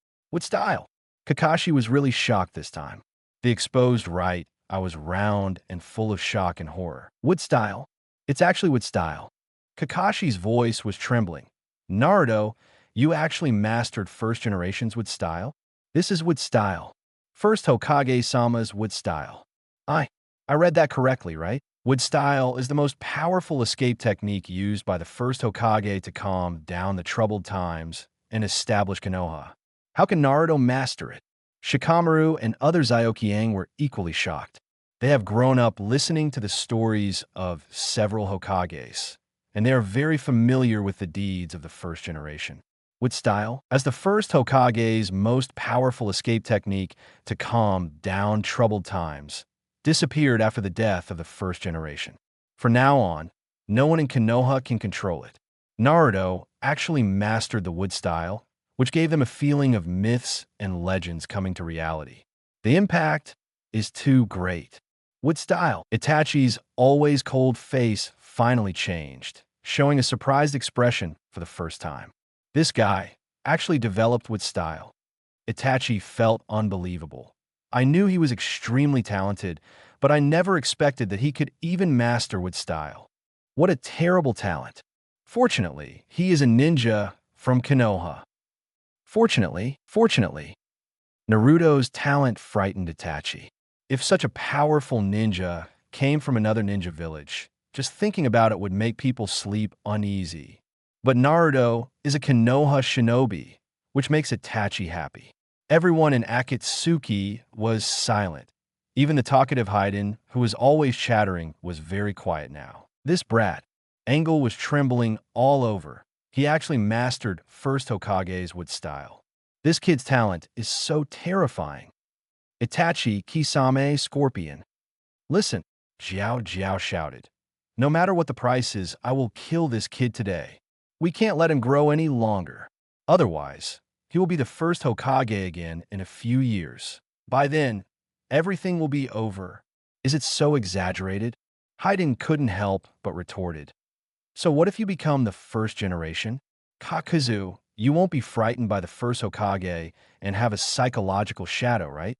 style. Kakashi was really shocked this time. The exposed right, I was round and full of shock and horror. Wood style? It's actually wood style. Kakashi's voice was trembling. Naruto, you actually mastered first generation's wood style? This is wood style. First Hokage-sama's wood style. I read that correctly, right? Wood style is the most powerful escape technique used by the first Hokage to calm down the troubled times and establish Konoha. How can Naruto master it? Shikamaru and other Zyokyang were equally shocked. They have grown up listening to the stories of several Hokages, and they are very familiar with the deeds of the first generation. Wood Style, as the first Hokage's most powerful escape technique to calm down troubled times, disappeared after the death of the first generation. From now on, no one in Konoha can control it. Naruto actually mastered the Wood Style, which gave them a feeling of myths and legends coming to reality. The impact is too great. Wood Style. Itachi's always cold face finally changed, showing a surprised expression for the first time. This guy actually developed Wood Style. Itachi felt unbelievable. I knew he was extremely talented, but I never expected that he could even master Wood Style. What a terrible talent. Fortunately, he is a ninja from Konoha. Fortunately, Naruto's talent frightened Itachi. If such a powerful ninja came from another ninja village, just thinking about it would make people sleep uneasy. But Naruto is a Konoha shinobi, which makes Itachi happy. Everyone in Akatsuki was silent. Even the talkative Haiden, who was always chattering, was very quiet now. This brat, Angle, was trembling all over. He actually mastered first Hokage's Wood Style. This kid's talent is so terrifying. Itachi Kisame Scorpion. Listen, Jiao shouted. No matter what the price is, I will kill this kid today. We can't let him grow any longer. Otherwise, he will be the first Hokage again in a few years. By then, everything will be over. Is it so exaggerated? Haiden couldn't help but retorted. So what if you become the first generation? Kakuzu, you won't be frightened by the first Hokage and have a psychological shadow, right?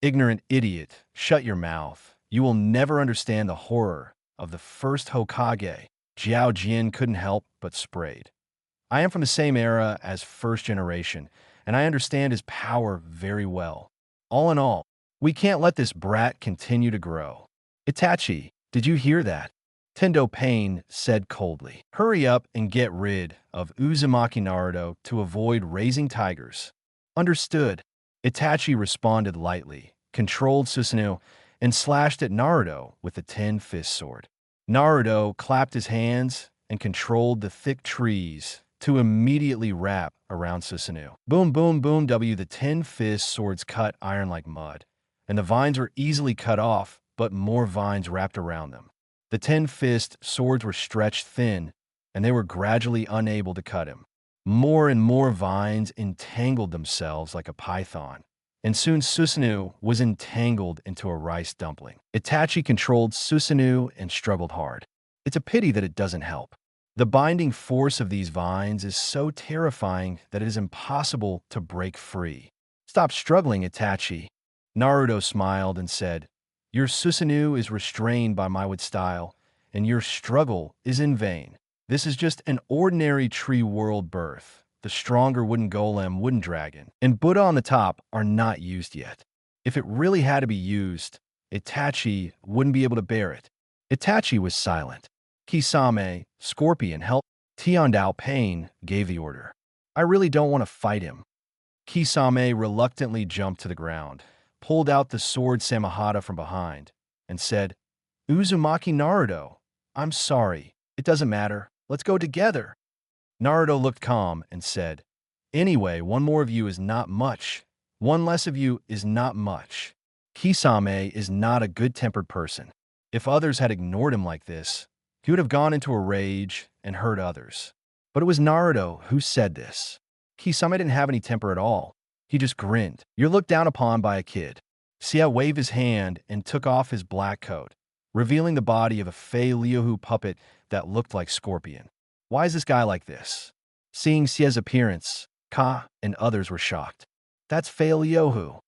Ignorant idiot, shut your mouth. You will never understand the horror of the first Hokage. Jiao Jin couldn't help but sprayed. I am from the same era as first generation, and I understand his power very well. All in all, we can't let this brat continue to grow. Itachi, did you hear that? Tendo Pain said coldly. Hurry up and get rid of Uzumaki Naruto to avoid raising tigers. Understood. Itachi responded lightly, controlled Susanoo, and slashed at Naruto with the 10-fist sword. Naruto clapped his hands and controlled the thick trees to immediately wrap around Susanoo. Boom, boom, boom, the 10-fist swords cut iron like mud, and the vines were easily cut off, but more vines wrapped around them. The 10-fist swords were stretched thin, and they were gradually unable to cut him. More and more vines entangled themselves like a python, and soon Susanoo was entangled into a rice dumpling. Itachi controlled Susanoo and struggled hard. It's a pity that it doesn't help. The binding force of these vines is so terrifying that it is impossible to break free. Stop struggling, Itachi. Naruto smiled and said, Your Susanoo is restrained by my Wood Style, and your struggle is in vain. This is just an ordinary tree world birth. The stronger wooden golem, wooden dragon, and Buddha on the top are not used yet. If it really had to be used, Itachi wouldn't be able to bear it. Itachi was silent. Kisame, Scorpion, helped. Tiandao Pain gave the order. I really don't want to fight him. Kisame reluctantly jumped to the ground, pulled out the sword Samahata from behind, and said, Uzumaki Naruto, I'm sorry. It doesn't matter. Let's go together. Naruto looked calm and said, Anyway, one more of you is not much. One less of you is not much. Kisame is not a good-tempered person. If others had ignored him like this, he would have gone into a rage and hurt others. But it was Naruto who said this. Kisame didn't have any temper at all. He just grinned. You're looked down upon by a kid. Sia waved his hand and took off his black coat, revealing the body of a Fei Liuhu puppet that looked like Scorpion. Why is this guy like this? Seeing Sia's appearance, Ka and others were shocked. That's Fei Liuhu.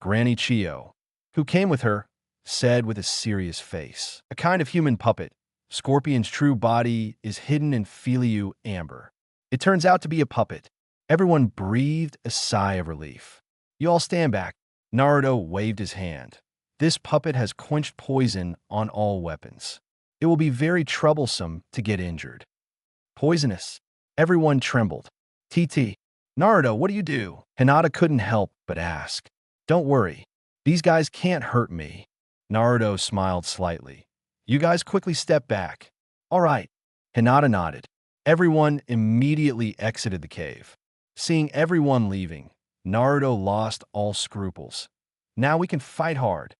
Granny Chiyo, who came with her, said with a serious face. A kind of human puppet. Scorpion's true body is hidden in Filiu amber. It turns out to be a puppet. Everyone breathed a sigh of relief. You all stand back. Naruto waved his hand. This puppet has quenched poison on all weapons. It will be very troublesome to get injured. Poisonous. Everyone trembled. TT. Naruto, what do you do? Hinata couldn't help but ask. Don't worry. These guys can't hurt me. Naruto smiled slightly. You guys quickly step back. All right. Hinata nodded. Everyone immediately exited the cave. Seeing everyone leaving, Naruto lost all scruples. Now we can fight hard.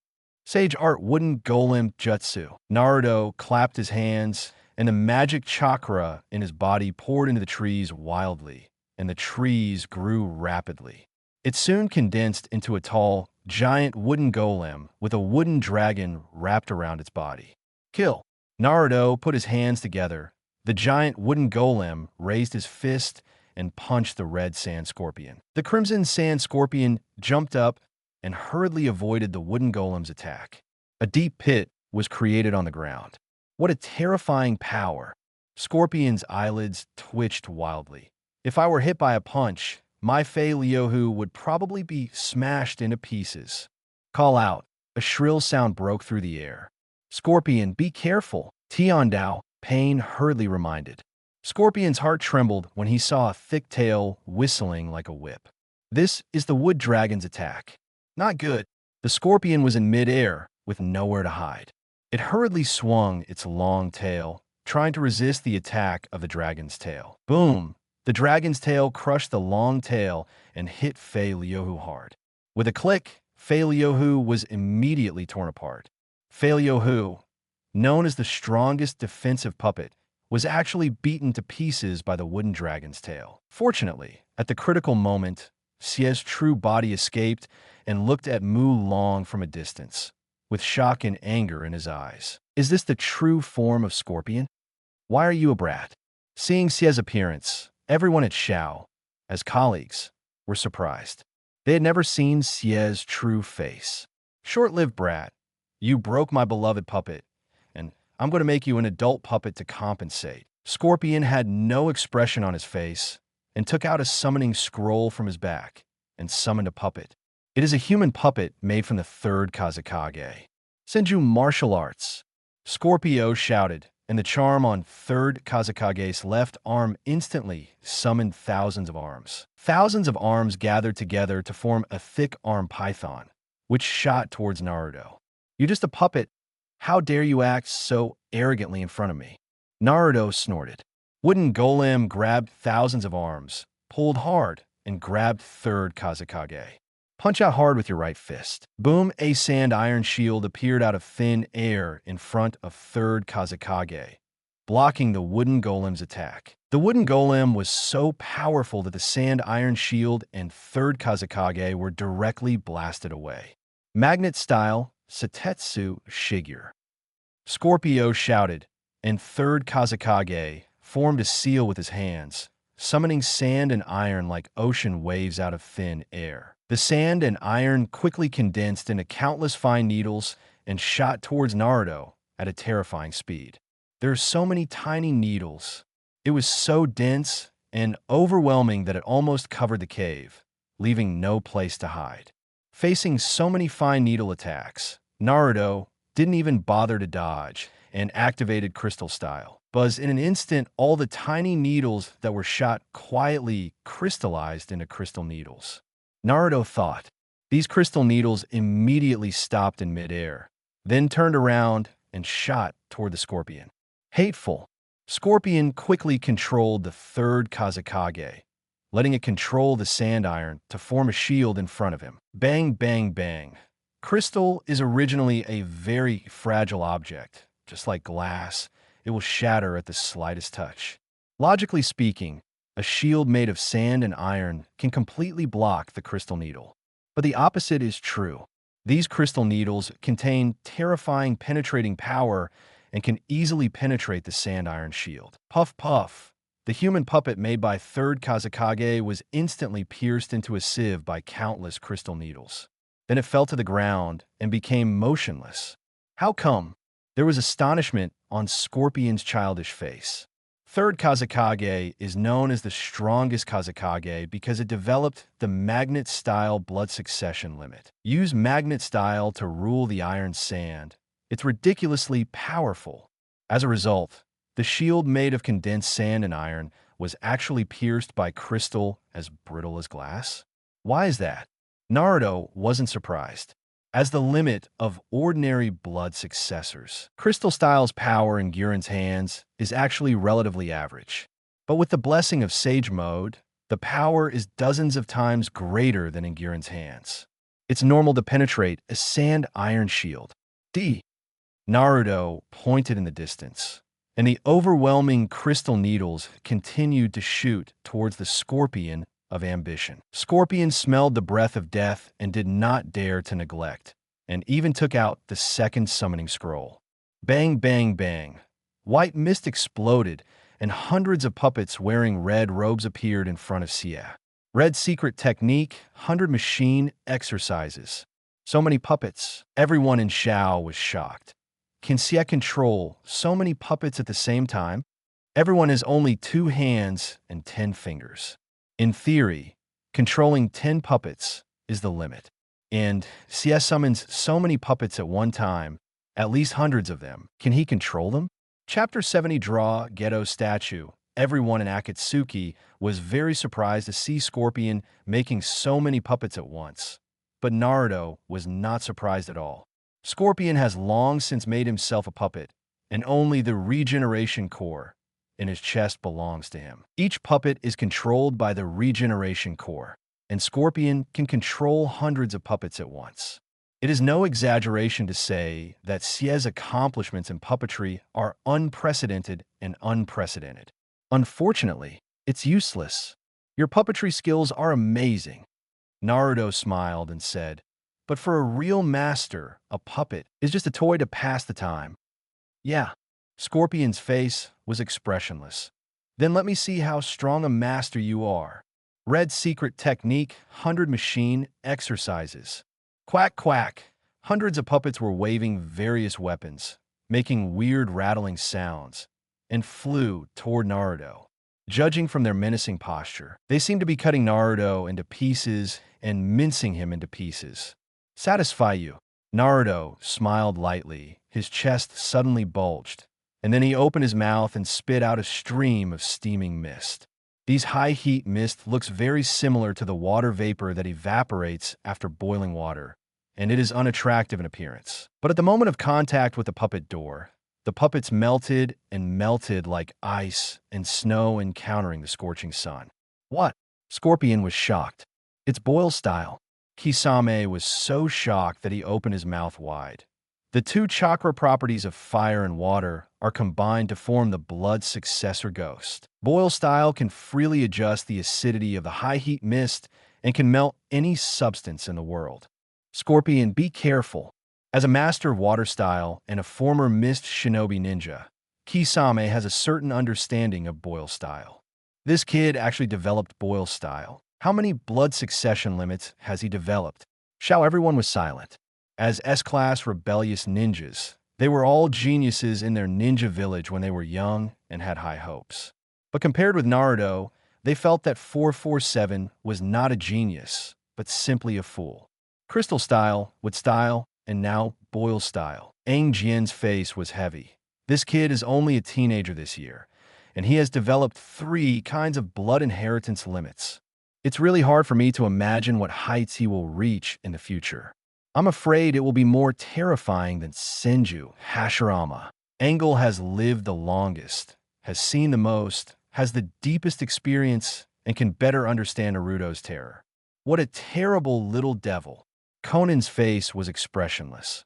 Sage Art Wooden Golem Jutsu. Naruto clapped his hands, and the magic chakra in his body poured into the trees wildly, and the trees grew rapidly. It soon condensed into a tall, giant wooden golem with a wooden dragon wrapped around its body. Kill! Naruto put his hands together. The giant wooden golem raised his fist and punched the red sand scorpion. The crimson sand scorpion jumped up and hurriedly avoided the wooden golem's attack. A deep pit was created on the ground. What a terrifying power! Scorpion's eyelids twitched wildly. If I were hit by a punch, my Fei Liohu would probably be smashed into pieces. Call out. A shrill sound broke through the air. Scorpion, be careful. Tiandao, Pain hurriedly reminded. Scorpion's heart trembled when he saw a thick tail whistling like a whip. This is the wood dragon's attack. Not good. The scorpion was in mid-air, with nowhere to hide. It hurriedly swung its long tail, trying to resist the attack of the dragon's tail. Boom! The dragon's tail crushed the long tail and hit Fei Liohu hard. With a click, Fei Liohu was immediately torn apart. Fei Liohu, known as the strongest defensive puppet, was actually beaten to pieces by the wooden dragon's tail. Fortunately, at the critical moment, Xie's true body escaped and looked at Mu Long from a distance, with shock and anger in his eyes. Is this the true form of Scorpion? Why are you a brat? Seeing Xie's appearance, everyone at Xiao, as colleagues, were surprised. They had never seen Xie's true face. Short-lived brat, you broke my beloved puppet, and I'm going to make you an adult puppet to compensate. Scorpion had no expression on his face and took out a summoning scroll from his back and summoned a puppet. It is a human puppet made from the third Kazekage. Senju martial arts. Scorpio shouted, and the charm on third Kazekage's left arm instantly summoned thousands of arms. Thousands of arms gathered together to form a thick arm python, which shot towards Naruto. You're just a puppet. How dare you act so arrogantly in front of me? Naruto snorted. Wooden Golem grabbed thousands of arms, pulled hard, and grabbed third Kazekage. Punch out hard with your right fist. Boom! A sand iron shield appeared out of thin air in front of third Kazekage, blocking the wooden golem's attack. The wooden golem was so powerful that the sand iron shield and third Kazekage were directly blasted away. Magnet style, Satetsu Shigure. Scorpio shouted, and third Kazekage formed a seal with his hands, summoning sand and iron like ocean waves out of thin air. The sand and iron quickly condensed into countless fine needles and shot towards Naruto at a terrifying speed. There are so many tiny needles. It was so dense and overwhelming that it almost covered the cave, leaving no place to hide. Facing so many fine needle attacks, Naruto didn't even bother to dodge and activated crystal style. But in an instant, all the tiny needles that were shot quietly crystallized into crystal needles. Naruto thought. These crystal needles immediately stopped in midair, then turned around and shot toward the scorpion. Hateful. Scorpion quickly controlled the third Kazekage, letting it control the sand iron to form a shield in front of him. Bang, bang, bang. Crystal is originally a very fragile object. Just like glass, it will shatter at the slightest touch. Logically speaking, a shield made of sand and iron can completely block the crystal needle. But the opposite is true. These crystal needles contain terrifying penetrating power and can easily penetrate the sand iron shield. Puff puff. The human puppet made by third Kazekage was instantly pierced into a sieve by countless crystal needles. Then it fell to the ground and became motionless. How come? There was astonishment on Scorpion's childish face. Third Kazekage is known as the strongest Kazekage because it developed the magnet-style blood succession limit. Use magnet-style to rule the iron sand. It's ridiculously powerful. As a result, the shield made of condensed sand and iron was actually pierced by crystal as brittle as glass. Why is that? Naruto wasn't surprised. as the limit of ordinary blood successors. Crystal Style's power in Guren's hands is actually relatively average. But with the blessing of Sage Mode, the power is dozens of times greater than in Guren's hands. It's normal to penetrate a sand iron shield. Naruto pointed in the distance, and the overwhelming crystal needles continued to shoot towards the scorpion of ambition. Scorpion smelled the breath of death and did not dare to neglect, and even took out the second summoning scroll. Bang, bang, bang. White mist exploded, and hundreds of puppets wearing red robes appeared in front of Sia. Red secret technique, 100 machine exercises. So many puppets. Everyone in Shao was shocked. Can Sia control so many puppets at the same time? Everyone has only 2 hands and 10 fingers. In theory, controlling 10 puppets is the limit. And Sia summons so many puppets at one time, at least hundreds of them. Can he control them? Chapter 70 Draw Gedo Statue. Everyone in Akatsuki was very surprised to see Scorpion making so many puppets at once. But Naruto was not surprised at all. Scorpion has long since made himself a puppet, and only the regeneration core in his chest belongs to him. Each puppet is controlled by the regeneration core, and Scorpion can control hundreds of puppets at once. It is no exaggeration to say that Sia's accomplishments in puppetry are unprecedented and unprecedented. Unfortunately, it's useless. Your puppetry skills are amazing. Naruto smiled and said, but for a real master, a puppet is just a toy to pass the time. Yeah. Scorpion's face was expressionless. Then let me see how strong a master you are. Red secret technique, 100 machine exercises. Quack, quack. Hundreds of puppets were waving various weapons, making weird rattling sounds, and flew toward Naruto. Judging from their menacing posture, they seemed to be cutting Naruto into pieces and mincing him into pieces. Satisfy you. Naruto smiled lightly. His chest suddenly bulged, and then he opened his mouth and spit out a stream of steaming mist. These high-heat mist looks very similar to the water vapor that evaporates after boiling water, and it is unattractive in appearance. But at the moment of contact with the puppet door, the puppets melted and melted like ice and snow encountering the scorching sun. What? Scorpion was shocked. It's boil style. Kisame was so shocked that he opened his mouth wide. The 2 chakra properties of fire and water are combined to form the blood successor ghost. Boil style can freely adjust the acidity of the high-heat mist and can melt any substance in the world. Scorpion, be careful. As a master of water style and a former mist shinobi ninja, Kisame has a certain understanding of boil style. This kid actually developed boil style. How many blood succession limits has he developed? Shao, everyone was silent. As S-class rebellious ninjas, they were all geniuses in their ninja village when they were young and had high hopes. But compared with Naruto, they felt that 447 was not a genius, but simply a fool. Crystal style, wood style, and now boil style. Aang Jian's face was heavy. This kid is only a teenager this year, and he has developed 3 kinds of blood inheritance limits. It's really hard for me to imagine what heights he will reach in the future. I'm afraid it will be more terrifying than Senju Hashirama. Angle has lived the longest, has seen the most, has the deepest experience, and can better understand Naruto's terror. What a terrible little devil. Conan's face was expressionless.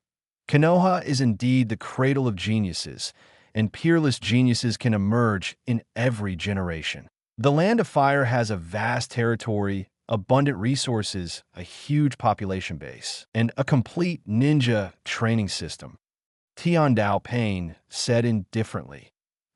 Konoha is indeed the cradle of geniuses, and peerless geniuses can emerge in every generation. The Land of Fire has a vast territory, abundant resources, a huge population base, and a complete ninja training system. Tiandao Pain said indifferently,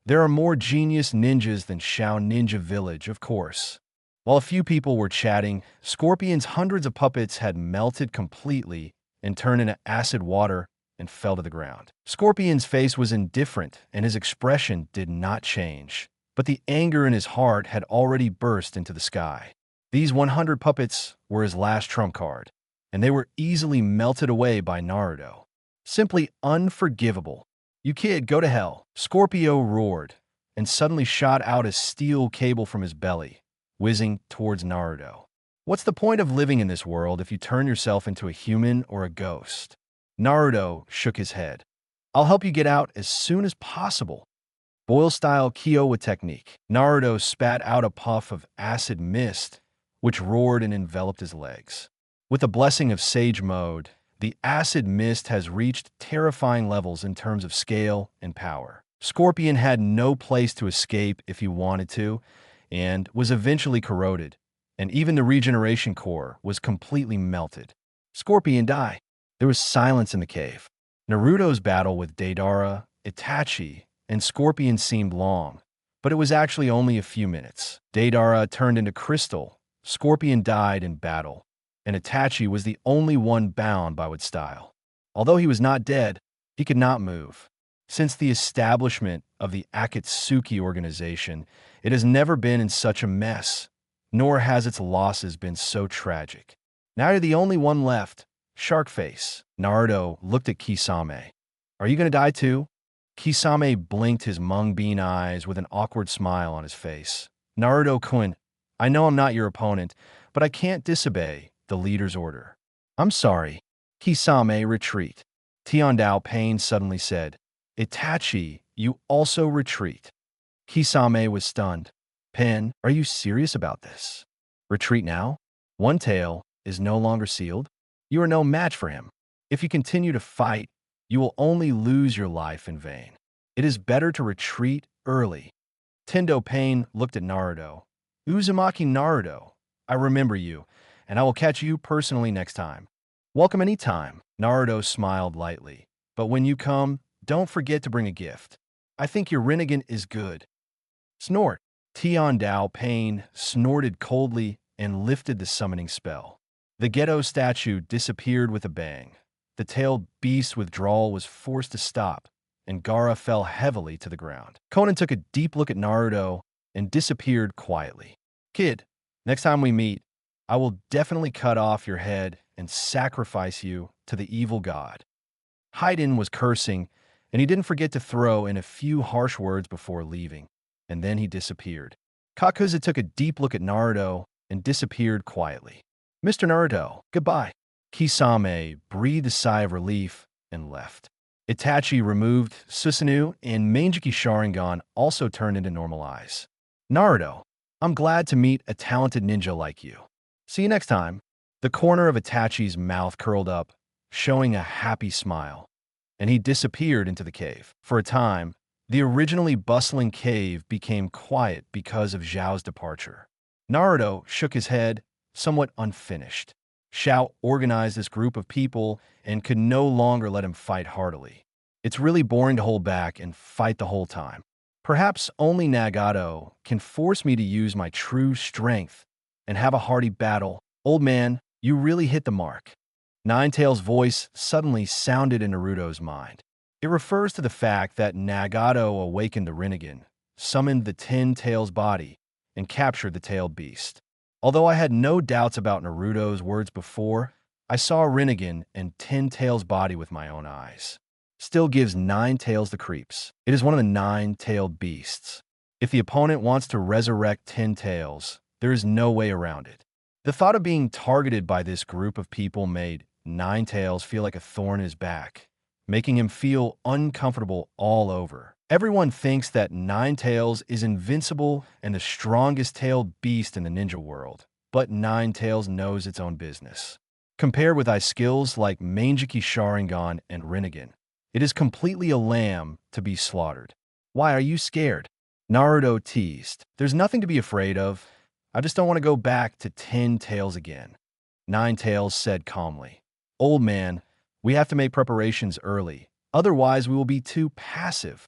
there are more genius ninjas than Shao Ninja Village, of course. While a few people were chatting, Scorpion's hundreds of puppets had melted completely and turned into acid water and fell to the ground. Scorpion's face was indifferent, and his expression did not change. But the anger in his heart had already burst into the sky. These 100 puppets were his last trump card, and they were easily melted away by Naruto. Simply unforgivable. You kid, go to hell. Scorpio roared, and suddenly shot out a steel cable from his belly, whizzing towards Naruto. What's the point of living in this world if you turn yourself into a human or a ghost? Naruto shook his head. I'll help you get out as soon as possible. Boil-style Kyowa technique. Naruto spat out a puff of acid mist, which roared and enveloped his legs. With the blessing of Sage Mode, the acid mist has reached terrifying levels in terms of scale and power. Scorpion had no place to escape if he wanted to, and was eventually corroded, and even the regeneration core was completely melted. Scorpion died. There was silence in the cave. Naruto's battle with Deidara, Itachi, and Scorpion seemed long, but it was actually only a few minutes. Deidara turned into crystal, Scorpion died in battle, and Itachi was the only one bound by what style. Although he was not dead, he could not move. Since the establishment of the Akatsuki organization, it has never been in such a mess, nor has its losses been so tragic. Now you're the only one left, Sharkface. Naruto looked at Kisame. Are you going to die too? Kisame blinked his mung bean eyes with an awkward smile on his face. Naruto-kun, I know I'm not your opponent, but I can't disobey the leader's order. I'm sorry. Kisame, retreat. Tiandao Pain suddenly said, Itachi, you also retreat. Kisame was stunned. Pen, are you serious about this? Retreat now? One Tail is no longer sealed? You are no match for him. If you continue to fight, you will only lose your life in vain. It is better to retreat early. Tendo Pain looked at Naruto. Uzumaki Naruto, I remember you, and I will catch you personally next time. Welcome any time. Naruto smiled lightly. But when you come, don't forget to bring a gift. I think your Rinnegan is good. Snort. Tiandao Pain snorted coldly and lifted the summoning spell. The Gedo Statue disappeared with a bang. The tailed beast's withdrawal was forced to stop, and Gaara fell heavily to the ground. Conan took a deep look at Naruto and disappeared quietly. Kid, next time we meet, I will definitely cut off your head and sacrifice you to the evil god. Haiden was cursing, and he didn't forget to throw in a few harsh words before leaving, and then he disappeared. Kakuza took a deep look at Naruto and disappeared quietly. Mr. Naruto, goodbye. Kisame breathed a sigh of relief and left. Itachi removed Susanoo, and Mangekyō Sharingan also turned into normal eyes. Naruto, I'm glad to meet a talented ninja like you. See you next time. The corner of Itachi's mouth curled up, showing a happy smile, and he disappeared into the cave. For a time, the originally bustling cave became quiet because of Zhao's departure. Naruto shook his head, somewhat unfinished. Zhao organized this group of people and could no longer let him fight heartily. It's really boring to hold back and fight the whole time. Perhaps only Nagato can force me to use my true strength and have a hearty battle. Old man, you really hit the mark. Ninetales' voice suddenly sounded in Naruto's mind. It refers to the fact that Nagato awakened the Rinnegan, summoned the 10 Tails body, and captured the tailed beast. Although I had no doubts about Naruto's words before, I saw a Rinnegan and 10 Tails body with my own eyes. Still gives 9 Tails the creeps. It is one of the 9-tailed beasts. If the opponent wants to resurrect 10 Tails, there is no way around it. The thought of being targeted by this group of people made 9 Tails feel like a thorn in his back, making him feel uncomfortable all over. Everyone thinks that 9 Tails is invincible and the strongest tailed beast in the ninja world, but 9 Tails knows its own business. Compared with ice skills like Mangekyō Sharingan and Rinnegan, it is completely a lamb to be slaughtered. Why are you scared? Naruto teased. There's nothing to be afraid of. I just don't want to go back to 10 Tails again. 9 Tails said calmly. Old man, we have to make preparations early. Otherwise, we will be too passive.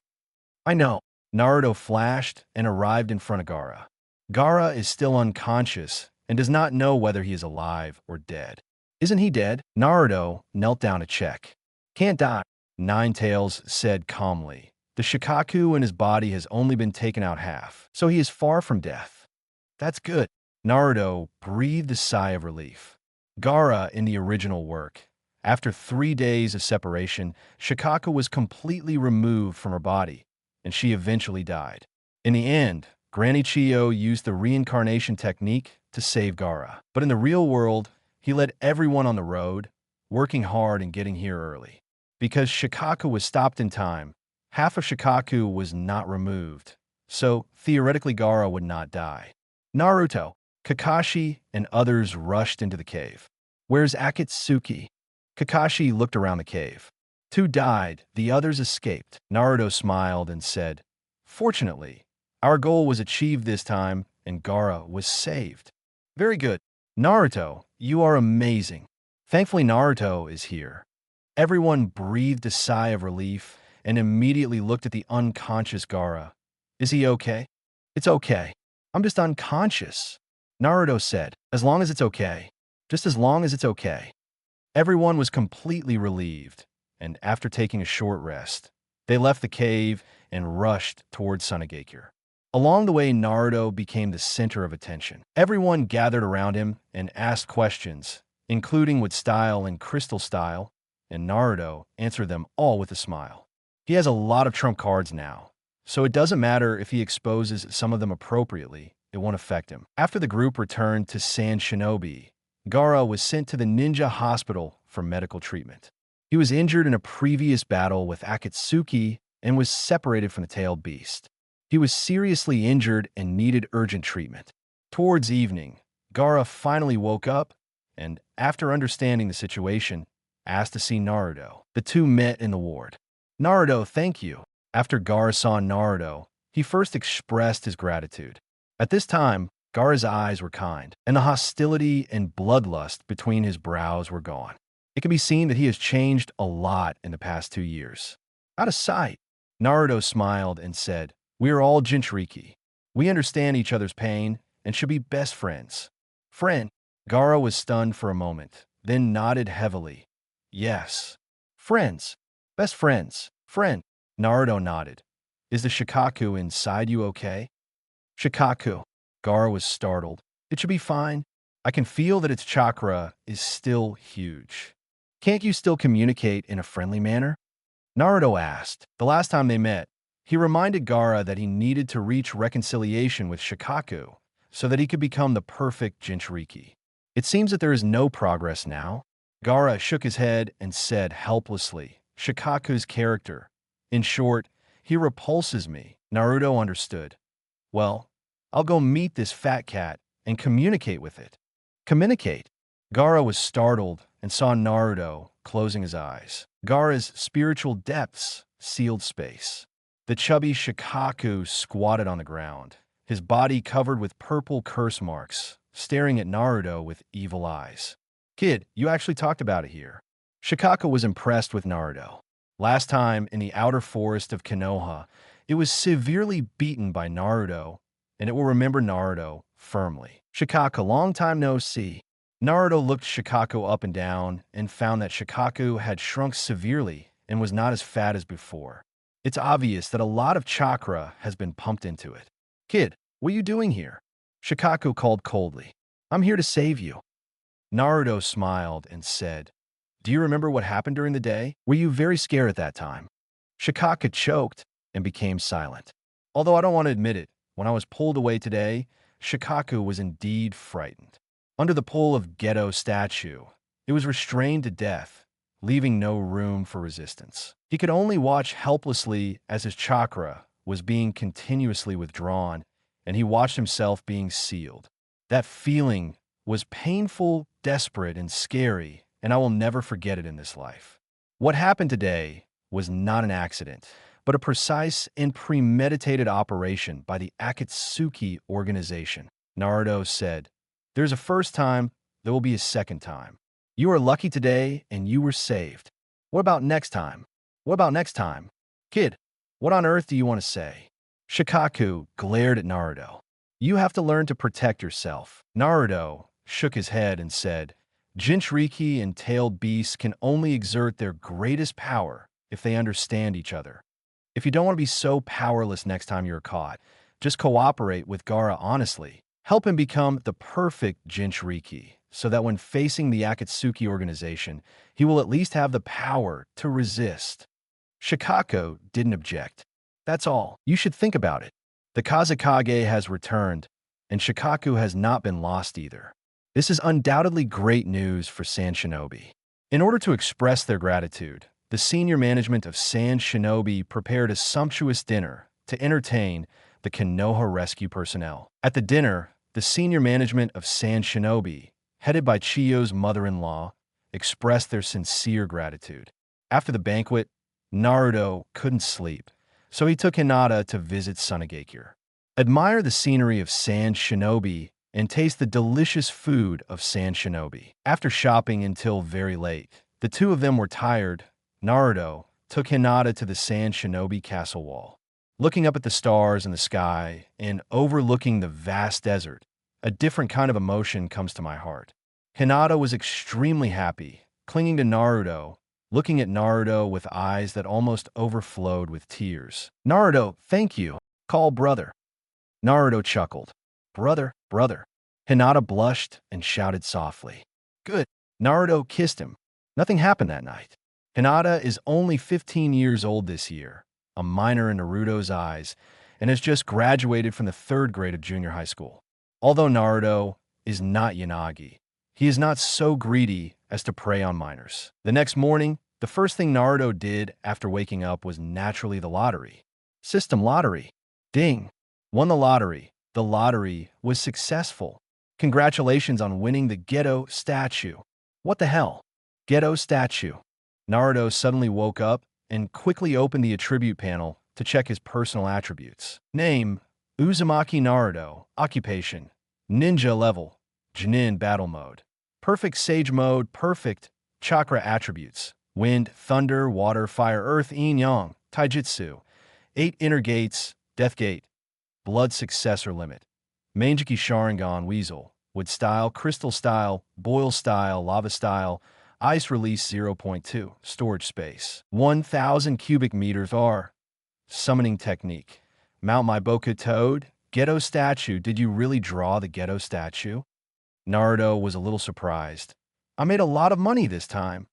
I know. Naruto flashed and arrived in front of Gaara. Gaara is still unconscious and does not know whether he is alive or dead. Isn't he dead? Naruto knelt down to check. Can't die. 9 Tails said calmly. The Shikaku in his body has only been taken out half, so he is far from death. That's good. Naruto breathed a sigh of relief. Gaara in the original work. After 3 days of separation, Shikaku was completely removed from her body, and she eventually died. In the end, Granny Chiyo used the reincarnation technique to save Gaara. But in the real world, he led everyone on the road, working hard and getting here early. Because Shikaku was stopped in time, half of Shikaku was not removed, so theoretically Gaara would not die. Naruto, Kakashi, and others rushed into the cave. Where's Akatsuki? Kakashi looked around the cave. Two died, the others escaped. Naruto smiled and said, "Fortunately, our goal was achieved this time, and Gaara was saved." Very good. Naruto, you are amazing. Thankfully, Naruto is here. Everyone breathed a sigh of relief and immediately looked at the unconscious Gaara. Is he okay? It's okay. I'm just unconscious, Naruto said. As long as it's okay. Just as long as it's okay. Everyone was completely relieved, and after taking a short rest, they left the cave and rushed towards Sunagakure. Along the way, Naruto became the center of attention. Everyone gathered around him and asked questions, including with Style and Crystal Style, and Naruto answered them all with a smile. He has a lot of trump cards now, so it doesn't matter if he exposes some of them appropriately, it won't affect him. After the group returned to Sand Shinobi, Gaara was sent to the ninja hospital for medical treatment. He was injured in a previous battle with Akatsuki and was separated from the tailed beast. He was seriously injured and needed urgent treatment. Towards evening, Gaara finally woke up and, after understanding the situation, asked to see Naruto. The two met in the ward. Naruto, thank you. After Gaara saw Naruto, he first expressed his gratitude. At this time, Gaara's eyes were kind, and the hostility and bloodlust between his brows were gone. It can be seen that he has changed a lot in the past 2 years. Out of sight, Naruto smiled and said, "We are all Jinchuriki. We understand each other's pain and should be best friends." Friend, Gaara was stunned for a moment, then nodded heavily. Yes. Friends. Best friends. Friend. Naruto nodded. Is the Shikaku inside you okay? Shikaku. Gaara was startled. It should be fine. I can feel that its chakra is still huge. Can't you still communicate in a friendly manner? Naruto asked. The last time they met, he reminded Gaara that he needed to reach reconciliation with Shikaku so that he could become the perfect Jinchuriki. It seems that there is no progress now. Gaara shook his head and said helplessly, Shikaku's character. In short, he repulses me. Naruto understood. Well, I'll go meet this fat cat and communicate with it. Communicate? Gaara was startled and saw Naruto closing his eyes. Gaara's spiritual depths sealed space. The chubby Shikaku squatted on the ground, his body covered with purple curse marks, staring at Naruto with evil eyes. Kid, you actually talked about it here. Shikaku was impressed with Naruto. Last time, in the outer forest of Konoha, it was severely beaten by Naruto, and it will remember Naruto firmly. Shikaku, long time no see. Naruto looked Shikaku up and down and found that Shikaku had shrunk severely and was not as fat as before. It's obvious that a lot of chakra has been pumped into it. Kid, what are you doing here? Shikaku called coldly. I'm here to save you. Naruto smiled and said, Do you remember what happened during the day? Were you very scared at that time? Shikaku choked and became silent. Although I don't want to admit it, when I was pulled away today, Shikaku was indeed frightened. Under the pull of Gedo Statue, it was restrained to death, leaving no room for resistance. He could only watch helplessly as his chakra was being continuously withdrawn, and he watched himself being sealed. That feeling was painful, desperate, and scary, and I will never forget it in this life. What happened today was not an accident, but a precise and premeditated operation by the Akatsuki organization. Naruto said, There's a first time, there will be a second time. You are lucky today, and you were saved. What about next time? What about next time? Kid, what on earth do you want to say? Shikaku glared at Naruto. You have to learn to protect yourself. Naruto shook his head and said, Jinchuriki and tailed beasts can only exert their greatest power if they understand each other. If you don't want to be so powerless next time you're caught, just cooperate with Gaara honestly. Help him become the perfect Jinchuriki, so that when facing the Akatsuki organization, he will at least have the power to resist. Shikaku didn't object. That's all. You should think about it. The Kazekage has returned, and Shikaku has not been lost either. This is undoubtedly great news for Sand Shinobi. In order to express their gratitude, the senior management of Sand Shinobi prepared a sumptuous dinner to entertain the Konoha rescue personnel. At the dinner, the senior management of Sand Shinobi, headed by Chiyo's mother-in-law, expressed their sincere gratitude. After the banquet, Naruto couldn't sleep, so he took Hinata to visit Sunagakure. Admire the scenery of Sand Shinobi and taste the delicious food of Sand Shinobi. After shopping until very late, the two of them were tired. Naruto took Hinata to the Sand Shinobi castle wall. Looking up at the stars in the sky and overlooking the vast desert, a different kind of emotion comes to my heart. Hinata was extremely happy, clinging to Naruto, looking at Naruto with eyes that almost overflowed with tears. "Naruto, thank you. Call brother." Naruto chuckled. "Brother, brother." Hinata blushed and shouted softly. "Good." Naruto kissed him. Nothing happened that night. Hinata is only 15 years old this year, a minor in Naruto's eyes, and has just graduated from the 3rd grade of junior high school. Although Naruto is not Yanagi, he is not so greedy as to prey on minors. The next morning, the first thing Naruto did after waking up was naturally the lottery. System lottery. Ding. Won the lottery. The lottery was successful. Congratulations on winning the Gedo Statue. What the hell? Gedo Statue. Naruto suddenly woke up and quickly opened the attribute panel to check his personal attributes. Name, Uzumaki Naruto. Occupation, ninja level. Jonin battle mode. Perfect sage mode, perfect. Chakra attributes. Wind, thunder, water, fire, earth, yin yang. Taijutsu. 8 inner gates, death gate. Blood successor limit. Mangekyō Sharingan Weasel. Wood style, crystal style, boil style, lava style. Ice release 0.2. Storage space. 1,000 cubic meters R. Summoning technique. Mount my Boku Toad. Gedo Statue. Did you really draw the Gedo Statue? Naruto was a little surprised. I made a lot of money this time.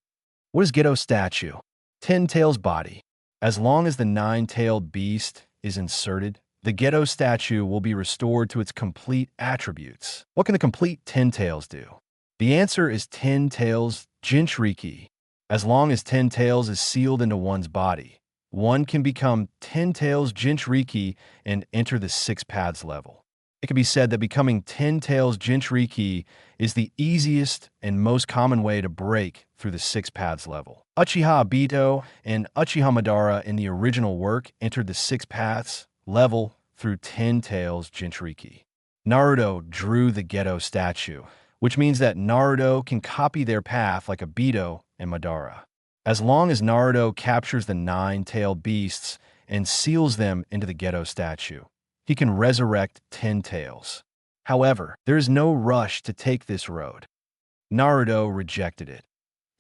What is Gedo Statue? 10 tails body. As long as the 9-tailed beast is inserted, the Gedo Statue will be restored to its complete attributes. What can the complete 10 tails do? The answer is 10 tails Jinchuriki. As long as 10 tails is sealed into one's body, one can become 10 tails Jinchuriki and enter the 6 paths level. It can be said that becoming 10 tails Jinchuriki is the easiest and most common way to break through the 6 paths level. Uchiha Obito and Uchiha Madara in the original work entered the 6 paths level through 10 tails Jinchuriki. Naruto drew the Gedo Statue, which means that Naruto can copy their path like Obito and Madara. As long as Naruto captures the 9-tailed beasts and seals them into the Gedo Statue, he can resurrect 10 tails. However, there is no rush to take this road. Naruto rejected it.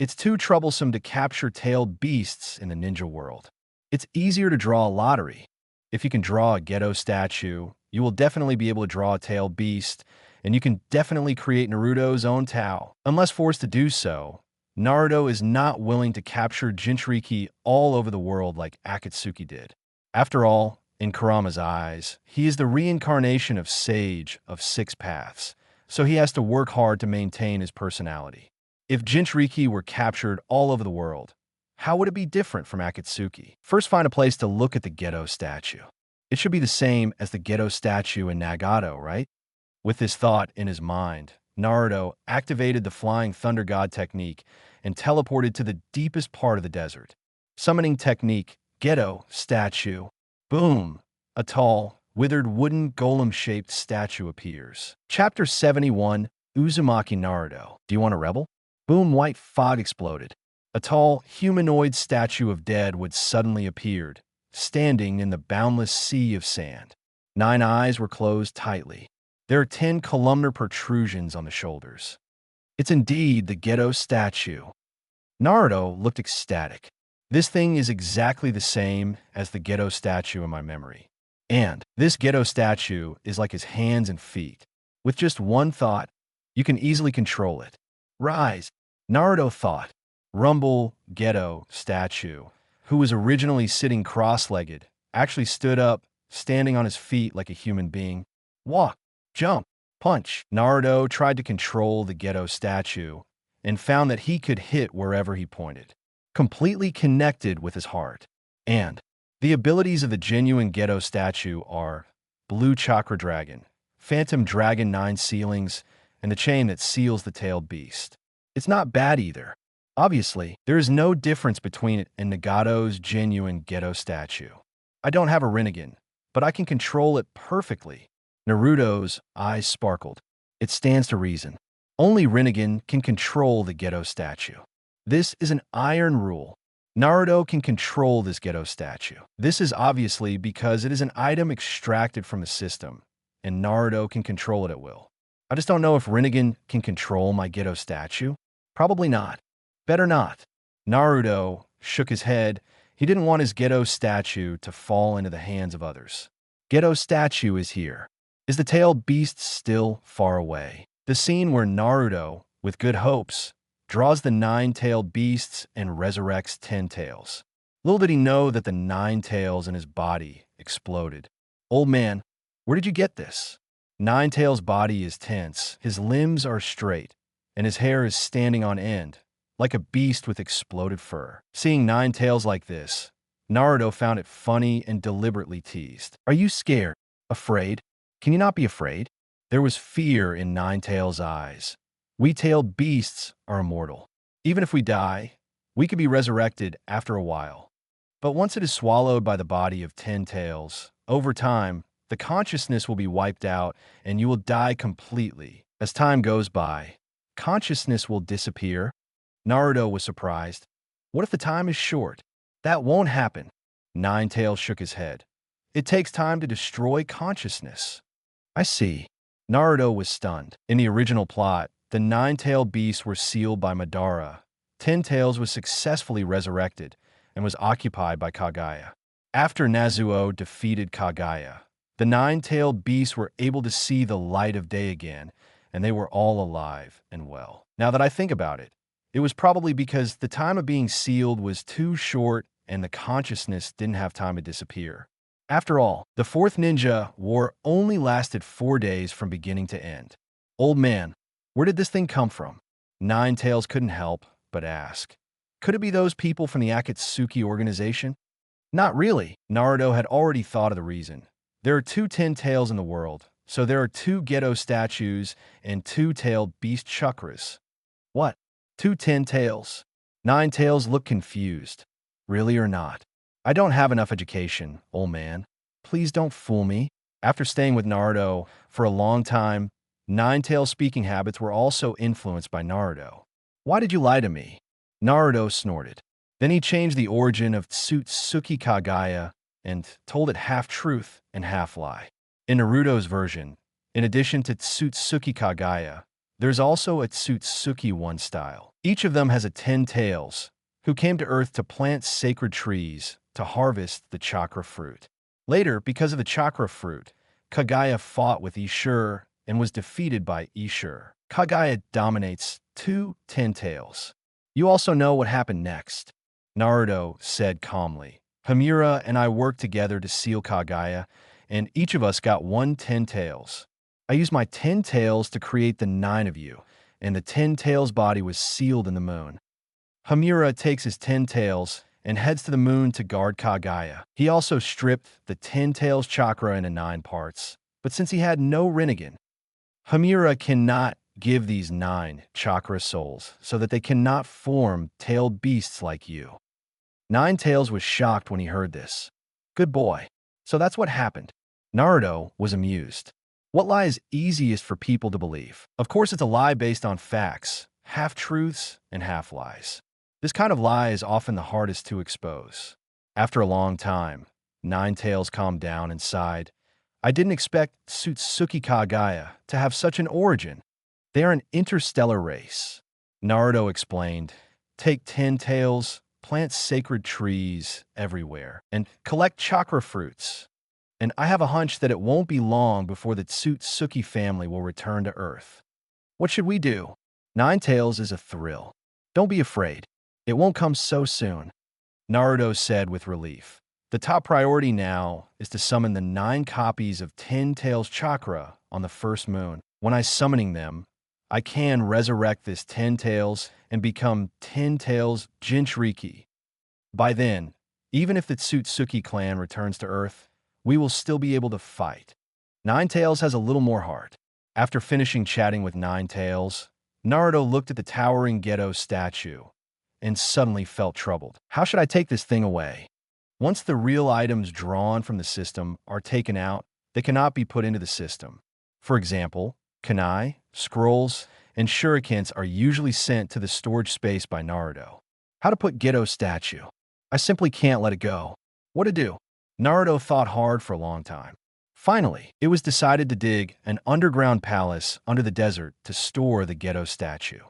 It's too troublesome to capture tailed beasts in the ninja world. It's easier to draw a lottery. If you can draw a Gedo Statue, you will definitely be able to draw a tailed beast, and you can definitely create Naruto's own Tao. Unless forced to do so, Naruto is not willing to capture Jinchuriki all over the world like Akatsuki did. After all, in Kurama's eyes, he is the reincarnation of Sage of 6 Paths, so he has to work hard to maintain his personality. If Jinchuriki were captured all over the world, how would it be different from Akatsuki? First, find a place to look at the Gedo Statue. It should be the same as the Gedo Statue in Nagato, right? With this thought in his mind, Naruto activated the Flying Thunder God technique and teleported to the deepest part of the desert. Summoning technique, Gedo Statue. Boom! A tall, withered wooden golem-shaped statue appears. Chapter 71, Uzumaki Naruto. Do you want a rebel? Boom! White fog exploded. A tall, humanoid statue of dead would suddenly appeared, standing in the boundless sea of sand. 9 eyes were closed tightly. There are 10 columnar protrusions on the shoulders. It's indeed the Gedo Statue. Naruto looked ecstatic. This thing is exactly the same as the Gedo Statue in my memory. And this Gedo Statue is like his hands and feet. With just one thought, you can easily control it. Rise, Naruto thought. Rumble Gedo Statue, who was originally sitting cross-legged, actually stood up, standing on his feet like a human being. Walk, jump, punch. Naruto tried to control the Gedo statue and found that he could hit wherever he pointed, completely connected with his heart. And the abilities of the genuine Gedo statue are Blue Chakra Dragon, Phantom Dragon 9 Sealings, and the chain that seals the tailed beast. It's not bad either. Obviously, there is no difference between it and Nagato's genuine Gedo statue. I don't have a Rinnegan, but I can control it perfectly. Naruto's eyes sparkled. It stands to reason. Only Rinnegan can control the Gedo statue. This is an iron rule. Naruto can control this Gedo statue. This is obviously because it is an item extracted from the system, and Naruto can control it at will. I just don't know if Rinnegan can control my Gedo statue. Probably not. Better not. Naruto shook his head. He didn't want his Gedo statue to fall into the hands of others. Gedo statue is here. Is the tailed beast still far away? The scene where Naruto, with good hopes, draws the 9-tailed beasts and resurrects 10 tails. Little did he know that the 9 tails in his body exploded. Old man, where did you get this? 9-tail's body is tense, his limbs are straight, and his hair is standing on end, like a beast with exploded fur. Seeing 9 tails like this, Naruto found it funny and deliberately teased. Are you scared? Afraid? Can you not be afraid? There was fear in 9-tail's eyes. We tailed beasts are immortal. Even if we die, we could be resurrected after a while. But once it is swallowed by the body of 10 tails, over time, the consciousness will be wiped out and you will die completely. As time goes by, consciousness will disappear. Naruto was surprised. What if the time is short? That won't happen. 9-tails shook his head. It takes time to destroy consciousness. I see. Naruto was stunned. In the original plot, the 9-tailed beasts were sealed by Madara. 10 tails was successfully resurrected and was occupied by Kaguya. After Nezuo defeated Kaguya, the 9-tailed beasts were able to see the light of day again, and they were all alive and well. Now that I think about it, it was probably because the time of being sealed was too short and the consciousness didn't have time to disappear. After all, the 4th Ninja War only lasted 4 days from beginning to end. Old man, where did this thing come from? 9-tails couldn't help but ask. Could it be those people from the Akatsuki organization? Not really. Naruto had already thought of the reason. There are 2 10-tails in the world, so there are 2 Gedo statues and 2-tailed beast chakras. What? 2 10-tails? 9-tails looked confused. Really or not? I don't have enough education, old man. Please don't fool me. After staying with Naruto for a long time, 9-tail's speaking habits were also influenced by Naruto. Why did you lie to me? Naruto snorted. Then he changed the origin of Tsutsuki Kaguya and told it half-truth and half-lie. In Naruto's version, in addition to Tsutsuki Kaguya, there's also a Tsutsuki One Style. Each of them has a 10 tails, who came to Earth to plant sacred trees to harvest the Chakra Fruit. Later, because of the Chakra Fruit, Kaguya fought with Ishur and was defeated by Ishur. Kaguya dominates 2 10 tails. You also know what happened next. Naruto said calmly. Hamura and I worked together to seal Kaguya, and each of us got 1 10 tails. I used my 10 tails to create the 9 of you, and the 10 tails body was sealed in the moon. Hamura takes his 10 tails and heads to the moon to guard Kaguya. He also stripped the 10 tails chakra into 9 parts, but since he had no Rinnegan, Hamura cannot give these 9 chakra souls so that they cannot form tailed beasts like you. 9-tails was shocked when he heard this. Good boy. So that's what happened. Naruto was amused. What lie is easiest for people to believe? Of course, it's a lie based on facts, half-truths and half-lies. This kind of lie is often the hardest to expose. After a long time, 9-tails calmed down and sighed. I didn't expect Tsutsuki Kaguya to have such an origin. They are an interstellar race. Naruto explained, take 10 tails, plant sacred trees everywhere, and collect chakra fruits. And I have a hunch that it won't be long before the Tsutsuki family will return to Earth. What should we do? 9-tails is a thrill. Don't be afraid. It won't come so soon. Naruto said with relief. The top priority now is to summon the 9 copies of 10 Tails Chakra on the first moon. When I summoning them, I can resurrect this 10 Tails and become 10 Tails Jinchuriki. By then, even if the Tsutsuki clan returns to Earth, we will still be able to fight. Nine Tails has a little more heart. After finishing chatting with Nine Tails, Naruto looked at the towering Gedo statue and suddenly felt troubled. How should I take this thing away? Once the real items drawn from the system are taken out, they cannot be put into the system. For example, kunai, scrolls, and shurikens are usually sent to the storage space by Naruto. How to put Gedo statue? I simply can't let it go. What to do? Naruto thought hard for a long time. Finally, it was decided to dig an underground palace under the desert to store the Gedo statue.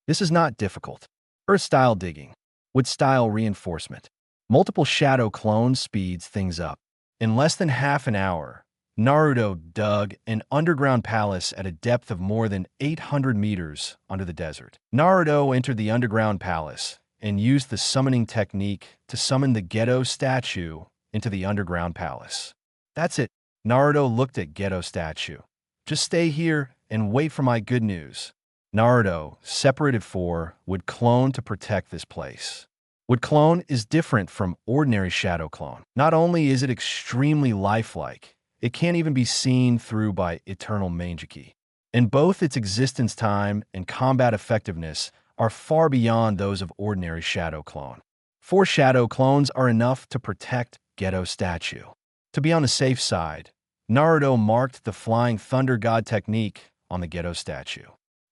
This is not difficult. Earth-style digging, with style reinforcement. Multiple shadow clones speeds things up. In less than half an hour, Naruto dug an underground palace at a depth of more than 800 meters under the desert. Naruto entered the underground palace and used the summoning technique to summon the Gedo statue into the underground palace. That's it. Naruto looked at Gedo statue. Just stay here and wait for my good news. Naruto, separated for, would clone to protect this place. Would clone is different from ordinary shadow clone. Not only is it extremely lifelike, it can't even be seen through by eternal Mangekyō. And both its existence time and combat effectiveness are far beyond those of ordinary shadow clone. 4 shadow clones are enough to protect Gedo statue. To be on the safe side, Naruto marked the Flying Thunder God technique on the Gedo statue.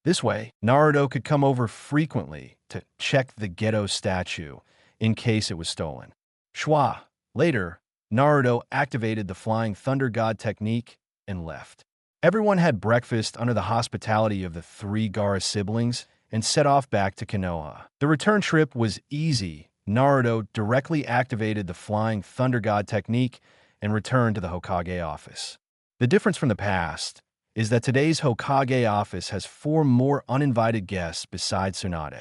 This way, Naruto could come over frequently to check the Gedo statue in case it was stolen. Schwa. Later, Naruto activated the Flying Thunder God technique and left. Everyone had breakfast under the hospitality of the 3 Gaara siblings and set off back to Konoha. The return trip was easy. Naruto directly activated the Flying Thunder God technique and returned to the Hokage office. The difference from the past is that today's Hokage office has 4 more uninvited guests besides Tsunade.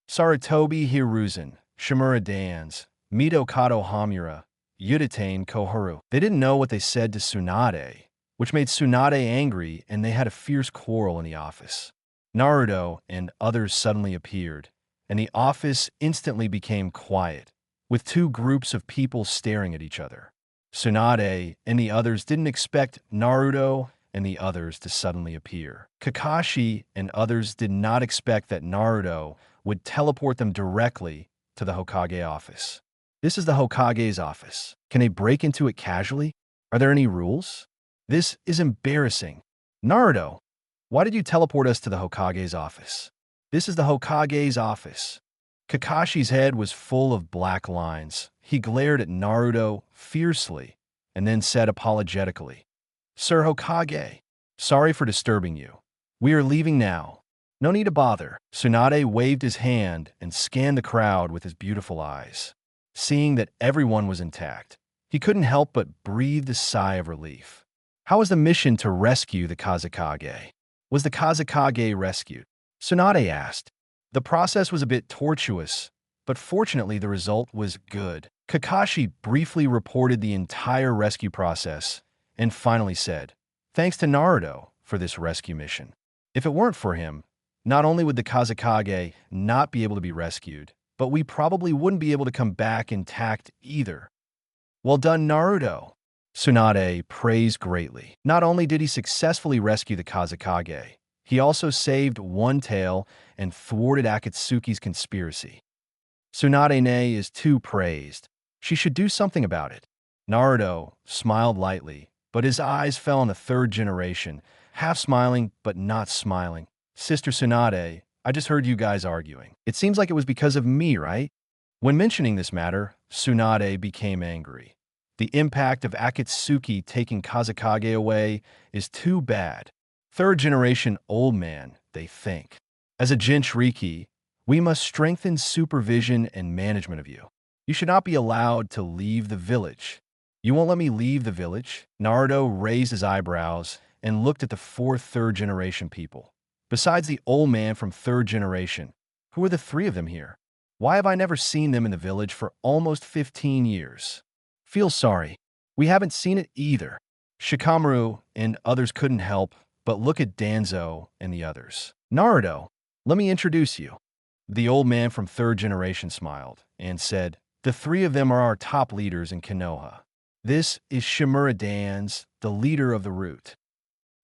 Sarutobi Hiruzen, Shimura Dans, Mito Kato Hamura, Yuditane Koharu. They didn't know what they said to Tsunade, which made Tsunade angry, and they had a fierce quarrel in the office. Naruto and others suddenly appeared, and the office instantly became quiet, with 2 groups of people staring at each other. Tsunade and the others didn't expect Naruto and the others to suddenly appear. Kakashi and others did not expect that Naruto would teleport them directly to the Hokage office. This is the Hokage's office. Can they break into it casually? Are there any rules? This is embarrassing. Naruto, why did you teleport us to the Hokage's office? This is the Hokage's office. Kakashi's head was full of black lines. He glared at Naruto fiercely and then said apologetically, "Sir Hokage, sorry for disturbing you. We are leaving now. No need to bother." Tsunade waved his hand and scanned the crowd with his beautiful eyes. Seeing that everyone was intact, he couldn't help but breathe a sigh of relief. How was the mission to rescue the Kazekage? Was the Kazekage rescued? Tsunade asked. The process was a bit tortuous, but fortunately the result was good. Kakashi briefly reported the entire rescue process and finally said, "Thanks to Naruto for this rescue mission. If it weren't for him, not only would the Kazekage not be able to be rescued, but we probably wouldn't be able to come back intact either." Well done, Naruto. Tsunade praised greatly. Not only did he successfully rescue the Kazekage, he also saved One Tail and thwarted Akatsuki's conspiracy. Tsunade is too praised. She should do something about it. Naruto smiled lightly, but his eyes fell on the 3rd generation, half smiling but not smiling. "Sister Tsunade, I just heard you guys arguing. It seems like it was because of me, right?" When mentioning this matter, Tsunade became angry. The impact of Akatsuki taking Kazekage away is too bad. 3rd generation old man, they think. As a Jinchuriki, we must strengthen supervision and management of you. You should not be allowed to leave the village. You won't let me leave the village? Naruto raised his eyebrows and looked at the 4 3rd generation people. Besides the old man from 3rd generation, who are the 3 of them here? Why have I never seen them in the village for almost 15 years? Feel sorry. We haven't seen it either. Shikamaru and others couldn't help but look at Danzo and the others. Naruto, let me introduce you. The old man from third generation smiled and said, the three of them are our top leaders in Konoha. This is Shimura Dans, the leader of the root.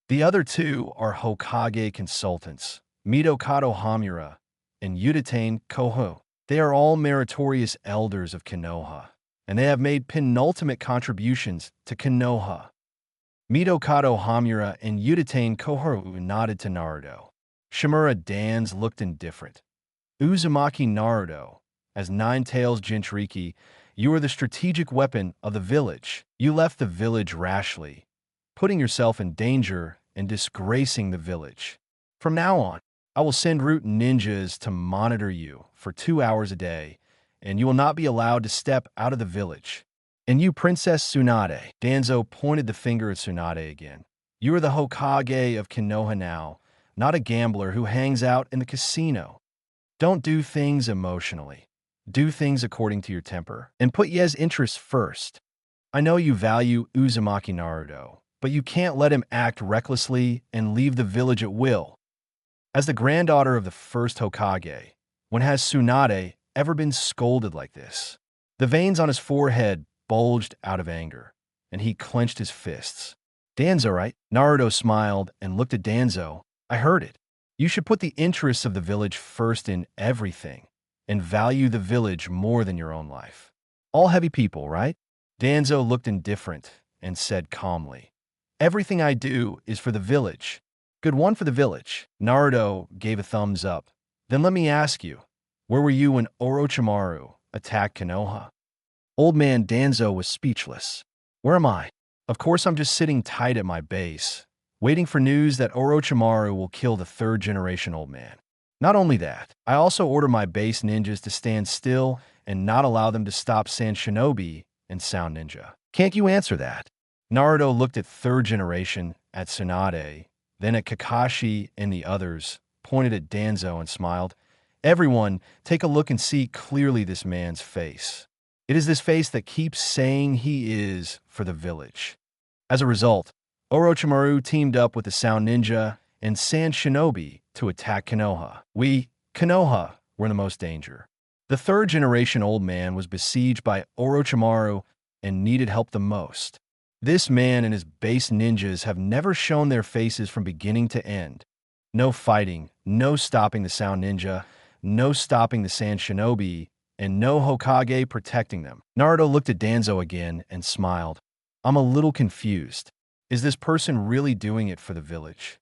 The other two are Hokage consultants, Midokado Hamura and Udatain Koho. They are all meritorious elders of Konoha, and they have made penultimate contributions to Konoha. Midokado Hamura and Udatain Koho nodded to Naruto. Shimura Dans looked indifferent. Uzumaki Naruto, as Nine-Tails Jinchuriki, you are the strategic weapon of the village. You left the village rashly, putting yourself in danger and disgracing the village. From now on, I will send root ninjas to monitor you for 2 hours a day, and you will not be allowed to step out of the village. And you, Princess Tsunade, Danzo pointed the finger at Tsunade again. You are the Hokage of Konoha now, not a gambler who hangs out in the casino. Don't do things emotionally. Do things according to your temper, and put Ye's interests first. I know you value Uzumaki Naruto, but you can't let him act recklessly and leave the village at will. As the granddaughter of the first Hokage, when has Tsunade ever been scolded like this? The veins on his forehead bulged out of anger, and he clenched his fists. Danzo, right? Naruto smiled and looked at Danzo. I heard it. You should put the interests of the village first in everything, and value the village more than your own life. All heavy people, right? Danzo looked indifferent and said calmly, everything I do is for the village. Good one for the village. Naruto gave a thumbs up. Then let me ask you, where were you when Orochimaru attacked Konoha? Old man Danzo was speechless. Where am I? Of course I'm just sitting tight at my base, waiting for news that Orochimaru will kill the third generation old man. Not only that, I also order my base ninjas to stand still and not allow them to stop Sand Shinobi and Sound Ninja. Can't you answer that? Naruto looked at third generation, at Tsunade, then at Kakashi and the others, pointed at Danzo and smiled. Everyone, take a look and see clearly this man's face. It is this face that keeps saying he is for the village. As a result, Orochimaru teamed up with the Sound Ninja and Sand Shinobi to attack Konoha. We, Konoha, were in the most danger. The third generation old man was besieged by Orochimaru and needed help the most. This man and his base ninjas have never shown their faces from beginning to end. No fighting, no stopping the Sound Ninja, no stopping the Sand Shinobi, and no Hokage protecting them. Naruto looked at Danzo again and smiled. I'm a little confused. Is this person really doing it for the village?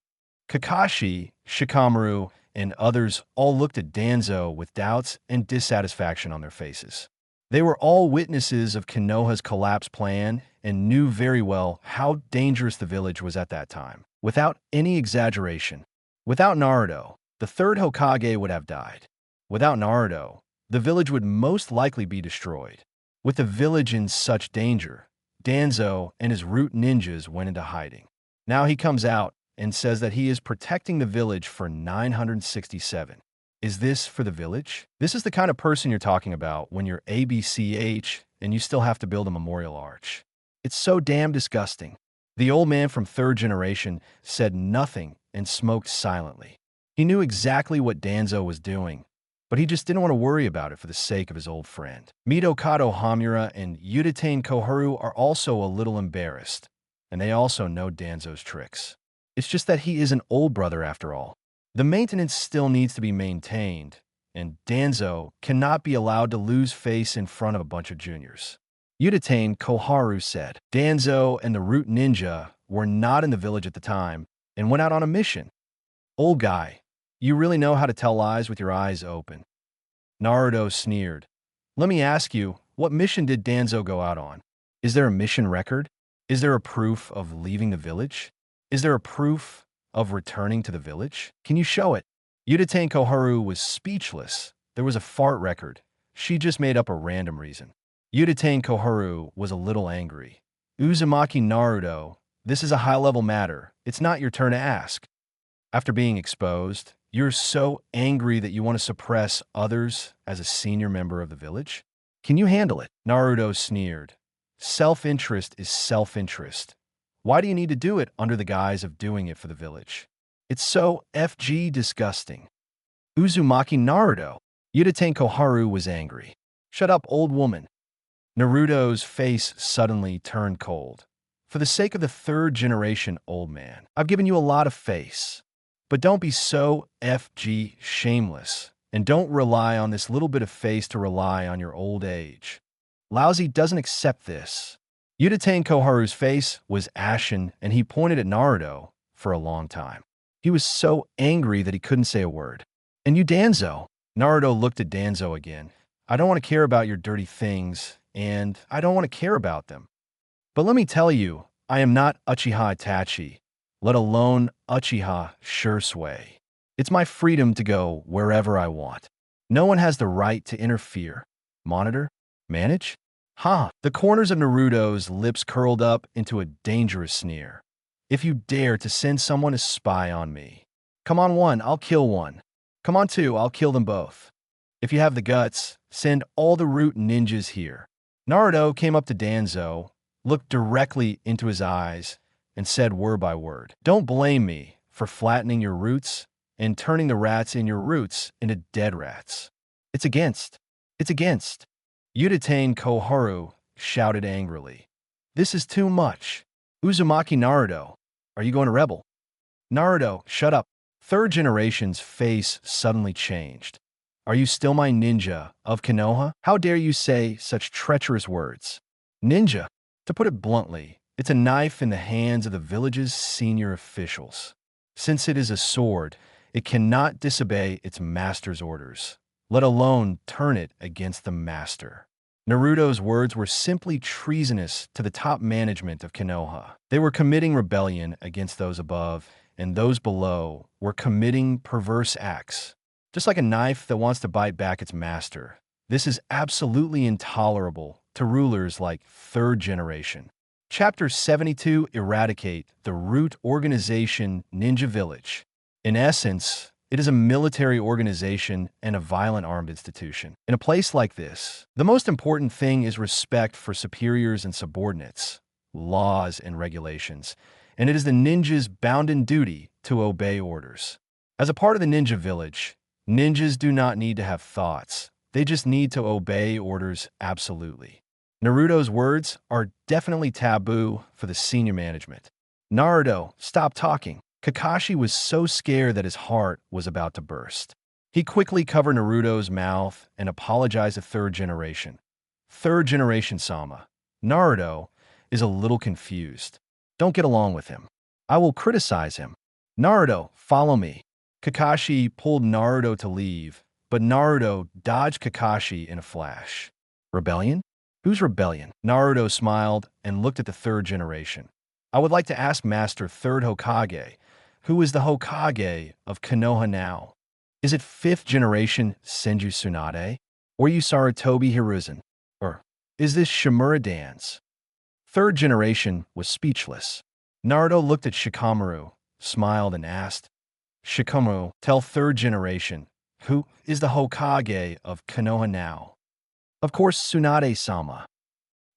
Kakashi, Shikamaru, and others all looked at Danzo with doubts and dissatisfaction on their faces. They were all witnesses of Konoha's collapse plan and knew very well how dangerous the village was at that time. Without any exaggeration, without Naruto, the third Hokage would have died. Without Naruto, the village would most likely be destroyed. With the village in such danger, Danzo and his root ninjas went into hiding. Now he comes out and says that he is protecting the village for 967. Is this for the village? This is the kind of person you're talking about when you're ABCH and you still have to build a memorial arch. It's so damn disgusting. The old man from third generation said nothing and smoked silently. He knew exactly what Danzo was doing, but he just didn't want to worry about it for the sake of his old friend. Midokado Hamura and Udatain Koharu are also a little embarrassed, and they also know Danzo's tricks. It's just that he is an old brother after all. The maintenance still needs to be maintained, and Danzo cannot be allowed to lose face in front of a bunch of juniors. Udatain Koharu said, Danzo and the Root Ninja were not in the village at the time and went out on a mission. Old guy, you really know how to tell lies with your eyes open. Naruto sneered. Let me ask you, what mission did Danzo go out on? Is there a mission record? Is there a proof of leaving the village? Is there a proof of returning to the village? Can you show it? Udatain Koharu was speechless. There was a fart record. She just made up a random reason. Udatain Koharu was a little angry. Uzumaki Naruto, this is a high-level matter. It's not your turn to ask. After being exposed, you're so angry that you want to suppress others as a senior member of the village? Can you handle it? Naruto sneered. Self-interest is self-interest. Why do you need to do it under the guise of doing it for the village? It's so FG disgusting. Uzumaki Naruto. Yudatain Koharu was angry. Shut up, old woman. Naruto's face suddenly turned cold. For the sake of the third generation old man, I've given you a lot of face. But don't be so FG shameless, and don't rely on this little bit of face to rely on your old age. Lousy doesn't accept this. Yudatain Koharu's face was ashen, and he pointed at Naruto for a long time. He was so angry that he couldn't say a word. And you, Danzo? Naruto looked at Danzo again. I don't want to care about your dirty things, and I don't want to care about them. But let me tell you, I am not Uchiha Itachi, let alone Uchiha Shursui. It's my freedom to go wherever I want. No one has the right to interfere. Monitor? Manage? The corners of Naruto's lips curled up into a dangerous sneer. If you dare to send someone to spy on me. Come on, one, I'll kill one. Come on, two, I'll kill them both. If you have the guts, send all the root ninjas here. Naruto came up to Danzo, looked directly into his eyes, and said word by word, don't blame me for flattening your roots and turning the rats in your roots into dead rats. It's against. Yudatain Koharu shouted angrily. This is too much. Uzumaki Naruto, are you going to rebel? Naruto, shut up. Third generation's face suddenly changed. Are you still my ninja of Konoha? How dare you say such treacherous words? Ninja, to put it bluntly, it's a knife in the hands of the village's senior officials. Since it is a sword, it cannot disobey its master's orders, let alone turn it against the master. Naruto's words were simply treasonous to the top management of Konoha. They were committing rebellion against those above, and those below were committing perverse acts. Just like a knife that wants to bite back its master. This is absolutely intolerable to rulers like third generation. Chapter 72, Eradicate the Root Organization Ninja Village. In essence, it is a military organization and a violent armed institution. In a place like this, the most important thing is respect for superiors and subordinates, laws and regulations, and it is the ninjas' bounden duty to obey orders. As a part of the ninja village, ninjas do not need to have thoughts. They just need to obey orders absolutely. Naruto's words are definitely taboo for the senior management. Naruto, stop talking. Kakashi was so scared that his heart was about to burst. He quickly covered Naruto's mouth and apologized to third generation. Third generation Sama. Naruto is a little confused. Don't get along with him. I will criticize him. Naruto, follow me. Kakashi pulled Naruto to leave, but Naruto dodged Kakashi in a flash. Rebellion? Who's rebellion? Naruto smiled and looked at the third generation. I would like to ask Master Third Hokage, who is the Hokage of Konoha now? Is it fifth generation Senju Tsunade? Or Usaritobi Hiruzen? Or is this Shimura Dance? Third generation was speechless. Naruto looked at Shikamaru, smiled and asked, Shikamaru, tell third generation, who is the Hokage of Konoha now? Of course, Tsunade-sama.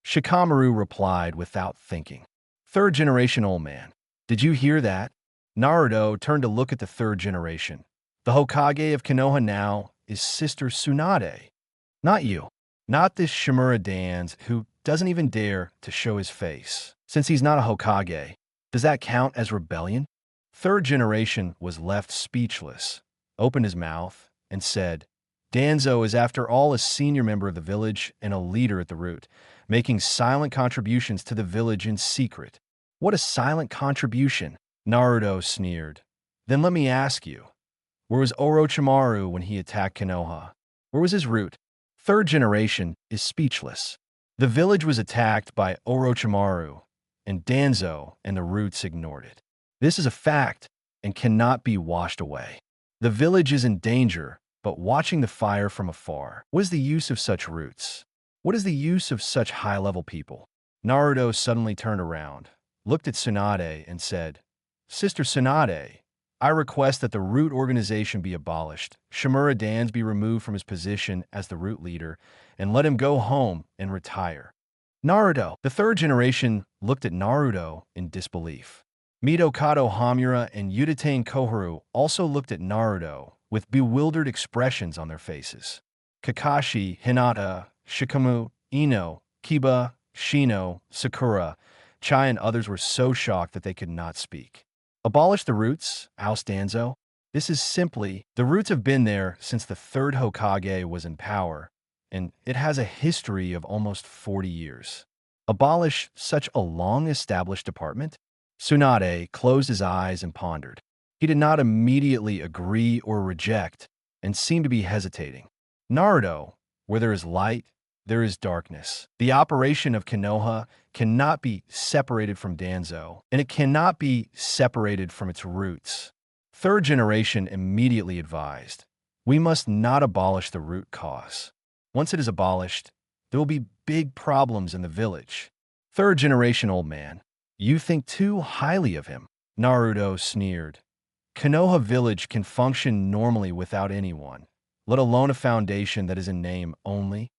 Shikamaru replied without thinking. Third generation old man. Did you hear that? Naruto turned to look at the third generation. The Hokage of Konoha now is Sister Tsunade. Not you. Not this Shimura Dans who doesn't even dare to show his face. Since he's not a Hokage, does that count as rebellion? Third generation was left speechless, opened his mouth, and said, Danzo is after all a senior member of the village and a leader at the root, making silent contributions to the village in secret. What a silent contribution, Naruto sneered. Then let me ask you, where was Orochimaru when he attacked Konoha? Where was his root? Third generation is speechless. The village was attacked by Orochimaru, and Danzo and the roots ignored it. This is a fact and cannot be washed away. The village is in danger, but watching the fire from afar. What is the use of such roots? What is the use of such high-level people? Naruto suddenly turned around, looked at Tsunade, and said, Sister Tsunade, I request that the root organization be abolished, Shimura Dans be removed from his position as the root leader, and let him go home and retire. Naruto. The third generation looked at Naruto in disbelief. Midokado Hamura and Udatain Koharu also looked at Naruto with bewildered expressions on their faces. Kakashi, Hinata, Shikamu, Ino, Kiba, Shino, Sakura, Chai and others were so shocked that they could not speak. Abolish the roots? Oust Danzo? This is simply, the roots have been there since the third Hokage was in power, and it has a history of almost 40 years. Abolish such a long-established department? Tsunade closed his eyes and pondered. He did not immediately agree or reject, and seemed to be hesitating. Naruto, where there is light, there is darkness. The operation of Konoha cannot be separated from Danzo, and it cannot be separated from its roots. Third generation immediately advised, we must not abolish the root cause. Once it is abolished, there will be big problems in the village. Third generation old man, you think too highly of him. Naruto sneered. Konoha village can function normally without anyone, let alone a foundation that is in name only.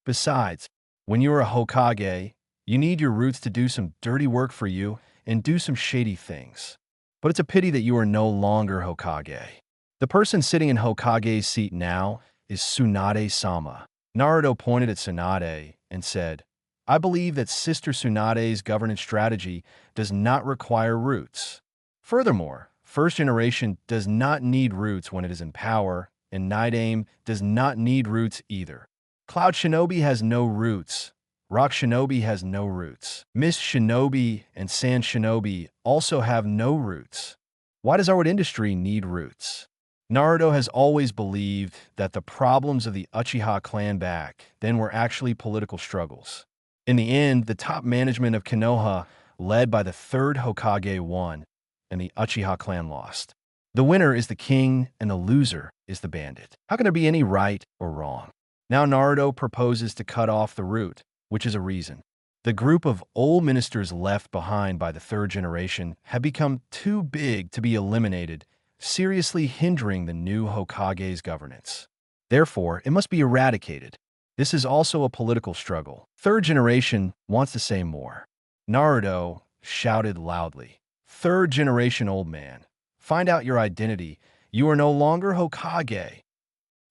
Besides, when you are a Hokage, you need your roots to do some dirty work for you and do some shady things. But it's a pity that you are no longer Hokage. The person sitting in Hokage's seat now is Tsunade-sama. Naruto pointed at Tsunade and said, I believe that Sister Tsunade's governance strategy does not require roots. Furthermore, first generation does not need roots when it is in power, and Night Aim does not need roots either. Cloud Shinobi has no roots. Rock Shinobi has no roots. Mist Shinobi and Sand Shinobi also have no roots. Why does our industry need roots? Naruto has always believed that the problems of the Uchiha clan back then were actually political struggles. In the end, the top management of Konoha, led by the third Hokage, won, and the Uchiha clan lost. The winner is the king, and the loser is the bandit. How can there be any right or wrong? Now Naruto proposes to cut off the root, which is a reason. The group of old ministers left behind by the third generation have become too big to be eliminated, seriously hindering the new Hokage's governance. Therefore, it must be eradicated. This is also a political struggle. Third generation wants to say more. Naruto shouted loudly. Third generation old man, find out your identity. You are no longer Hokage.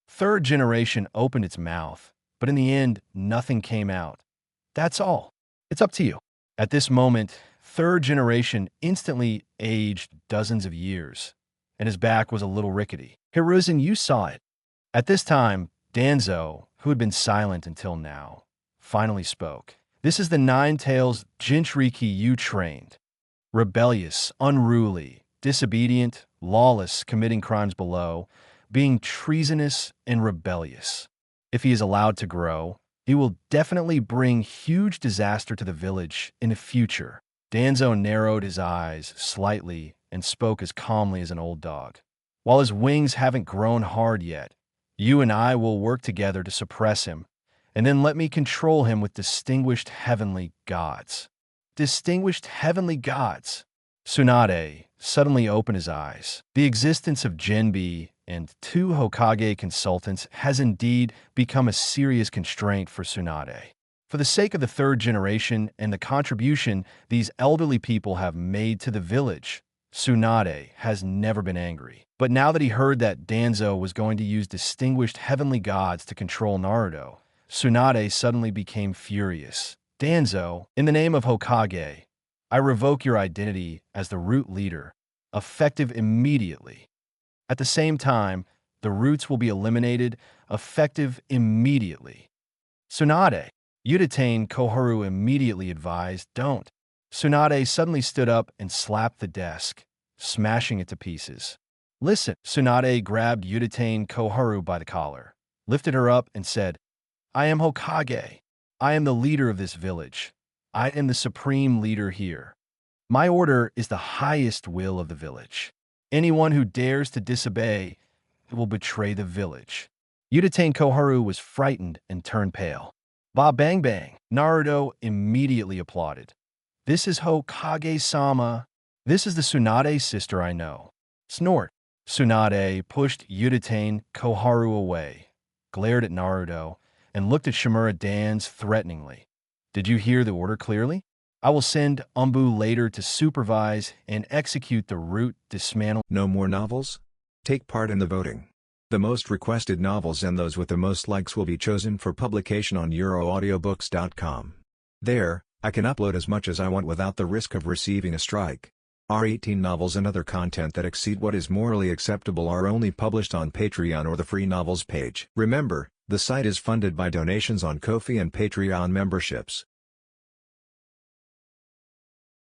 Third generation opened its mouth, but in the end, nothing came out. That's all. It's up to you. At this moment, third generation instantly aged dozens of years, and his back was a little rickety. Hiruzen, you saw it. At this time, Danzo, who had been silent until now, finally spoke. This is the Nine-Tails Jinchuriki you trained. Rebellious, unruly, disobedient, lawless, committing crimes below, being treasonous and rebellious. If he is allowed to grow, he will definitely bring huge disaster to the village in the future. Danzo narrowed his eyes slightly and spoke as calmly as an old dog. While his wings haven't grown hard yet, you and I will work together to suppress him, and then let me control him with distinguished heavenly gods. Distinguished heavenly gods. Tsunade suddenly opened his eyes. The existence of Genbi and two Hokage consultants has indeed become a serious constraint for Tsunade. For the sake of the third generation and the contribution these elderly people have made to the village, Tsunade has never been angry. But now that he heard that Danzo was going to use distinguished heavenly gods to control Naruto, Tsunade suddenly became furious. Danzo, in the name of Hokage, I revoke your identity as the root leader, effective immediately. At the same time, the roots will be eliminated, effective immediately. Tsunade, Udatain Koharu immediately advised, don't. Tsunade suddenly stood up and slapped the desk, smashing it to pieces. Listen, Tsunade grabbed Udatain Koharu by the collar, lifted her up and said, I am Hokage. I am the leader of this village. I am the supreme leader here. My order is the highest will of the village. Anyone who dares to disobey will betray the village. Udatain Koharu was frightened and turned pale. Ba bang bang. Naruto immediately applauded. This is Hokage-sama. This is the Tsunade sister I know. Snort. Tsunade pushed Udatain Koharu away, glared at Naruto, and looked at Shimura Dans threateningly. Did you hear the order clearly? I will send Umbu later to supervise and execute the root dismantle. No more novels? Take part in the voting. The most requested novels and those with the most likes will be chosen for publication on euroaudiobooks.com. There, I can upload as much as I want without the risk of receiving a strike. Our 18 novels and other content that exceed what is morally acceptable are only published on Patreon or the free novels page. Remember, the site is funded by donations on Ko-fi and Patreon memberships.